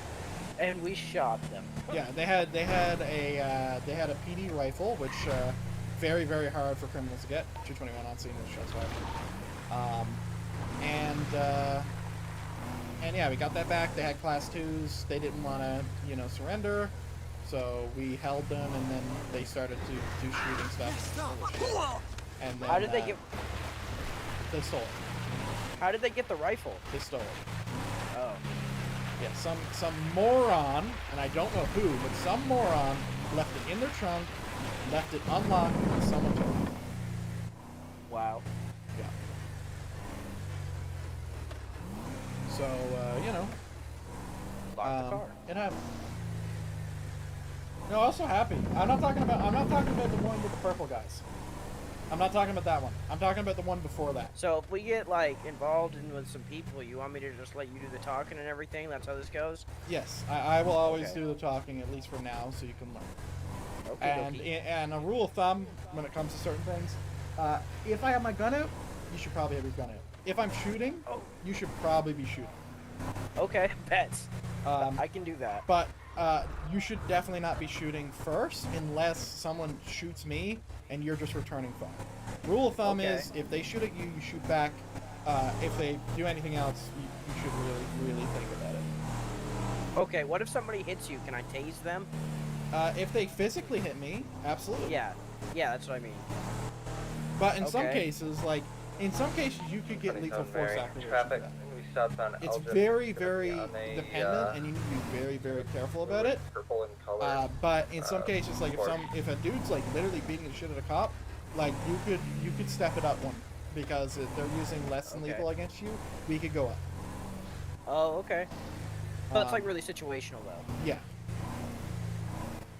And we shot them. Yeah, they had a PD rifle, which very, very hard for criminals to get. 221 on scene with shots fired. And yeah, we got that back. They had class 2s. They didn't want to, you know, surrender, so we held them, and then they started to do shooting stuff. And then, how did they get? They stole it. How did they get the rifle? They stole it. Oh. Yeah, some moron, and I don't know who, but some moron left it in their trunk, left it unlocked, and someone took it. Wow. Yeah. So, you know. Lock the car. It happened. No, also happy. I'm not talking about the one with the purple guys. I'm not talking about that one. I'm talking about the one before that. So if we get like involved in with some people, you want me to just let you do the talking and everything? That's how this goes? Yes, I will always do the talking, at least for now, so you can learn. Okay, and a rule of thumb when it comes to certain things, if I have my gun out, you should probably have your gun out. If I'm shooting, you should probably be shooting. Okay, bets. I can do that. But you should definitely not be shooting first unless someone shoots me and you're just returning fire. Rule of thumb is if they shoot at you, you shoot back. If they do anything else, you should really think about it. Okay, what if somebody hits you? Can I tase them? If they physically hit me, absolutely. Yeah, that's what I mean. But in some cases, you could get lethal force activation. Traffic It's very dependent, and you need to be very careful about it. Purple in color. But in some cases, like if a dude's like literally beating the shit out of a cop, like you could step it up one, because if they're using less than lethal against you, we could go up. Oh, okay. But it's like really situational though. Yeah.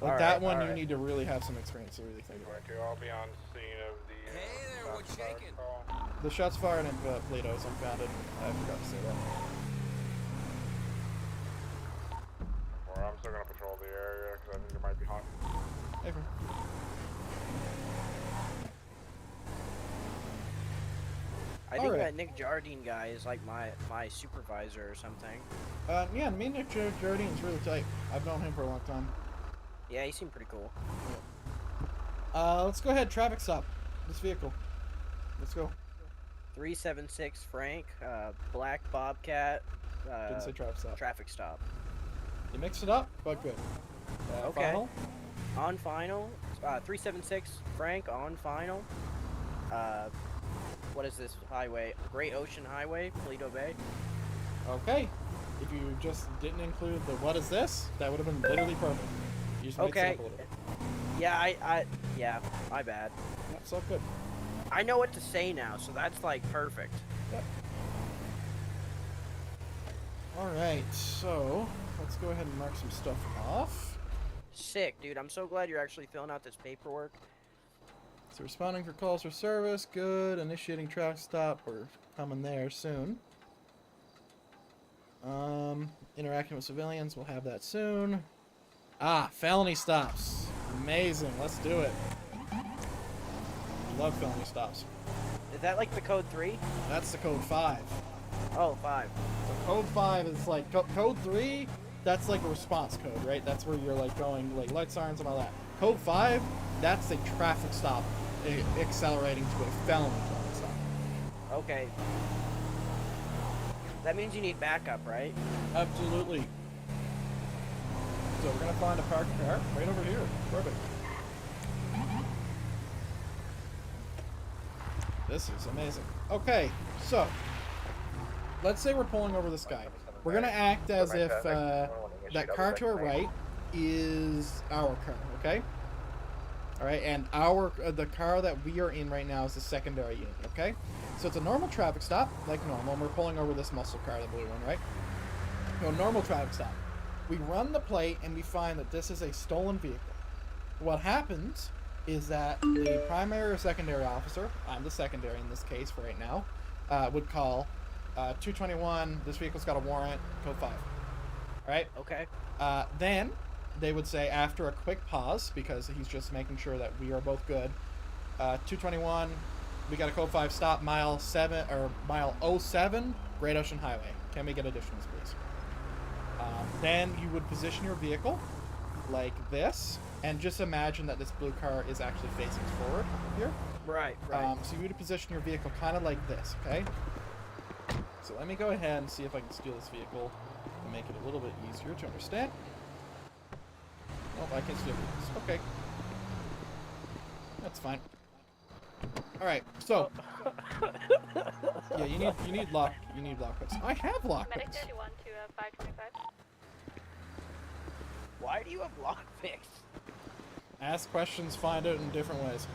Like that one, you need to really have some experience to really think about. I'll be on scene of the. Hey there, what's shaking? The shots fired in Plato's unfounded. I forgot to say that. Or I'm still gonna patrol the area because I think it might be hot. Hey, I think that Nick Jardine guy is like my supervisor or something. Yeah, me and Nick Jardine's really tight. I've known him for a long time. Yeah, he seemed pretty cool. Let's go ahead. Traffic stop. This vehicle. Let's go. 376 Frank, black Bobcat. Didn't say traffic stop. Traffic stop. You mixed it up, but good. Okay. Final? On final. 376 Frank on final. What is this highway? Great Ocean Highway, Toledo Bay. Okay. If you just didn't include the what is this, that would have been literally perfect. You just mixed it up a little bit. Yeah, yeah, my bad. That's all good. I know what to say now, so that's like perfect. Yep. Alright, so let's go ahead and mark some stuff off. Sick, dude. I'm so glad you're actually filling out this paperwork. So responding for calls for service, good. Initiating traffic stop, we're coming there soon. Interacting with civilians, we'll have that soon. Felony stops. Amazing, let's do it. Love felony stops. Is that like the code 3? That's the code 5. Oh, 5. So code 5 is like, code 3, that's like a response code, right? That's where you're like going, like light sirens and all that. Code 5, that's a traffic stop accelerating to a felony traffic stop. Okay. That means you need backup, right? Absolutely. So we're gonna find a parked car right over here. Perfect. This is amazing. Okay, so let's say we're pulling over this guy. We're gonna act as if that car to our right is our car, okay? All right, and the car that we are in right now is the secondary unit, okay? So it's a normal traffic stop, like normal, and we're pulling over this muscle car, the blue one, right? So normal traffic stop. We run the plate and we find that this is a stolen vehicle. What happens is that the primary or secondary officer, I'm the secondary in this case for right now, would call 221, this vehicle's got a warrant, code 5. All right? Okay. Then they would say, after a quick pause, because he's just making sure that we are both good, 221, we got a code 5 stop, mile 07, Great Ocean Highway. Can we get additionals, please? Then you would position your vehicle like this, and just imagine that this blue car is actually facing forward here. Right. So you would position your vehicle kind of like this, okay? So let me go ahead and see if I can steal this vehicle and make it a little bit easier to understand. Oh, I can steal this. Okay. That's fine. Alright, so yeah, you need lockpicks. I have lockpicks. Medic 31 to 525. Why do you have lockpicks? Ask questions, find out in different ways.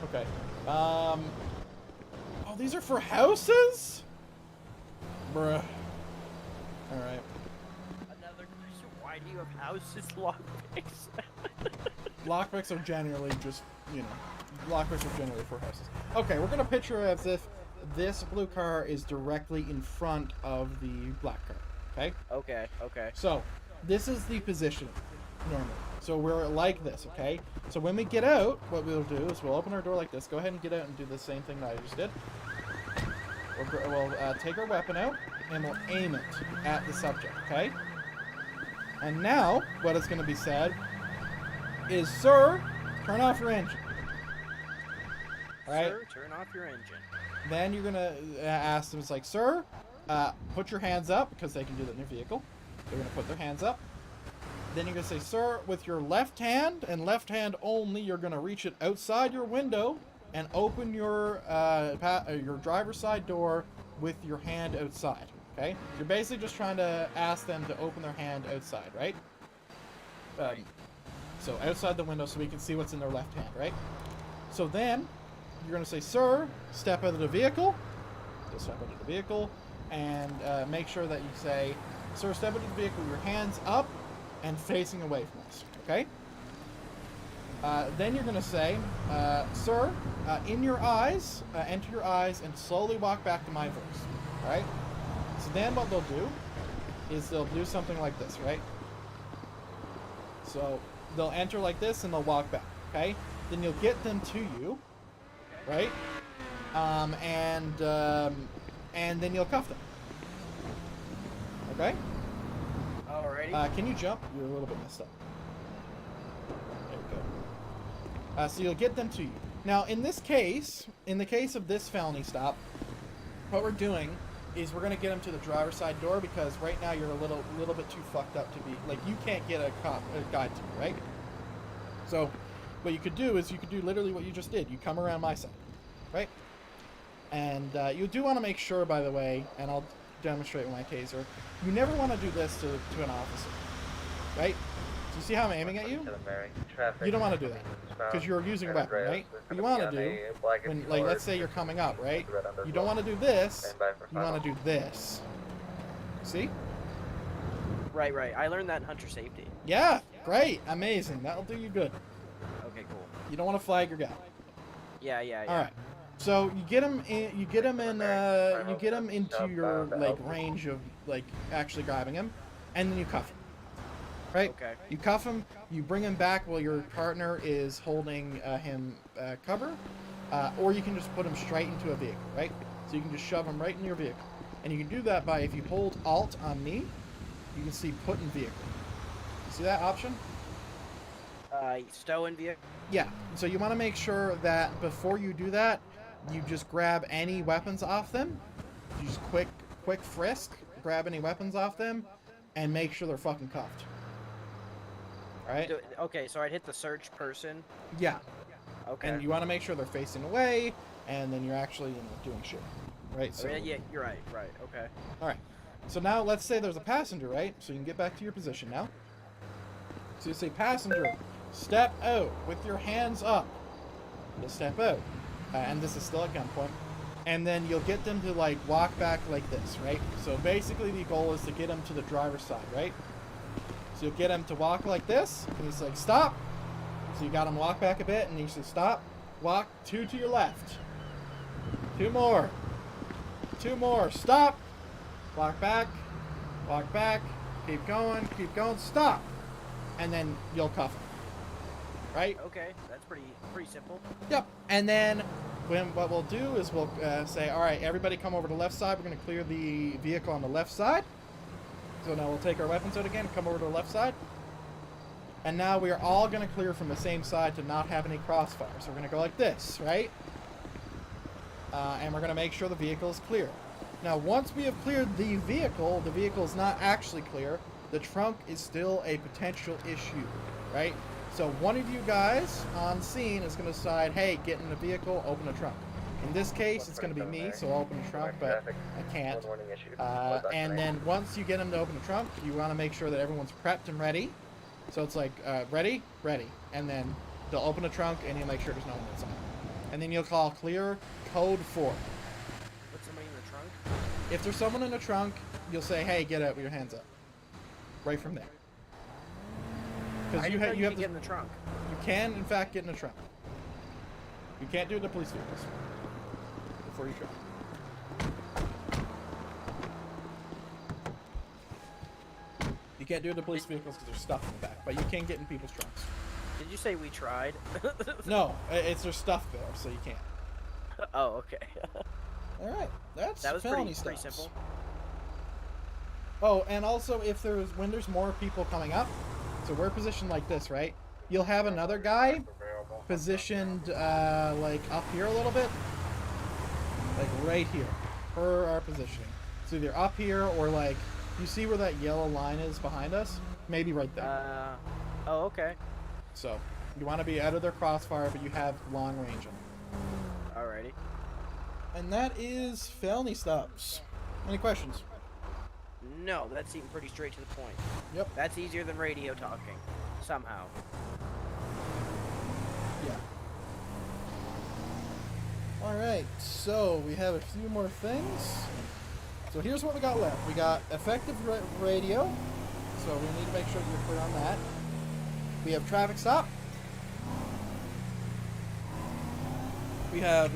Okay. Oh, these are for houses? Bruh. Alright. Another question. Why do you have houses lockpicks? Lockpicks are generally just, you know, lockpicks are generally for houses. Okay, we're gonna picture as if this blue car is directly in front of the black car. Okay? Okay, okay. So, this is the position normally. So we're like this, okay? So when we get out, what we'll do is we'll open our door like this. Go ahead and get out and do the same thing that I just did. We'll take our weapon out, and we'll aim it at the subject, okay? And now, what is going to be said is, sir, turn off your engine. Alright? Sir, turn off your engine. Then you're going to ask them, it's like, sir, put your hands up, because they can do that in their vehicle. They're going to put their hands up. Then you're going to say, sir, with your left hand, and left hand only, you're going to reach it outside your window and open your driver's side door with your hand outside, okay? You're basically just trying to ask them to open their hand outside, right? So outside the window so we can see what's in their left hand, right? So then, you're going to say, sir, step out of the vehicle. So step out of the vehicle, and make sure that you say, sir, step out of the vehicle, your hands up and facing away from us, okay? Then you're going to say, sir, in your eyes, enter your eyes and slowly walk back to my voice, alright? So then what they'll do is they'll do something like this, right? So they'll enter like this and they'll walk back, okay? Then you'll get them to you, right? And then you'll cuff them, okay? Alrighty. Can you jump? You're a little bit messed up. There we go. So you'll get them to you. Now, in this case, in the case of this felony stop, what we're doing is we're going to get them to the driver's side door because right now you're a little bit too fucked up to be, like, you can't get a guide to you, right? So, what you could do is you could do literally what you just did. You come around my side, right? And you do want to make sure, by the way, and I'll demonstrate with my taser, you never want to do this to an officer, right? So you see how I'm aiming at you? You don't want to do that because you're using a weapon, right? What you want to do, when, like, let's say you're coming up, right? You don't want to do this, you want to do this. See? Right, right. I learned that in Hunter Safety. Yeah, great, amazing. That'll do you good. Okay, cool. You don't want to flag your guy. Yeah, yeah, yeah. All right. So you get him in, you get him into your, like, range of, like, actually grabbing him, and then you cuff him. Right? Okay. You cuff him, you bring him back while your partner is holding him cover, or you can just put him straight into a vehicle, right? So you can just shove him right in your vehicle. And you can do that by, if you hold Alt on me, you can see put in vehicle. See that option? Stow in vehicle? Yeah. So you want to make sure that before you do that, you just grab any weapons off them. You just quick frisk, grab any weapons off them, and make sure they're fucking cuffed. Alright? Okay, so I'd hit the search person. Yeah. Okay. And you want to make sure they're facing away, and then you're actually, you know, doing shit. Right? So, yeah, you're right, right, okay. Alright. So now let's say there's a passenger, right? So you can get back to your position now. So you say, passenger, step out with your hands up. You'll step out. And this is still at gunpoint. And then you'll get them to, like, walk back like this, right? So basically the goal is to get them to the driver's side, right? So you'll get them to walk like this, and he's like, stop. So you got him walk back a bit, and you say, stop. Walk 2 to your left. 2 more. 2 more. Stop. Walk back. Walk back. Keep going. Keep going. Stop. And then you'll cuff him. Right? Okay, that's pretty simple. Yep. And then what we'll do is we'll say, all right, everybody come over to the left side. We're going to clear the vehicle on the left side. So now we'll take our weapons out again and come over to the left side. And now we are all going to clear from the same side to not have any crossfire. So we're going to go like this, right? And we're going to make sure the vehicle is clear. Now, once we have cleared the vehicle is not actually clear. The trunk is still a potential issue, right? So one of you guys on scene is going to decide, hey, get in the vehicle, open the trunk. In this case, it's going to be me, so I'll open the trunk, but I can't. And then once you get them to open the trunk, you want to make sure that everyone's prepped and ready. So it's like, ready, ready. And then they'll open the trunk, and you'll make sure there's no one inside. And then you'll call clear code 4. Put somebody in the trunk? If there's someone in the trunk, you'll say, hey, get out with your hands up. Right from there. Because you have to get in the trunk. You can, in fact, get in the trunk. You can't do it to police vehicles before you try. You can't do it to police vehicles because there's stuff in the back, but you can get in people's trunks. Did you say we tried? No, there's stuff there, so you can't. Oh, okay. All right, that was pretty stops. simple. Oh, and also when there's more people coming up, so we're positioned like this, right? You'll have another guy positioned like up here a little bit, like right here, per our positioning. So either up here or like, you see where that yellow line is behind us? Maybe right there. Oh, okay. So you want to be out of their crossfire, but you have long range on them. Alrighty. And that is felony stops. Any questions? No, that seemed pretty straight to the point. Yep. That's easier than radio talking, somehow. Yeah. Alright, so we have a few more things. So here's what we got left. We got effective radio, so we need to make sure you're clear on that. We have traffic stop. We have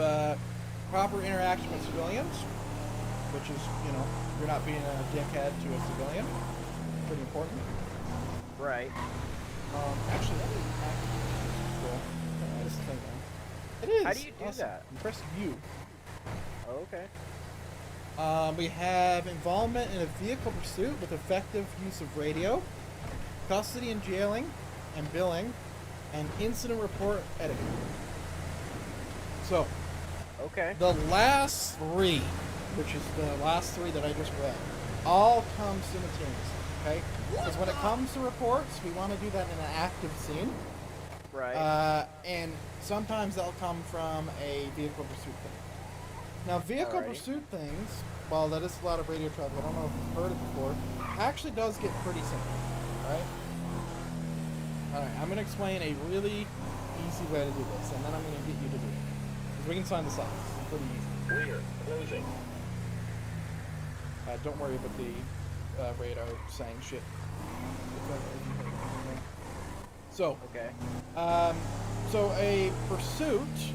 proper interaction with civilians, which is, you're not being a dickhead to a civilian. Pretty important. Right. Actually, that is cool. This thing, it is. How do you do that? You press U. Oh, okay. We have involvement in a vehicle pursuit with effective use of radio, custody and jailing, and billing, and incident report editing. So, okay. The last three, which is the last three that I just read, all come simultaneously, okay? Because when it comes to reports, we want to do that in an active scene. Right. And sometimes they'll come from a vehicle pursuit thing. Now, vehicle pursuit things, while that is a lot of radio traffic, I don't know if you've heard it before, actually does get pretty simple, right? Alright, I'm going to explain a really easy way to do this, and then I'm going to get you to do it. Because we can sign this off. It's pretty easy. Clear. Closing. Don't worry about the radar saying shit. So, okay. So a pursuit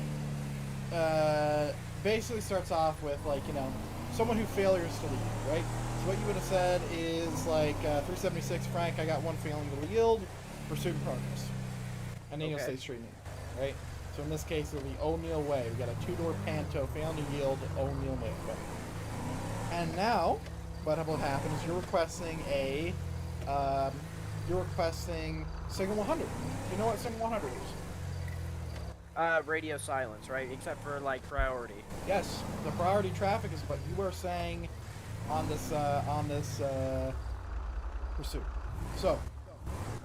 basically starts off with, like, someone who failures to lead, right? So what you would have said is, like, 376, Frank, I got one failing to yield, pursuit in progress. And then you'll say street name, right? So in this case, it'll be O'Neill Way. We got a two-door Panto, failing to yield, O'Neill Way. And now, what will happen is you're requesting Signal 100. You know what Signal 100 is? Radio silence, right? Except for, like, priority. Yes, the priority traffic is what you were saying on this pursuit. So,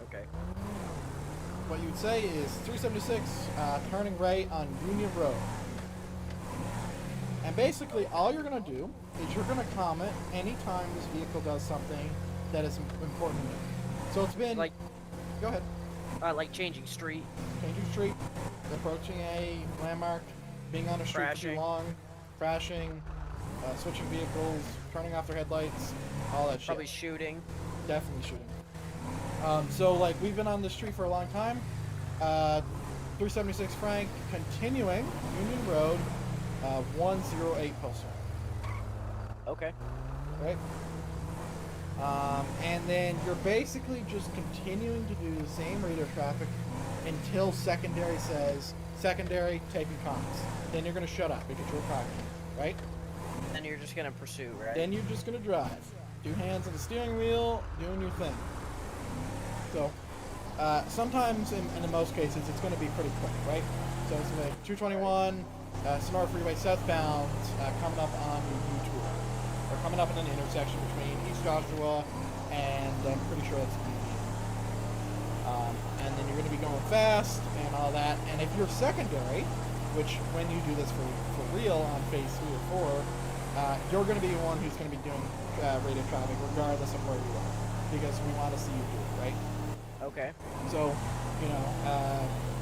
okay. What you would say is 376 turning right on Union Road. And basically, all you're going to do is you're going to comment anytime this vehicle does something that is important to you. So it's been... Like... Go ahead. Like changing street. Changing street, approaching a landmark, being on a street for too long, crashing, switching vehicles, turning off their headlights, all that shit. Probably shooting. Definitely shooting. So, like, we've been on this street for a long time. 376 Frank, continuing Union Road, 108 Pulsar. Okay. Right? And then you're basically just continuing to do the same radio traffic until secondary says, secondary, taking comments. Then you're going to shut up because you're a property, right? Then you're just going to pursue, right? Then you're just going to drive. 2 hands on the steering wheel, doing your thing. So, sometimes, in most cases, it's going to be pretty quick, right? So it's like 221, Sonora Freeway southbound, coming up on your U-tour. Or coming up in an intersection between East Joshua and I'm pretty sure that's and then you're going to be going fast and all that. And if you're secondary, which when you do this for real on phase 3 or 4, you're going to be the one who's going to be doing radio traffic regardless of where you are, because we want to see you do it, right? Okay. So,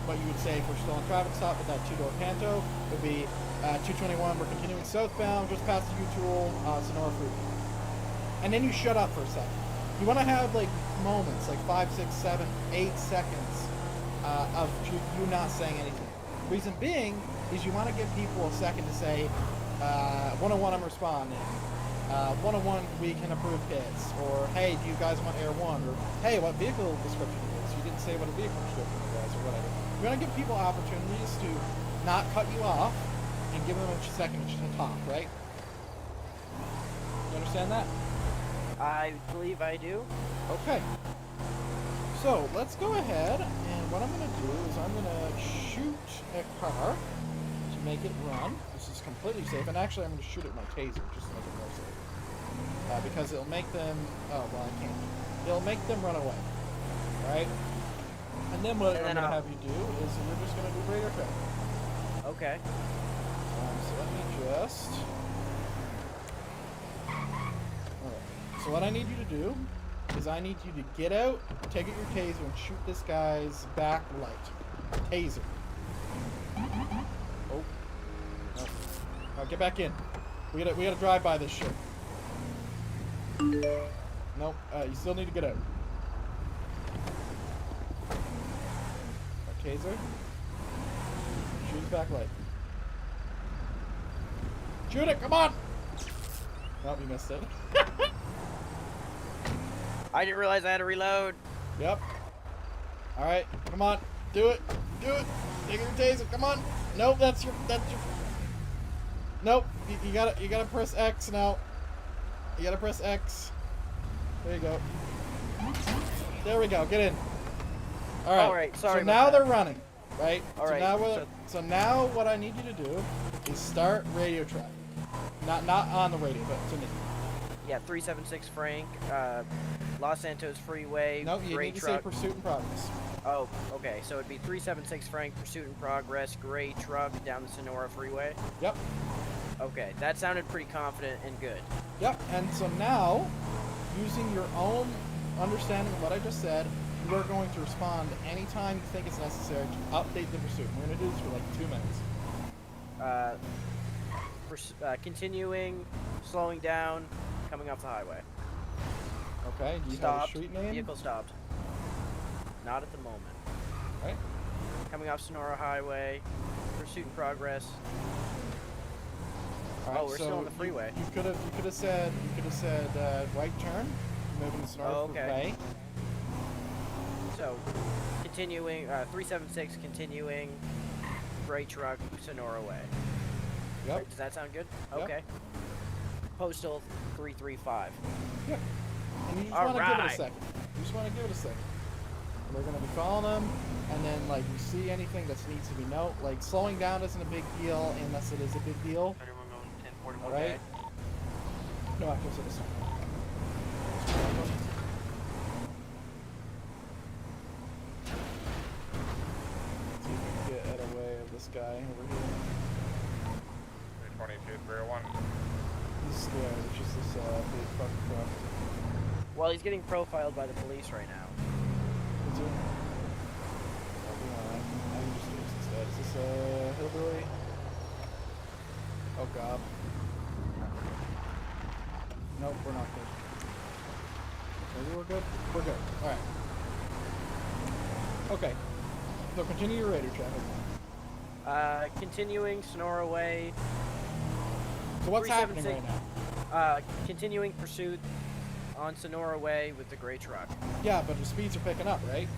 what you would say if we're still on traffic stop with that 2-door Panto would be 221, we're continuing southbound, just past the U-Tool, Sonora Freeway. And then you shut up for a second. You want to have like moments, like 5, 6, 7, 8 seconds of you not saying anything. Reason being is you want to give people a second to say, 101 I'm responding, 101 we can approve hits, or hey, do you guys want Air 1, or hey, what vehicle description it is? You didn't say what a vehicle description it was, or whatever. You want to give people opportunities to not cut you off and give them a second to talk, right? You understand that? I believe I do. Okay. So, let's go ahead, and what I'm going to do is I'm going to shoot a car to make it run. This is completely safe, and actually I'm going to shoot it with my taser just to make it more safe. Because it'll make them... Oh, well, I can't. It'll make them run away. Right? And then what I'm going to have you do is you're just going to do radar traffic. Okay. So let me just... Alright. So what I need you to do is I need you to get out, take out your taser, and shoot this guy's back light. Taser. Oh. No. Alright, get back in. We gotta drive by this shit. Nope. You still need to get out. Taser. Shoot his back light. Shoot it! Come on! Nope, you missed it. I didn't realize I had to reload. Yep. Alright, come on. Do it. Do it. Take your taser. Come on. Nope, that's your Nope. You gotta press X now. You gotta press X. There you go. There we go. Get in. Alright. Sorry. So now they're running. Right? Alright. So now what I need you to do is start radio traffic. Not on the radio, but to me. Yeah, 376 Frank, Los Santos Freeway. No, you gray need to truck. say pursuit in progress. Oh, okay. So it'd be 376 Frank, pursuit in progress, gray truck down the Sonora Freeway. Yep. Okay, that sounded pretty confident and good. Yep. And so now, using your own understanding of what I just said, you are going to respond anytime you think it's necessary to update the pursuit. We're going to do this for like 2 minutes. Continuing, slowing down, coming off the highway. Okay, do you Stopped. have a street name? Vehicle stopped. Not at the moment. Right. Coming off Sonora Highway, pursuit in progress. All right, we're still on the freeway. You could have said right turn, moving the Sonora Way. So, continuing, 376 continuing, gray truck, Sonora Way. Yep. Right, does that sound good? Yep. Okay. Postal 335. Yep. And you just want to give it a second. You just want to give it a second. And we're going to be following them, and then, like, you see anything that needs to be noted. Like, slowing down isn't a big deal unless it is a big deal. Alright? No, I can say this. See if we can get out of the way of this guy over here. 322-301. He's scared. It's just this big fucking truck. Well, he's getting profiled by the police right now. Is he? I can just do this instead. Is this a hillbilly? Oh god. Nope, we're not good. Maybe we're good? We're good. Alright. Okay. So continue your radar traffic. Continuing Sonora Way. So what's happening right now? Continuing pursuit on Sonora Way with the gray truck. Yeah, but the speeds are picking up, right?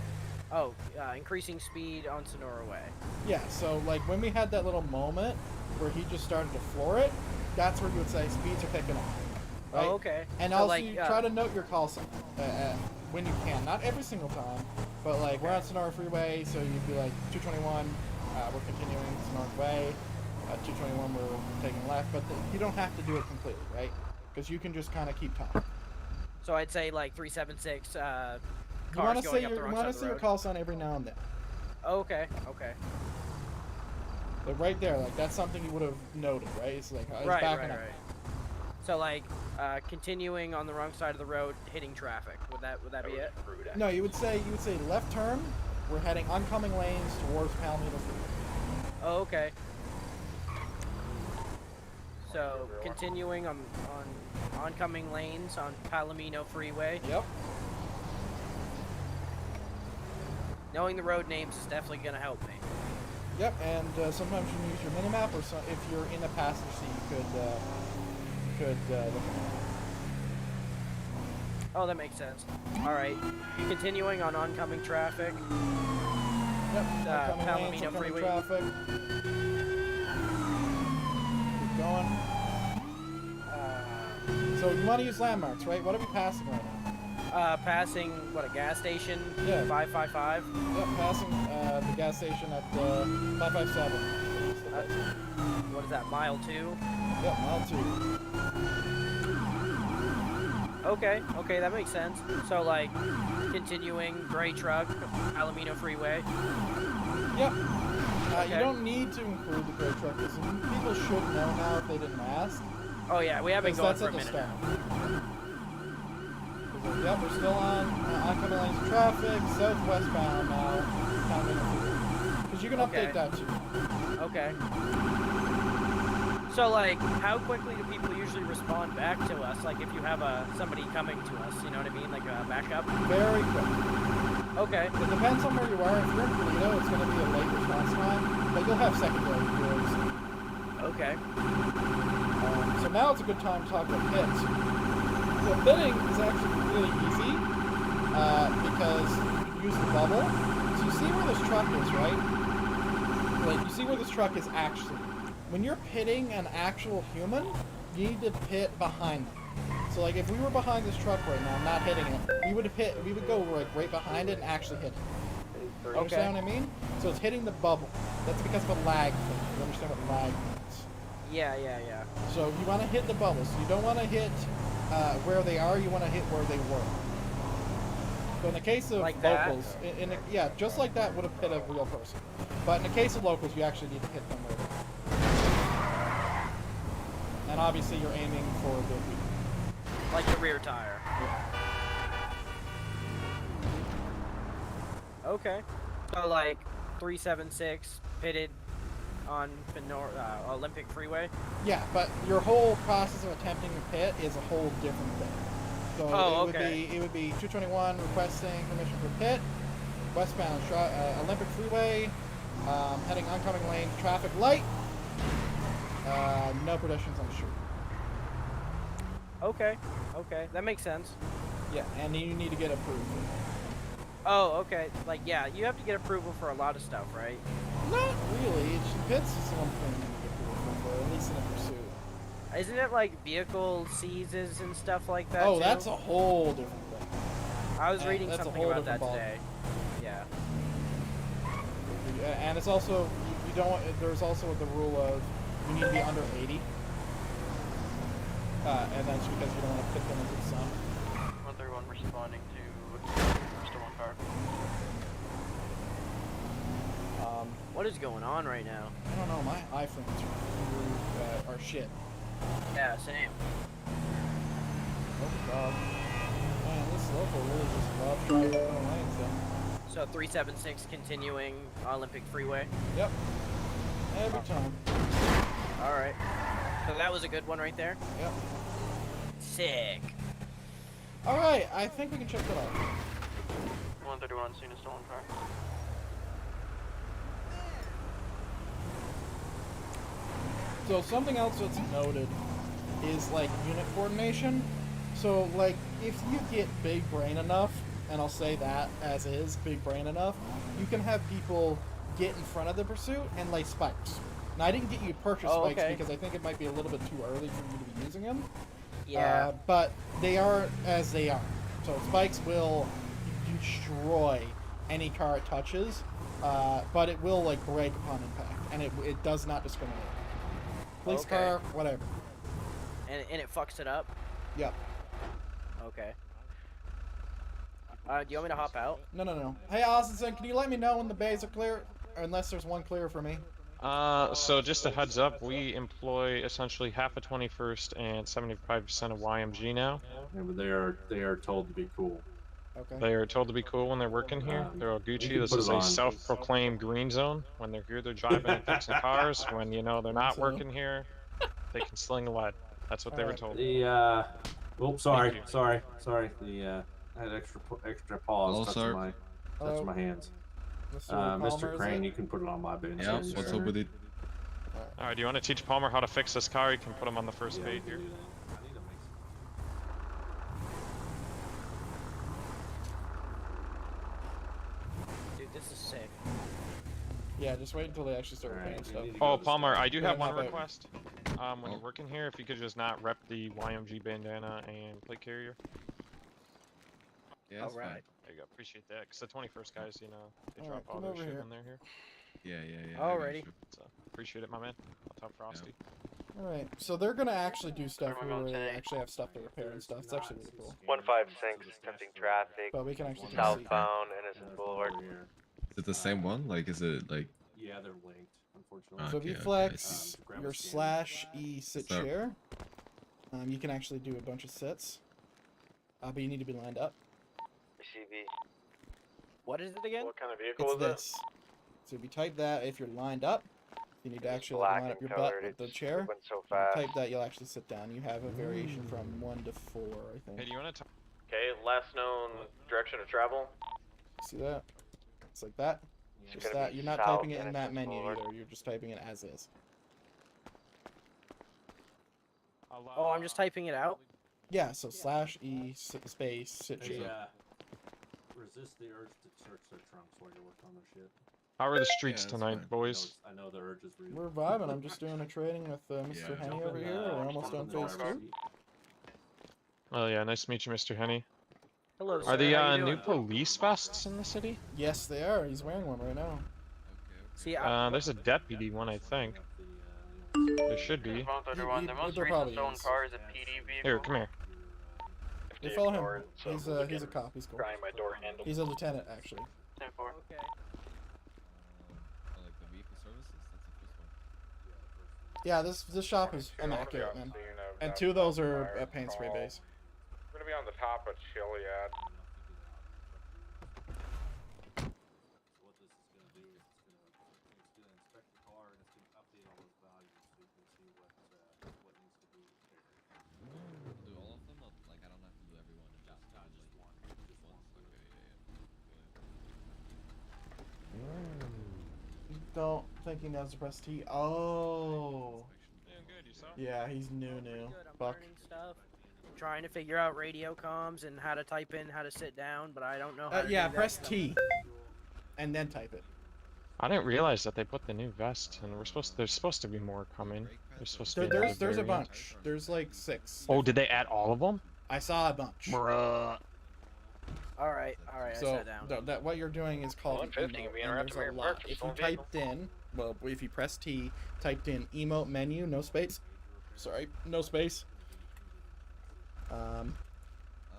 Oh, increasing speed on Sonora Way. Yeah, so like when we had that little moment where he just started to floor it, that's where you would say speeds are picking up. Right? Oh, okay. And so also like, you try to note your call sign when you can. Not every single time, but like we're on Sonora Freeway, so you'd be like 221, we're continuing Sonora Way. 221, we're taking left, but you don't have to do it completely, right? Because you can just kind of keep talking. So I'd say like 376 You cars want to going up the wrong side of the say your road. call sign every now and then. Oh, okay, okay. Like right there, like that's something you would have noted, right? It's like it's Right. backing up. So like continuing on the wrong side of the road, hitting traffic. Would that be it? No, you would say left turn. We're heading oncoming lanes towards Palomino Freeway. Oh, okay. So continuing on oncoming lanes on Palomino Freeway. Yep. knowing the road names is definitely gonna help me. Yep, and sometimes you can use your minimap, or if you're in the passenger seat, you could look at it. Oh, that makes sense. All right, continuing on oncoming traffic. Yep, oncoming lanes, Palomino oncoming Freeway. traffic. Keep going. So you want to use landmarks, right? What are we passing right now? Passing, what, a gas station? Yeah. 555? Yep, passing the gas station at 557. What is that, mile 2? Yep, mile 2. Okay, that makes sense. So, like, continuing, gray truck, Palomino Freeway. Yep. You don't need to include the gray truck, because people should know now if they didn't ask. Oh yeah, we have been going for a minute now. Yep, we're still on oncoming lanes of traffic, southwestbound now. Because you can update that too. Okay. So, like, how quickly do people usually respond back to us? Like, if you have somebody coming to us, you know what I mean? Like a backup? Very quick. Okay. It depends on where you are. If you're in Toledo, it's going to be a late response time, but you'll have secondary viewers. Okay. So now it's a good time to talk about hits. So bidding is actually really easy because you use the bubble. So you see where this truck is, right? Like, you see where this truck is actually. When you're pitting an actual human, you need to pit behind them. So like if we were behind this truck right now, not hitting it, we would go like right behind it and actually hit it. You understand what I mean? So it's hitting the bubble. That's because of a lag thing. You understand what lag means? Yeah. So you want to hit the bubble. So you don't want to hit where they are, you want to hit where they were. So in the case of like locals, yeah, just like that would have hit a real person. But in the case of locals, you actually need to hit them where they are. And obviously you're aiming for the wheel. Like the rear tire. Yeah. Okay. So like 376 pitted on Olympic Freeway. Yeah, but your whole process of attempting to pit is a whole different thing. So it would be 221 requesting permission for pit, westbound Olympic Freeway, heading oncoming lane, traffic light, no pedestrians on the street. Okay, that makes sense. Yeah, and you need to get approval. Oh, okay. Like, yeah, you have to get approval for a lot of stuff, right? Not really. Pits is one thing you need to get approval for, at least in a pursuit. Isn't it like vehicle seizes and stuff like that? Oh, too? that's a whole different thing. I was reading something about that today. Yeah. And it's also you don't. There's also the rule of you need to be under 80. And that's because you don't want to pit them into the sun. 131 responding to Mr. One car. What is going on right now? I don't know, my iPhones are shit. Yeah, same. Oh god. Man, this local really just loves driving on lanes then. So 376 continuing Olympic Freeway? Yep. Every time. Alright. So that was a good one right there? Yep. Sick. Alright, I think we can check that out. 131, seen a stolen car. So something else that's noted is like unit coordination. So like if you get big brain enough, and I'll say that as is, big brain enough, you can have people get in front of the pursuit and lay spikes. Now I didn't get you to purchase spikes because I think it might be a little bit too early for you to be using them. Yeah. But they are as they are. So spikes will destroy any car it touches, but it will like break upon impact, and it does not discriminate. Police car, whatever. And it fucks it up? Yep. Okay. Do you want me to hop out? No. Hey, Austin, can you let me know when the bays are clear? Unless there's one clear for me. So just a heads up, we employ essentially half of 21st and 75% of YMG now. Yeah, but they are told to be cool. Okay. They are told to be cool when they're working here. They're all Gucci. This is a self-proclaimed green zone. When they're here, they're driving and fixing cars. When they're not working here, they can sling lead. That's what they were told. Sorry. The I had extra paws touching my hands. Mr. Crane, you can put it on my bench. Yeah, what's up with it? Alright, do you want to teach Palmer how to fix this car? You can put him on the first page here. Dude, this is sick. Yeah, just wait until they actually start paying stuff. Oh, Palmer, I do have one request. When you're working here, if you could just not rep the YMG bandana and plate carrier. Yeah, that's fine. There you go. Appreciate that. Because the 21st guys, you know, they drop all come their over shit here. when they're here. Yeah. Alrighty. So, appreciate it, my man. I'll talk Frosty. Alright, so they're gonna actually do stuff where they actually have stuff to repair and stuff. It's actually really cool. 156, attempting traffic. But we can actually do Southbound Innocence Boulevard. Is it the same one? Like, is it like? Yeah, they're linked, unfortunately. So if you flex your /E sit chair, you can actually do a bunch of sits. But you need to be lined up. CB. What is it again? What kind of vehicle It's is this. So if you type that, if you're lined up, you need to actually line up your butt with the chair. So Type that, you'll actually sit down. You have a variation from 1 to 4, I think. Hey, do you want to Okay, last known direction of travel. See that? It's like that. It's Just gonna that. be You're not south typing it in that Innocence menu Boulevard. either. You're just typing it as is. Oh, I'm just typing it out? Yeah, so /E space sit chair. Yeah. Resist the urge to search their trunks while you're working on their shit. How are the streaks tonight, boys? I know the urge is real. We're vibing. I'm just doing a trading with Mr. Henny over here. We're almost on phase 2. Oh yeah, nice to meet you, Mr. Henny. Hello, Are sir. the How you new doing? police vests in the city? Yes, they are. He's wearing one right now. See, There's a deputy one, I think. There should be. There probably is. car is a PD vehicle. Here, come here. You follow him. He's a cop. He's cool. Grind my door handle. He's a lieutenant, actually. 10-4. Okay. Like the vehicle services? That's the first one. Yeah, this shop is immaculate, man. And 2 of those are a paint spray base. We're gonna be on the top of Chiliad. What this is going to do is it's going to inspect the car and it's going to update all those values so you can see what needs to be repaired. Do all of them? Or, like, I don't have to do every one. Just one. Just one. Okay, yeah. Don't think he knows to press T. Oh. Doing good, yourself? Yeah, he's new. I'm Fuck. learning stuff. Trying to figure out radio comms and how to type in, how to sit down, but I don't know how to Yeah, do that press stuff. T. And then type it. I didn't realize that they put the new vest, and there's supposed to be more coming. There's supposed to be another There's a variant. bunch. There's like 6. Oh, did they add all of them? I saw a bunch. Bruh. Alright, I So sat down. that what you're doing is called an 150 emote, can be and interrupted there's a by your lot. purchase If you on vehicle. typed in, well, if you press T, typed in emote menu, no space. Sorry, no space.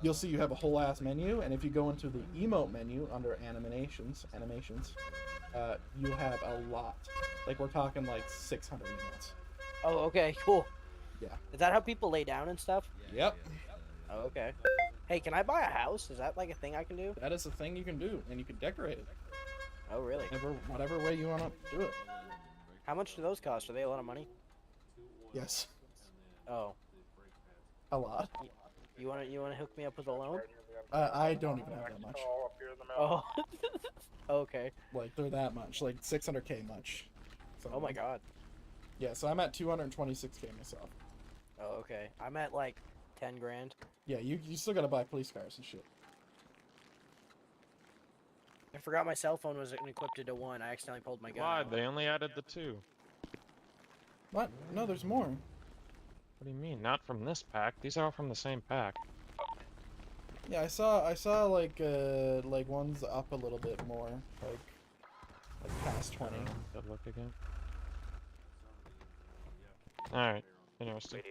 You'll see you have a whole ass menu, and if you go into the emote menu under animations, you'll have a lot. Like we're talking like 600 emotes. Oh, okay, cool. Yeah. Is that how people lay down and stuff? Yep. Oh, okay. Hey, can I buy a house? Is that like a thing I can do? That is a thing you can do, and you can decorate it. Oh, really? Whatever way you want to do it. How much do those cost? Are they a lot of money? Yes. Oh. A lot. You wanna hook me up with a loan? I don't even have that much. Oh. Okay. Like they're that much, like 600k much. So, Oh my god. Yeah, so I'm at 226k myself. Oh, okay. I'm at like 10 grand. Yeah, you still gotta buy police cars and shit. I forgot my cell phone was equipped to 1. I accidentally pulled my gun. Why? out. They only added the 2. What? No, there's more. What do you mean? Not from this pack. These are all from the same pack. Yeah, I saw like ones up a little bit more, like past 20. Good look again. Alright. Interesting.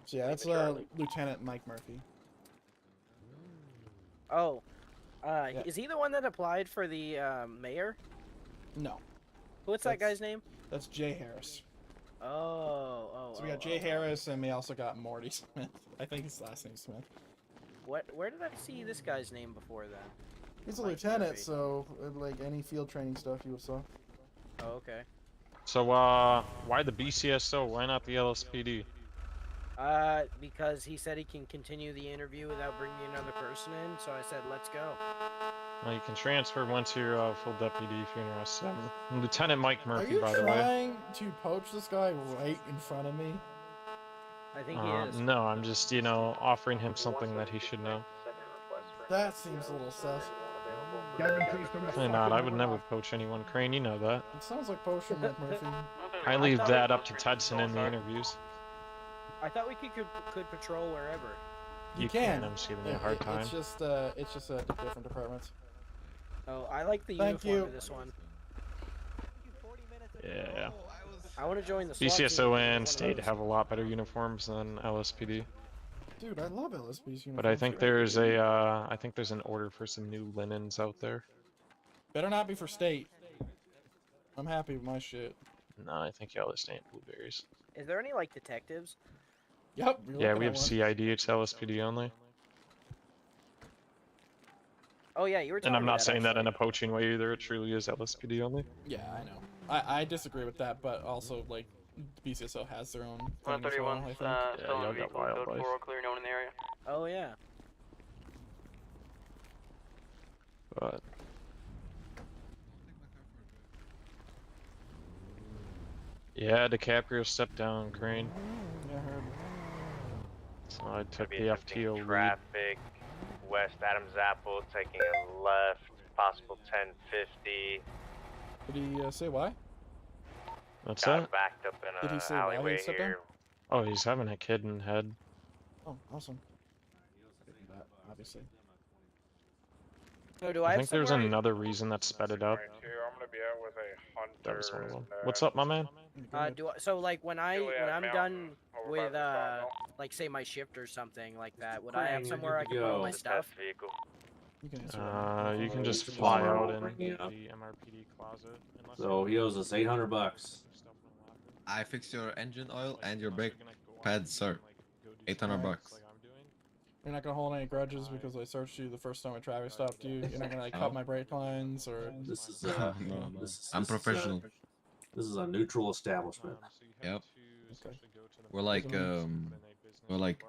So yeah, that's Lieutenant Mike Murphy. Oh. Is he the one that applied for the mayor? No. What's that guy's name? That's Jay Harris. Oh. So we got Jay Harris, and we also got Morty Smith. I think his last name's Smith. Where did I see this guy's name before then? He's a Mike lieutenant, Murphy. so like any field training stuff you saw. Oh, okay. So, why the BCSO? Why not the LSPD? Because he said he can continue the interview without bringing another person in, so I said, let's go. Well, you can transfer once you're full deputy if you're interested. I'm Lieutenant Mike Murphy, by the way. Are you trying to poach this guy right in front of me? I think he is. No, I'm just, you know, offering him something that he should know. That seems a little sus. Probably not. I would never poach anyone, Crane. You know that. It sounds like poaching, Mike Murphy. I leave that up to Tedson in the interviews. I thought we could patrol wherever. You can. I'm just giving you a hard time. It's just different departments. Oh, I like the uniform of this one. Yeah. I want to join the SWAT BCSO team. and state have a lot better uniforms than LSPD. Dude, I love LSPD's uniforms. But I think there's an order for some new linens out there. Better not be for state. I'm happy with my shit. No, I think y'all are staying blueberries. Is there any like detectives? Yep. Yeah, we have CID. It's LSPD only. Oh yeah, you were. And I'm not saying that in a poaching way either. It truly is LSPD only. Yeah, I know. I disagree with that, but also like BCSO has their own. 131. Y'all got wildlife. Clear, no one in the area. Oh yeah. But yeah, DiCaprio stepped down, Crane. Yeah, I heard. So I took the FTO lead. Traffic, West Adams Apple, taking a left, possible 1050. Did he say why? What's Got that? backed up in Did he an say why he alleyway stepped down? here. Oh, he's having a kid in head. Oh, awesome. Obviously. So do I I think there's another reason that sped it up. I'm gonna be out with a hunter. That was one of them. What's up, my man? So like when I'm done with like say my shift or something like that, would I have somewhere I can put all my stuff? You can just fly out in the MRPD closet. So he owes us $800. I fixed your engine oil and your brake pads, sir. $800. You're not gonna hold any grudges because I searched you the first time I traffic stopped you. You're not gonna like cut my brake lines or. This is No, I'm professional. This is a neutral establishment. Yep. Okay. We're like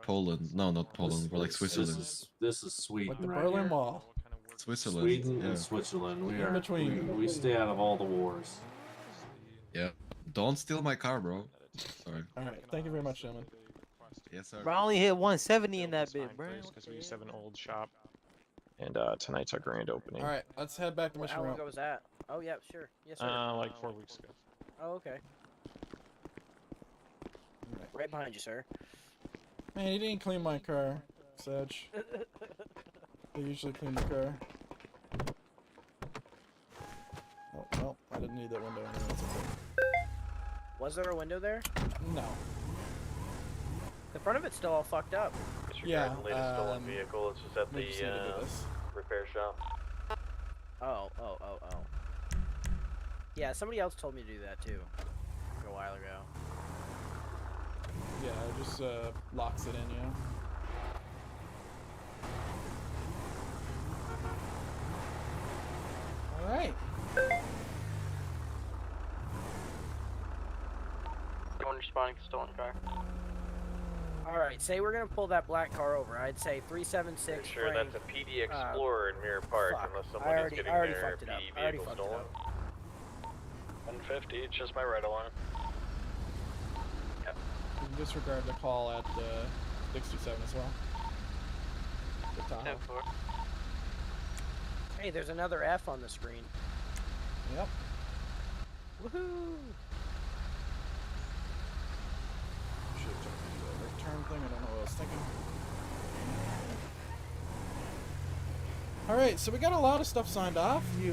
Poland. No, not Poland. We're like Switzerland. This is Sweden. Like the right Berlin here. Wall. Switzerland. Sweden yeah. and Switzerland. We In are between. we stay out of all the wars. Yeah. Don't steal my car, bro. Sorry. All right. Thank you very much, gentlemen. Yes, sir. Bro, I only hit 170 in that bit, bro. Because we used to have an old shop. And tonight's our grand opening. All right. Let's head back to Mission How long Row. ago was that? Oh yeah, sure. Yes sir. Like 4 weeks ago. Oh okay. Right behind you, sir. Man, he didn't clean my car, Sedge. They usually clean the car. Oh, well, I didn't need that window anyway. It's okay. Was there a window there? No. The front of it's still all fucked up. Yeah, The latest stolen vehicle. It's just at we just need to do this. repair shop. Oh. Yeah, somebody else told me to do that too. A while ago. Yeah, it just locks it in, you know? Alright. Going responding to stolen car. Alright, say we're gonna pull that black car over. I'd say 376. Sure, Frank. that's a PD Explorer in Mirror Park, fuck. unless I someone already- is getting I already their fucked it up. PD I already vehicle fucked it stolen. up. 150, it's just my right alarm. You can disregard the call at 67 as well. The Tahoe. Hey, there's another F on the screen. Yep. Woohoo! Should have jumped into the return thing. I don't know what I was thinking. Alright, so we got a lot of stuff signed off. We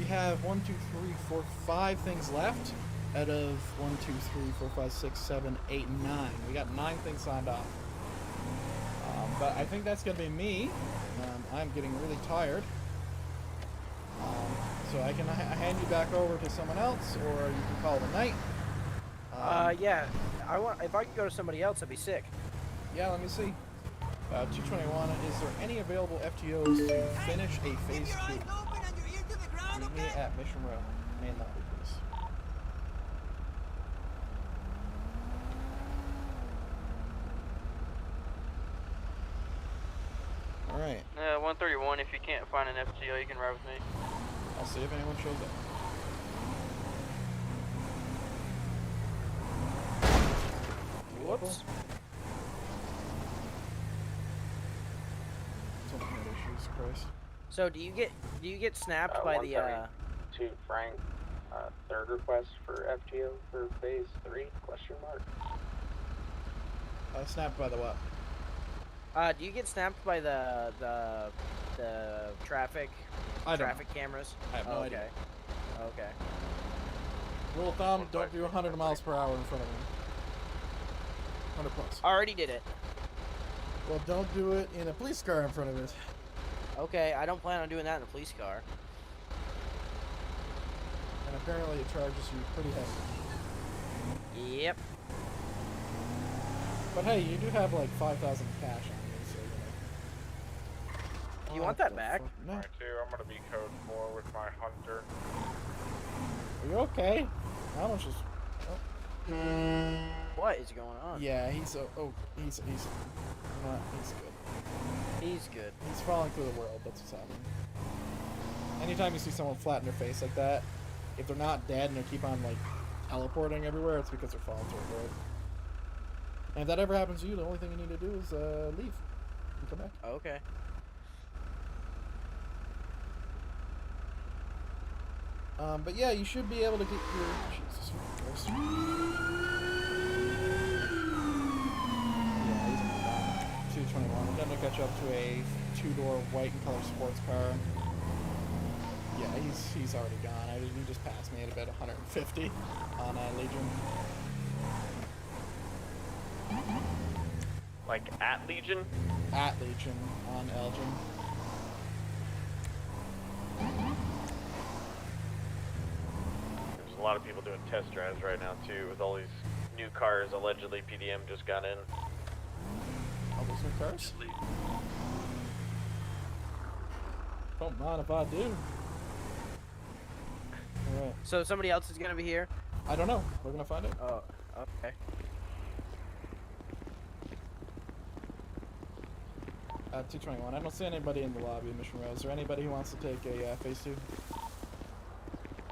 have 1, 2, 3, 4, 5 things left out of 1, 2, 3, 4, 5, 6, 7, 8, 9. We got 9 things signed off. But I think that's going to be me. I'm getting really tired. So I can hand you back over to someone else, or you can call it a night. Yeah. If I could go to somebody else, I'd be sick. Yeah, let me see. 221, is there any available FTOs to finish a phase 2? Meet me at Mission Row. Main lobby, please. Alright. 131, if you can't find an FTO, you can ride with me. I'll see if anyone shows up. Whoops. Jesus Christ. So do you get snapped by the To Frank, third request for FTO for phase 3? Question mark. Snapped by the what? Do you get snapped by the traffic cameras? I have no idea. Okay. Rule of thumb, don't do 100 miles per hour in front of me. 100 plus. Already did it. Well, don't do it in a police car in front of it. Okay, I don't plan on doing that in a police car. And apparently it charges you pretty heavy. Yep. But hey, you do have like 5,000 cash on you, so you want that back? No. I'm gonna be code 4 with my hunter. Are you okay? I don't just. What is going on? Yeah, he's good. He's good. He's falling through the world. That's what's happening. Anytime you see someone flatten their face like that, if they're not dead and they keep on like teleporting everywhere, it's because they're falling through the world. And if that ever happens to you, the only thing you need to do is leave and come back. Okay. But yeah, you should be able to get your. Jesus Christ. Yeah, he's in 221. I'm gonna catch up to a two-door white and color sports car. Yeah, he's already gone. He just passed me at about 150 on Legion. Like at Legion? At Legion on Elgin. There's a lot of people doing test drives right now too, with all these new cars. Allegedly, PDM just got in. All those new cars? Don't mind if I do. Alright. So somebody else is gonna be here? I don't know. We're gonna find out. Oh, okay. 221. I don't see anybody in the lobby of Mission Row. Is there anybody who wants to take a phase 2?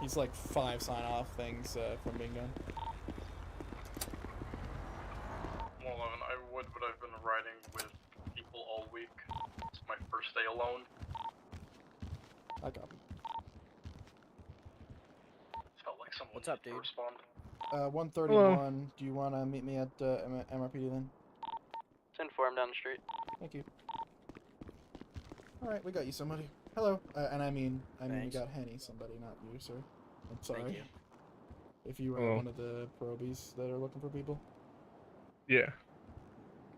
He's like 5 sign-off things from being done. 11, I would, but I've been riding with people all week. It's my first day alone. I copy. Felt like someone What's up, dude? Respond. 131. Hello. Do you want to meet me at MRPD then? 10-4, I'm down the street. Thank you. Alright, we got you somebody. Hello. And I mean we Thanks. got Henny, somebody, not you, sir. I'm sorry. Thank you. If you are one of the probies that are looking for people. Yeah.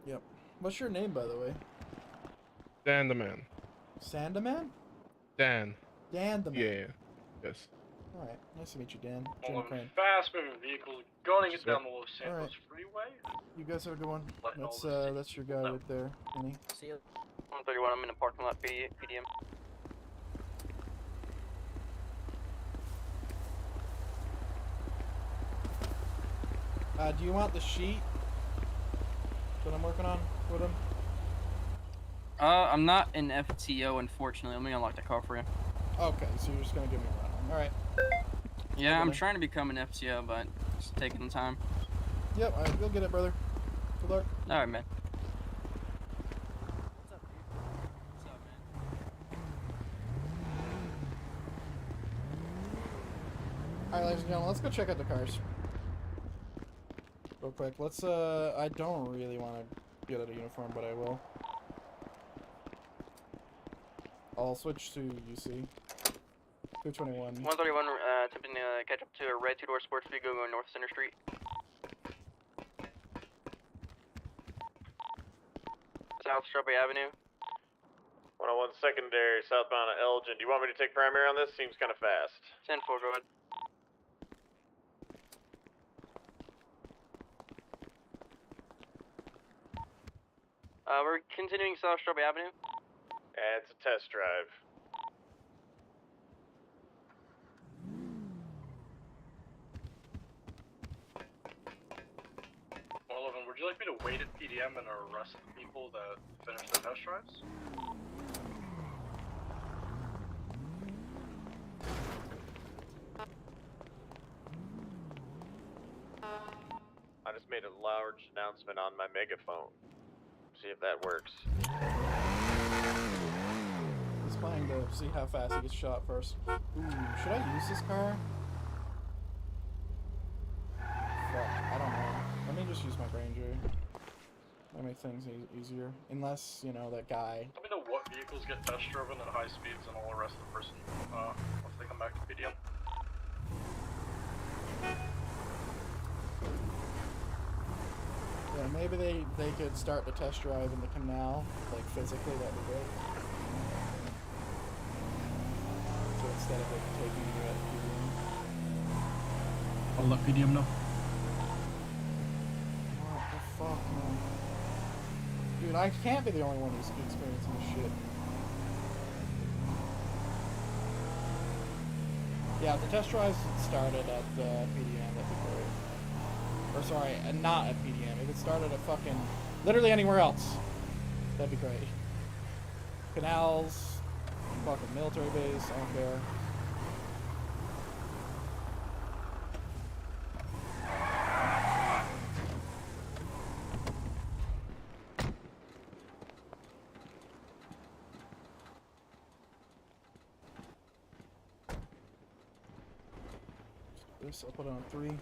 Yep. What's your name, by the way? Dan the man. Sandaman? Dan. Dan the man. Yeah. Yes. Alright, nice to meet you, Dan. Jim 11, Crane. fast moving vehicle, going it down the Los Santos Alright. Freeway. You guys have a good one. Letting all That's your guy right there, Henny. See you. 131, I'm in the parking lot, PDM. Do you want the sheet that I'm working on with him? I'm not in FTO, unfortunately. Let me unlock the car for you. Okay, so you're just gonna give me a run. Alright. Yeah, I'm trying to become an FTO, but it's taking time. Yep, alright, you'll get it, brother. Good luck. Alright, man. Alright, ladies and gentlemen, let's go check out the cars. Real quick, let's, I don't really want to get out of uniform, but I will. I'll switch to UC. 221. 131, attempting to catch up to a red two-door sports vehicle going north Center Street. South Strawberry Avenue. 101 secondary, southbound of Elgin. Do you want me to take primary on this? Seems kind of fast. 10-4, go ahead. We're continuing South Strawberry Avenue. It's a test drive. Well, 11, would you like me to wait at PDM and arrest the people that finished their test drives? made a large announcement on my megaphone. See if that works. He's playing to see how fast he gets shot first. Ooh, should I use this car? Fuck, I don't know. Let me just use my Ranger. That make things easier. Unless, you know, that guy. Let me know what vehicles get test driven at high speeds and I'll arrest the person once they come back to PDM. Yeah, maybe they could start the test drive in the canal, like physically, that'd be great. So instead of like taking you at PDM. I'll let PDM know. What the fuck, man? Dude, I can't be the only one who's experiencing this shit. Yeah, if the test drives started at PDM, that'd be great. Or sorry, not at PDM. If it started at fucking literally anywhere else, that'd be great. Canals, fucking military base, I don't care. This, I'll put it on 3. I'm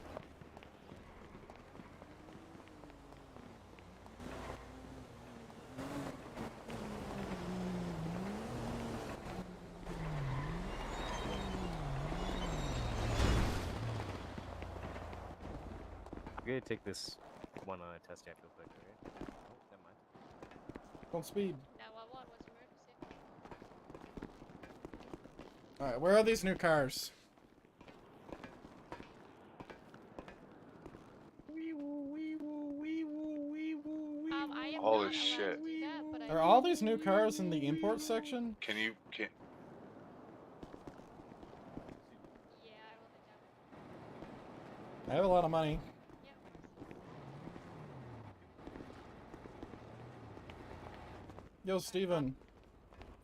gonna take this one on a test stand real quick, alright? Oh, never mind. Don't speed. 911, what's emergency? Alright, where are these new cars? Holy shit. Are all these new cars in the import section? Can you, I have a lot of money. Yo, Steven.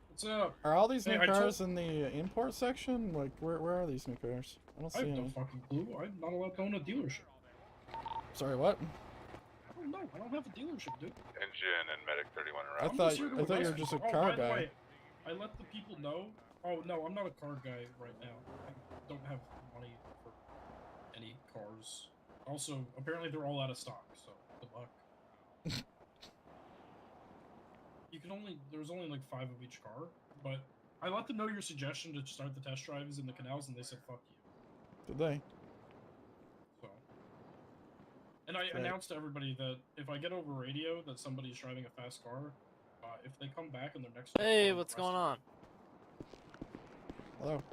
What's up? Are all these new Hey, cars in the import section? Like, where are these new cars? I don't see I have any. no fucking clue. I'm not allowed to own a dealership. Sorry, what? I don't know. I don't have a dealership, dude. Engine and Medic 31 I around. thought you were just a car by the guy. way, I let the people know. Oh no, I'm not a car guy right now. I don't have money for any cars. Also, apparently they're all out of stock, so good luck. There's only like 5 of each car, but I let them know your suggestion to start the test drives in the canals, and they said fuck you. Did they? So, and I announced to everybody that if I get over radio that somebody's driving a fast car, if they come back in their next. Hey, what's going on? Hello.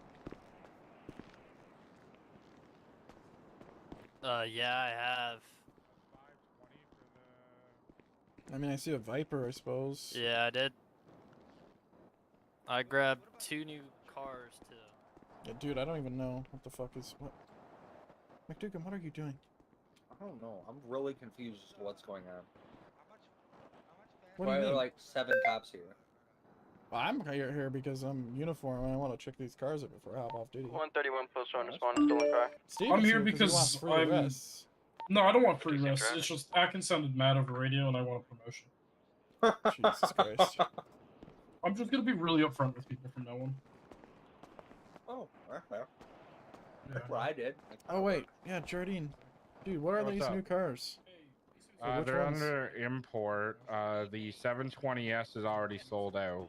Yeah, I have. I mean, I see a Viper, I suppose. Yeah, I did. I grabbed 2 new cars too. Yeah, dude, I don't even know what the fuck is what. McDougan, what are you doing? I don't know. I'm really confused as to what's going on. What do Why you are there mean? like 7 cops here? Well, I'm here because I'm uniform and I want to check these cars out before I hop off duty. 131 post on respond stolen car. I'm here he because wants free I'm. arrests. No, I don't want free arrests. It's just Atkins sounded mad over radio, and I want a promotion. Jesus Christ. I'm just gonna be really upfront with people from now on. Oh, well. That's what I did. Oh wait, yeah, Jardine. Dude, what are What's these up? new cars? So which They're ones? under import. The 720S is already sold out.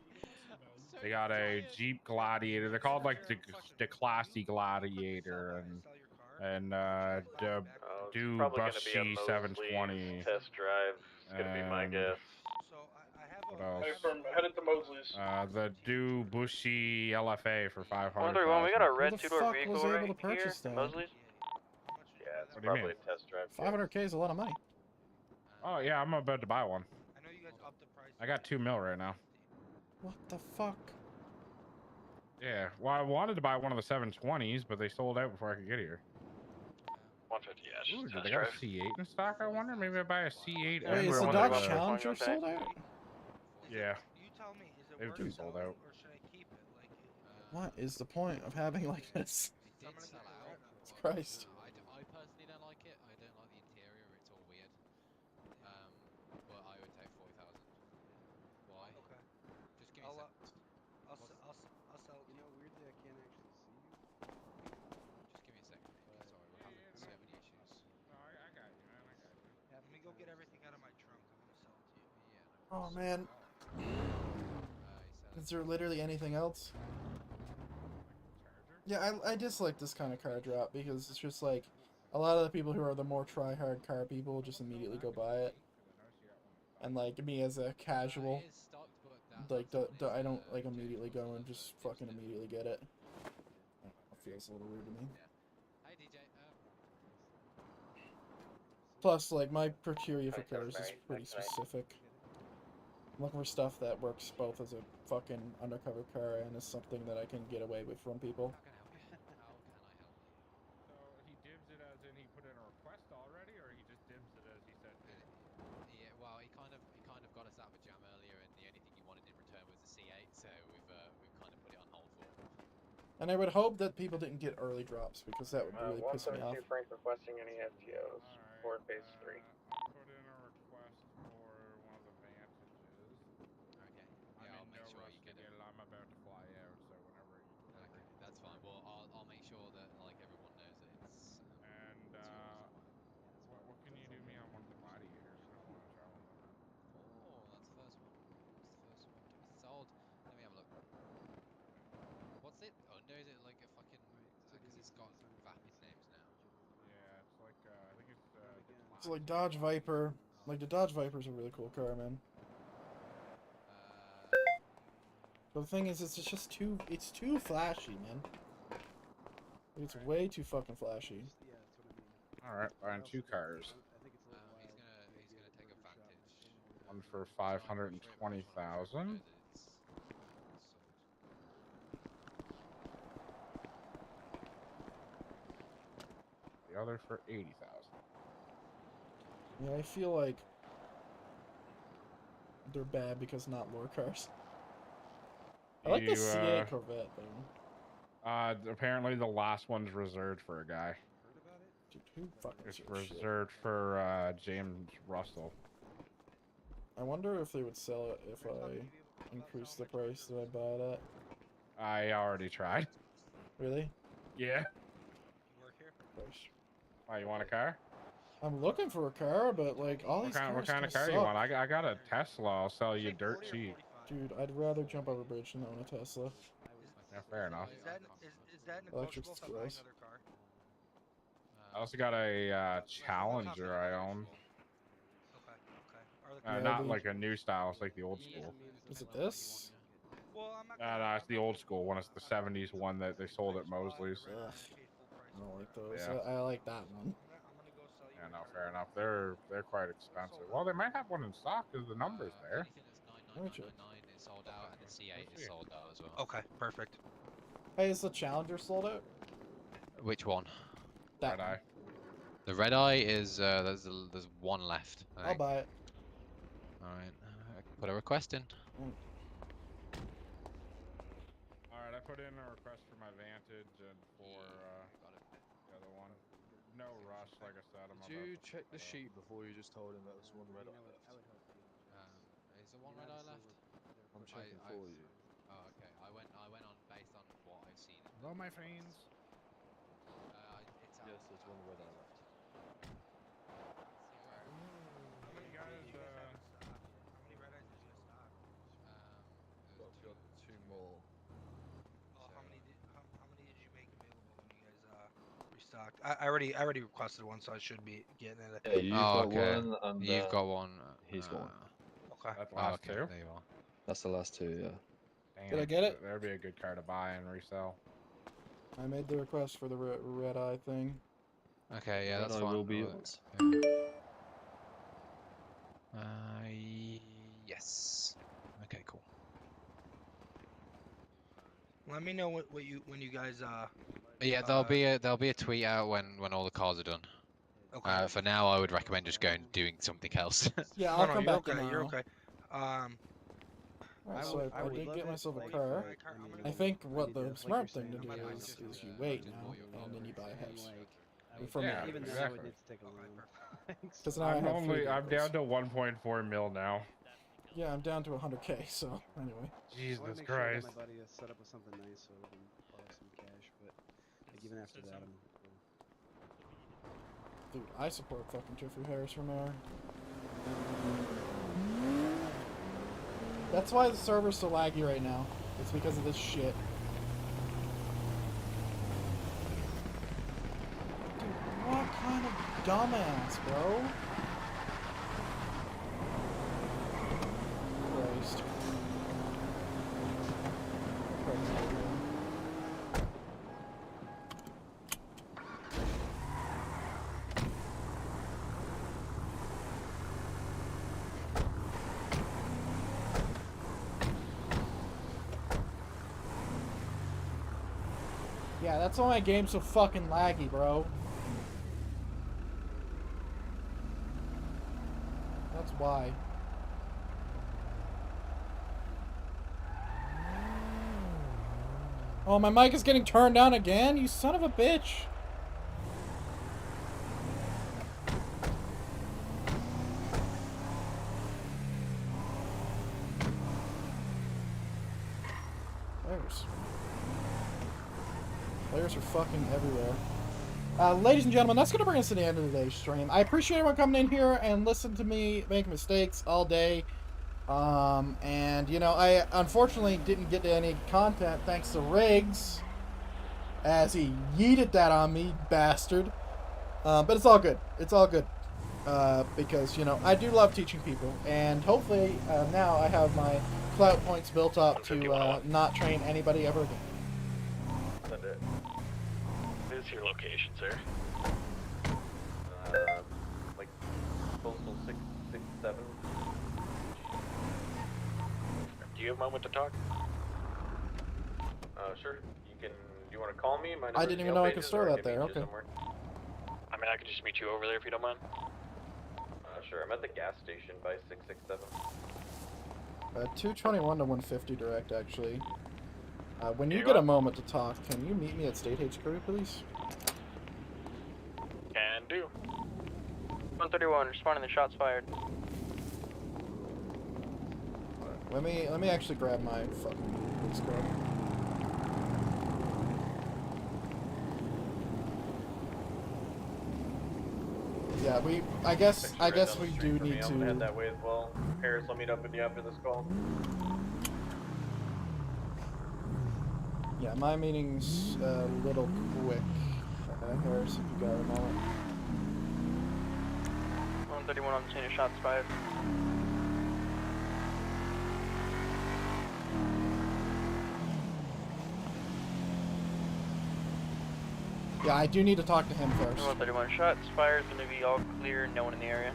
They got a Jeep Gladiator. They're called like the classy Gladiator and do Probably gonna be a Bushy Mosley's 720. test drive. It's gonna be my guess. What else? Hey, from headed to Mosley's. The do Bushy LFA for 500. 131, we got a red Who the 2-door fuck vehicle was right able to purchase here. that? Mosley's. Yeah, it's What do you probably mean? a test drive. 500K is a lot of money. Oh yeah, I'm about to buy one. I got 2 mil right now. What the fuck? Yeah, well, I wanted to buy one of the 720s, but they sold out before I could get here. 150, yeah, it's Ooh, just do a they test got a drive. C8 in stock? I wonder. Maybe I buy a C8. Wait, is the Dodge Challenger sold out? Yeah. They've two sold out. What is the point of having like this? Jesus Christ. I personally don't like it. I don't like the interior. It's all weird. Oh man. Is there literally anything else? Yeah, I dislike this kind of car drop because it's just like a lot of the people who are the more try-hard car people just immediately go buy it. And like me as a casual, like I don't like immediately go and just fucking immediately get it. It feels a little weird to me. Plus, like, my criteria for cars is pretty specific. I'm looking for stuff that works both as a fucking undercover car and as something that I can get away with from people. So he dibs it as in he put in a request already, or he just dibs it as he said dib? Yeah, well, he kind of got us out of a jam earlier, and the only thing he wanted in return was a C8, so we've kind of put it on hold for him. And I would hope that people didn't get early drops, because that would really piss me off. 172 Frank requesting any FTOs for phase 3. I'll put in a request for one of the Vantages. Okay. I'm Yeah, I'll in make no sure rush you to get get it. it. I'm about to fly out, so whenever you Okay, that's fine. Well, I'll make sure that like everyone knows that it's. And what can you do me on one of the gladiators? I want to travel in that. Oh, that's the first one. That's the first one to be sold. Let me have a look. What's it under? Is it like a fucking? Because it's got vapid names now. Yeah, it's like I think it's It's like Dodge Viper. Like, the Dodge Viper's a really cool car, man. But the thing is, it's just too, it's too flashy, man. It's way too fucking flashy. Alright, buying 2 cars. He's gonna take a Vantage. One for 520,000. The other for 80,000. Yeah, I feel like they're bad because not lore cars. I like the C8 Corvette, though. Apparently the last one's reserved for a guy. Dude, who fucking It's reserved shit? reserved for James Russell. I wonder if they would sell it if I increase the price that I buy it at. I already tried. Really? Yeah. Why, you want a car? I'm looking for a car, but like all these cars What kind of kinda car you want? suck. I got a Tesla. I'll sell you dirt cheap. Dude, I'd rather jump over a bridge than own a Tesla. Yeah, fair enough. Is that Electric's negotiable if I buy gross. another car? I also got a Challenger I own. Okay. Not like a new style. It's like the old school. Is it this? Well, I'm not. No, it's the old school one. It's the 70s one that they sold at Mosley's. Ugh. I don't like those. Yeah. I like that one. Yeah, no, fair enough. They're quite expensive. Well, they might have one in stock because the number's there. Anything that's 99999 is sold out, and the C8 is sold out as well. Okay, perfect. Hey, is the Challenger sold out? Which one? That Red Eye. The Red Eye is there's one left. I'll buy it. All right, put a request in. All right, I put in a request for my Vantage and for the other one. No rush, like I said. Did you check the sheet before you just told him that there's one red eye left? Is there one Red Eye left? I'm checking for you. Oh, okay. I went on based on what I've seen. Hello, my friends. It's Yes, there's one red eye left. How many guys? How many red eyes is in stock? Well, I've got 2 more. Oh, how many did you make available when you guys restocked? I already requested one, so I should be getting it. Yeah, you've got one, and you've got one. He's got one. Okay. That's the last 2. There you are. That's the last 2, yeah. Dang, Did I get it? That'd be a good car to buy and resell. I made the request for the red eye thing. Okay, yeah, Red that's eye fine. will be yours. Yes. Okay, cool. Let me know when you guys Yeah, there'll be a tweet out when all the cars are done. Okay. For now, I would recommend just going and doing something else. Yeah, I'll come back okay, tomorrow. You're okay. Alright, so I did get myself a car. I think what the smart thing to do is you wait now, and then you buy a house. For me, even exactly. though it needs to take a loan. Because now I have I'm down to 1.4 mil now. Yeah, I'm down to 100K. So anyway. Jesus Christ. Christ. My buddy is set up with something nice so we can borrow some cash, but like, even after that, I'm. Dude, I support fucking Jeffrey Harris for mayor. That's why the server's so laggy right now. It's because of this shit. Dude, what kind of dumbass, bro? Christ. Yeah, that's why my game's so fucking laggy, bro. That's why. Oh, my mic is getting turned down again? You son of a bitch. Players are fucking everywhere. Ladies and gentlemen, that's going to bring us to the end of today's stream. I appreciate everyone coming in here and listening to me make mistakes all day. And, you know, I unfortunately didn't get to any content thanks to Riggs, as he yeeted that on me, bastard. But it's all good. It's all good. Because, you know, I do love teaching people. And hopefully, now I have my clout points built up to not train anybody ever again. What is your location, sir? Like postal 667. Do you have a moment to talk? Sure. You can. Do you want to call me? My I didn't even know I could store that there. Okay. I mean, I could just meet you over there if you don't mind. Sure. I'm at the gas station by 667. 221 to 150 direct, actually. When you get a moment to talk, can you meet me at State HQ, please? Can do. 131, responding to shots fired. Let me actually grab my fucking police card. Yeah, I guess we do need to. I'm head that way as well. Harris, I'll meet up with you after this call. Yeah, my meeting's a little quick. Harris, if you got a moment. 131 on the chain of shots fired. Yeah, I do need to talk to him first. 131 shots fired, gonna be all clear, no one in the area.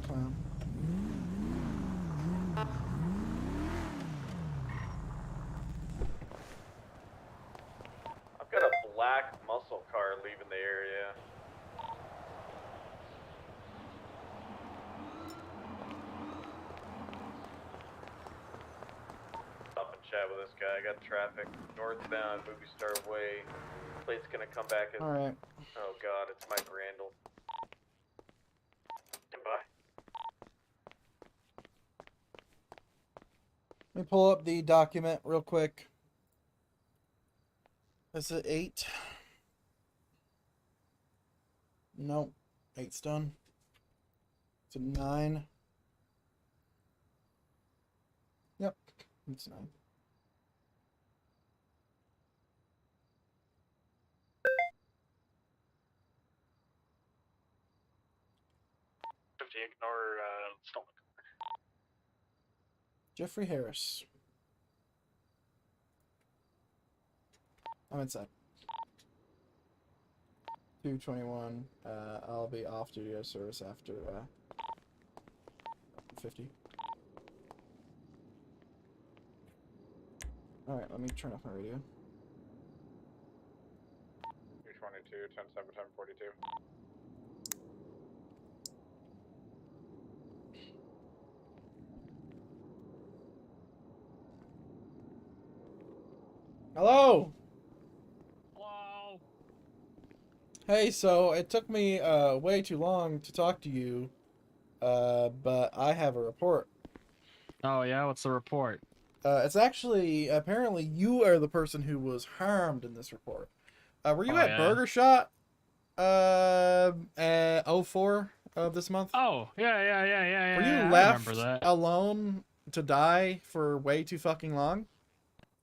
Clown. I've got a black muscle car leaving the area. Stop and chat with this guy. I got traffic northbound, Movie Star Way. Plate's gonna come back as. Alright. Oh god, it's Mike Randall. Goodbye. Let me pull up the document real quick. Is it 8? Nope. 8's done. It's a 9. Yep. It's 9. Ignore stolen. Jeffrey Harris. I'm inside. 221. I'll be off duty of service after 50. Alright, let me turn off my radio. 222, 10-7, 10-42. Hello! Hello! Hey, so it took me way too long to talk to you, but I have a report. Oh yeah, what's the report? It's actually, apparently you are the person who was harmed in this report. Were you at Burger Shot 04 of this month? Oh, yeah. Were you I left remember that. alone to die for way too fucking long?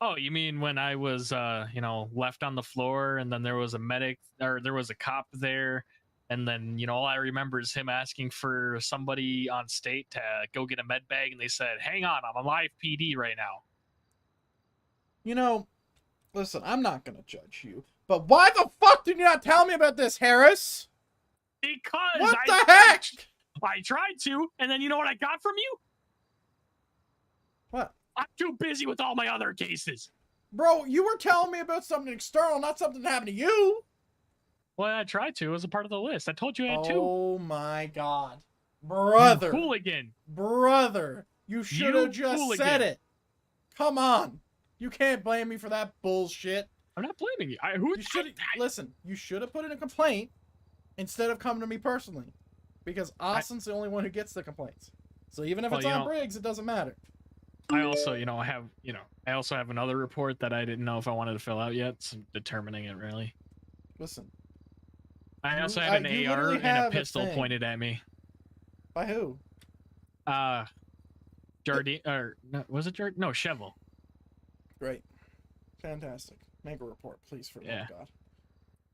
Oh, you mean when I was, left on the floor, and then there was a medic, or there was a cop there, and then, all I remember is him asking for somebody on state to go get a med bag, and they said, hang on, I'm a live PD right now. Listen, I'm not gonna judge you, but why the fuck did you not tell me about this, Harris? Because what the heck? I tried to, and then you know what I got from you? What? I'm too busy with all my other cases. Bro, you were telling me about something external, not something that happened to you. Well, I tried to. It was a part of the list. I told you I had two. Oh my god. Brother. You hooligan. Brother. You should have just said it. Come on. You can't blame me for that bullshit. I'm not blaming you. Listen, you should have put in a complaint instead of coming to me personally. Because Austin's the only one who gets the complaints. So even if it's on Briggs, it doesn't matter. I also, I also have another report that I didn't know if I wanted to fill out yet. So determining it, really. Listen. I also have an AR and a pistol pointed at me. By who? Jardine, or no, was it Jardine? No, Chevel. Great. Fantastic. Make a report, please, for the love of God.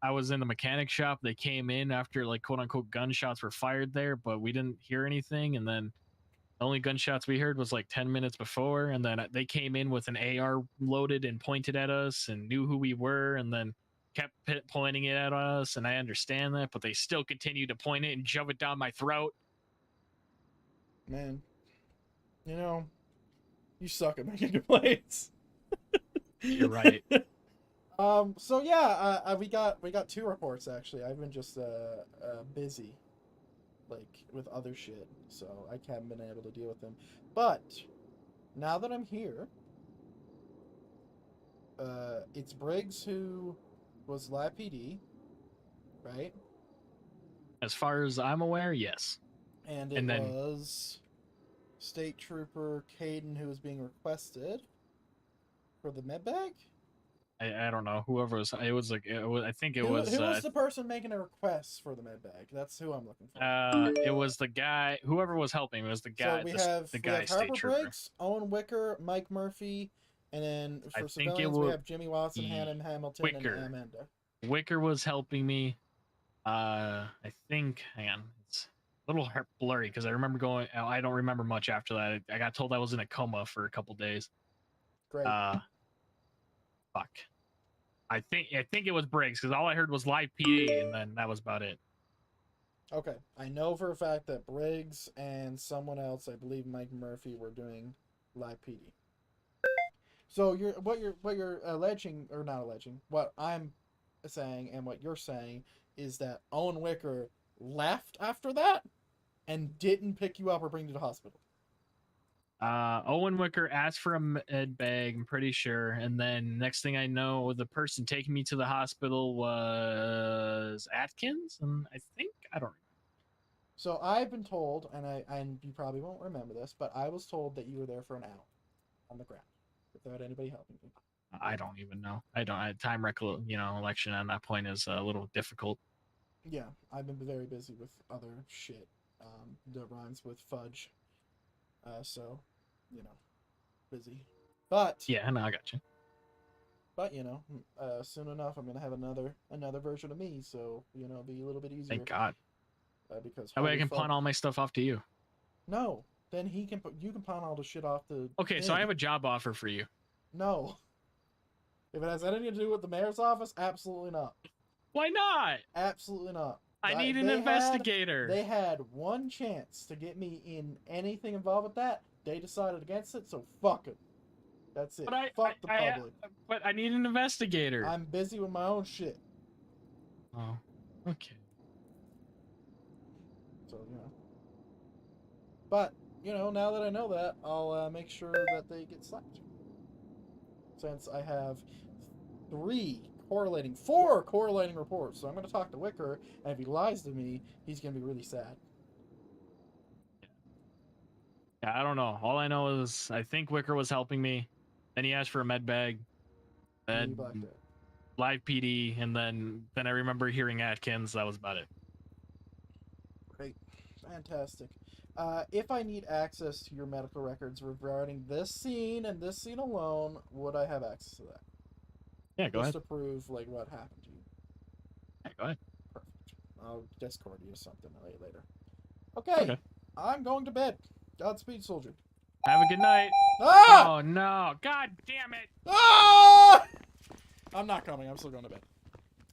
I was in the mechanic shop. They came in after, like, quote-unquote gunshots were fired there, but we didn't hear anything, and then the only gunshots we heard was like 10 minutes before, and then they came in with an AR loaded and pointed at us and knew who we were, and then kept pointing it at us, and I understand that, but they still continue to point it and shove it down my throat. Man, you suck at making complaints. You're right. So yeah, we got two reports actually. I've been just busy, like, with other shit, so I haven't been able to deal with them. But now that I'm here, it's Briggs who was Live PD, right? As far as I'm aware, yes. And it was State Trooper Caden who was being requested for the med bag. I don't know. Whoever was, it was like, I think it Who was. Who was the person making a request for the med bag? That's who I'm looking for. It was the guy. Whoever was helping was the guy. So we have State Harper Trooper. Briggs, Owen Wicker, Mike Murphy, and then for civilians we have Jimmy Watson, Hannah Hamilton, and Amanda. Wicker was helping me. I think. Hang on, it's a little blurry because I remember going. I don't remember much after that. I got told I was in a coma for a couple days. Great. Fuck. I think it was Briggs because all I heard was live PD, and then that was about it. Okay, I know for a fact that Briggs and someone else, I believe Mike Murphy, were doing live PD. So what you're alleging, or not alleging, what I'm saying and what you're saying is that Owen Wicker left after that and didn't pick you up or bring you to the hospital. Owen Wicker asked for a med bag, I'm pretty sure, and then next thing I know, the person taking me to the hospital was Atkins, and I don't remember. So I've been told, and you probably won't remember this, but I was told that you were there for an hour on the ground without anybody helping you. I don't even know. Election on that point is a little difficult. Yeah, I've been very busy with other shit that rhymes with fudge. So, busy. But yeah, no, I got you. But soon enough, I'm gonna have another version of me. So be a little bit easier. Thank God. Because that way I can pawn all my stuff off to you. No, then you can pawn all the shit off to. Okay, so I have a job offer for you. No. If it has anything to do with the mayor's office, absolutely not. Why not? Absolutely not. I need an investigator. They had one chance to get me in anything involved with that. They decided against it, so fuck it. That's it. Fuck the public. But I need an investigator. I'm busy with my own shit. Oh, okay. So, But, now that I know that, I'll make sure that they get slapped. Since I have 4 correlating reports. So I'm going to talk to Wicker, and if he lies to me, he's going to be really sad. Yeah, I don't know. All I know is I think Wicker was helping me. Then he asked for a med bag. And you Then blacked it. live PD, and then I remember hearing Atkins. That was about it. Great. Fantastic. If I need access to your medical records regarding this scene and this scene alone, would I have access to that? Yeah, go ahead. Just to prove like what happened to you. Yeah, go ahead. Perfect. I'll Discord you something later. Okay. I'm going to bed. Godspeed, soldier. Have a good night. Ah! Oh no! God damn it! Ah! I'm not coming. I'm still going to bed.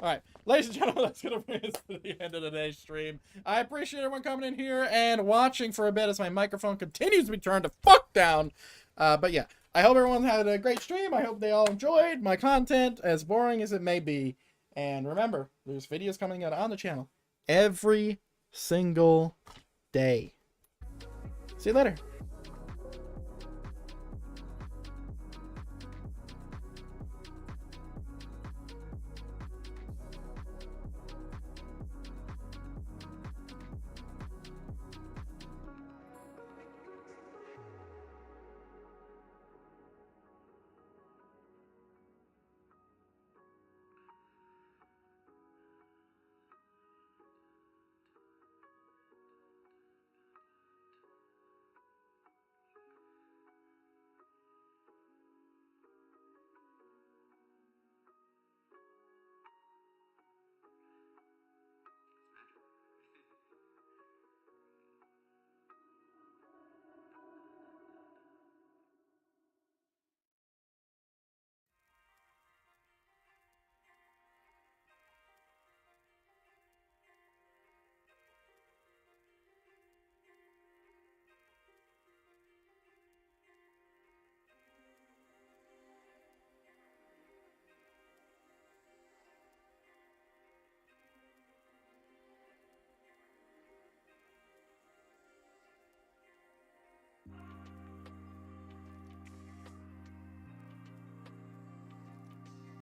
All right, ladies and gentlemen, that's going to bring us to the end of today's stream. I appreciate everyone coming in here and watching for a bit as my microphone continues to be turned to fuck down. But yeah, I hope everyone had a great stream. I hope they all enjoyed my content, as boring as it may be. And remember, there's videos coming out on the channel every single day. See you later.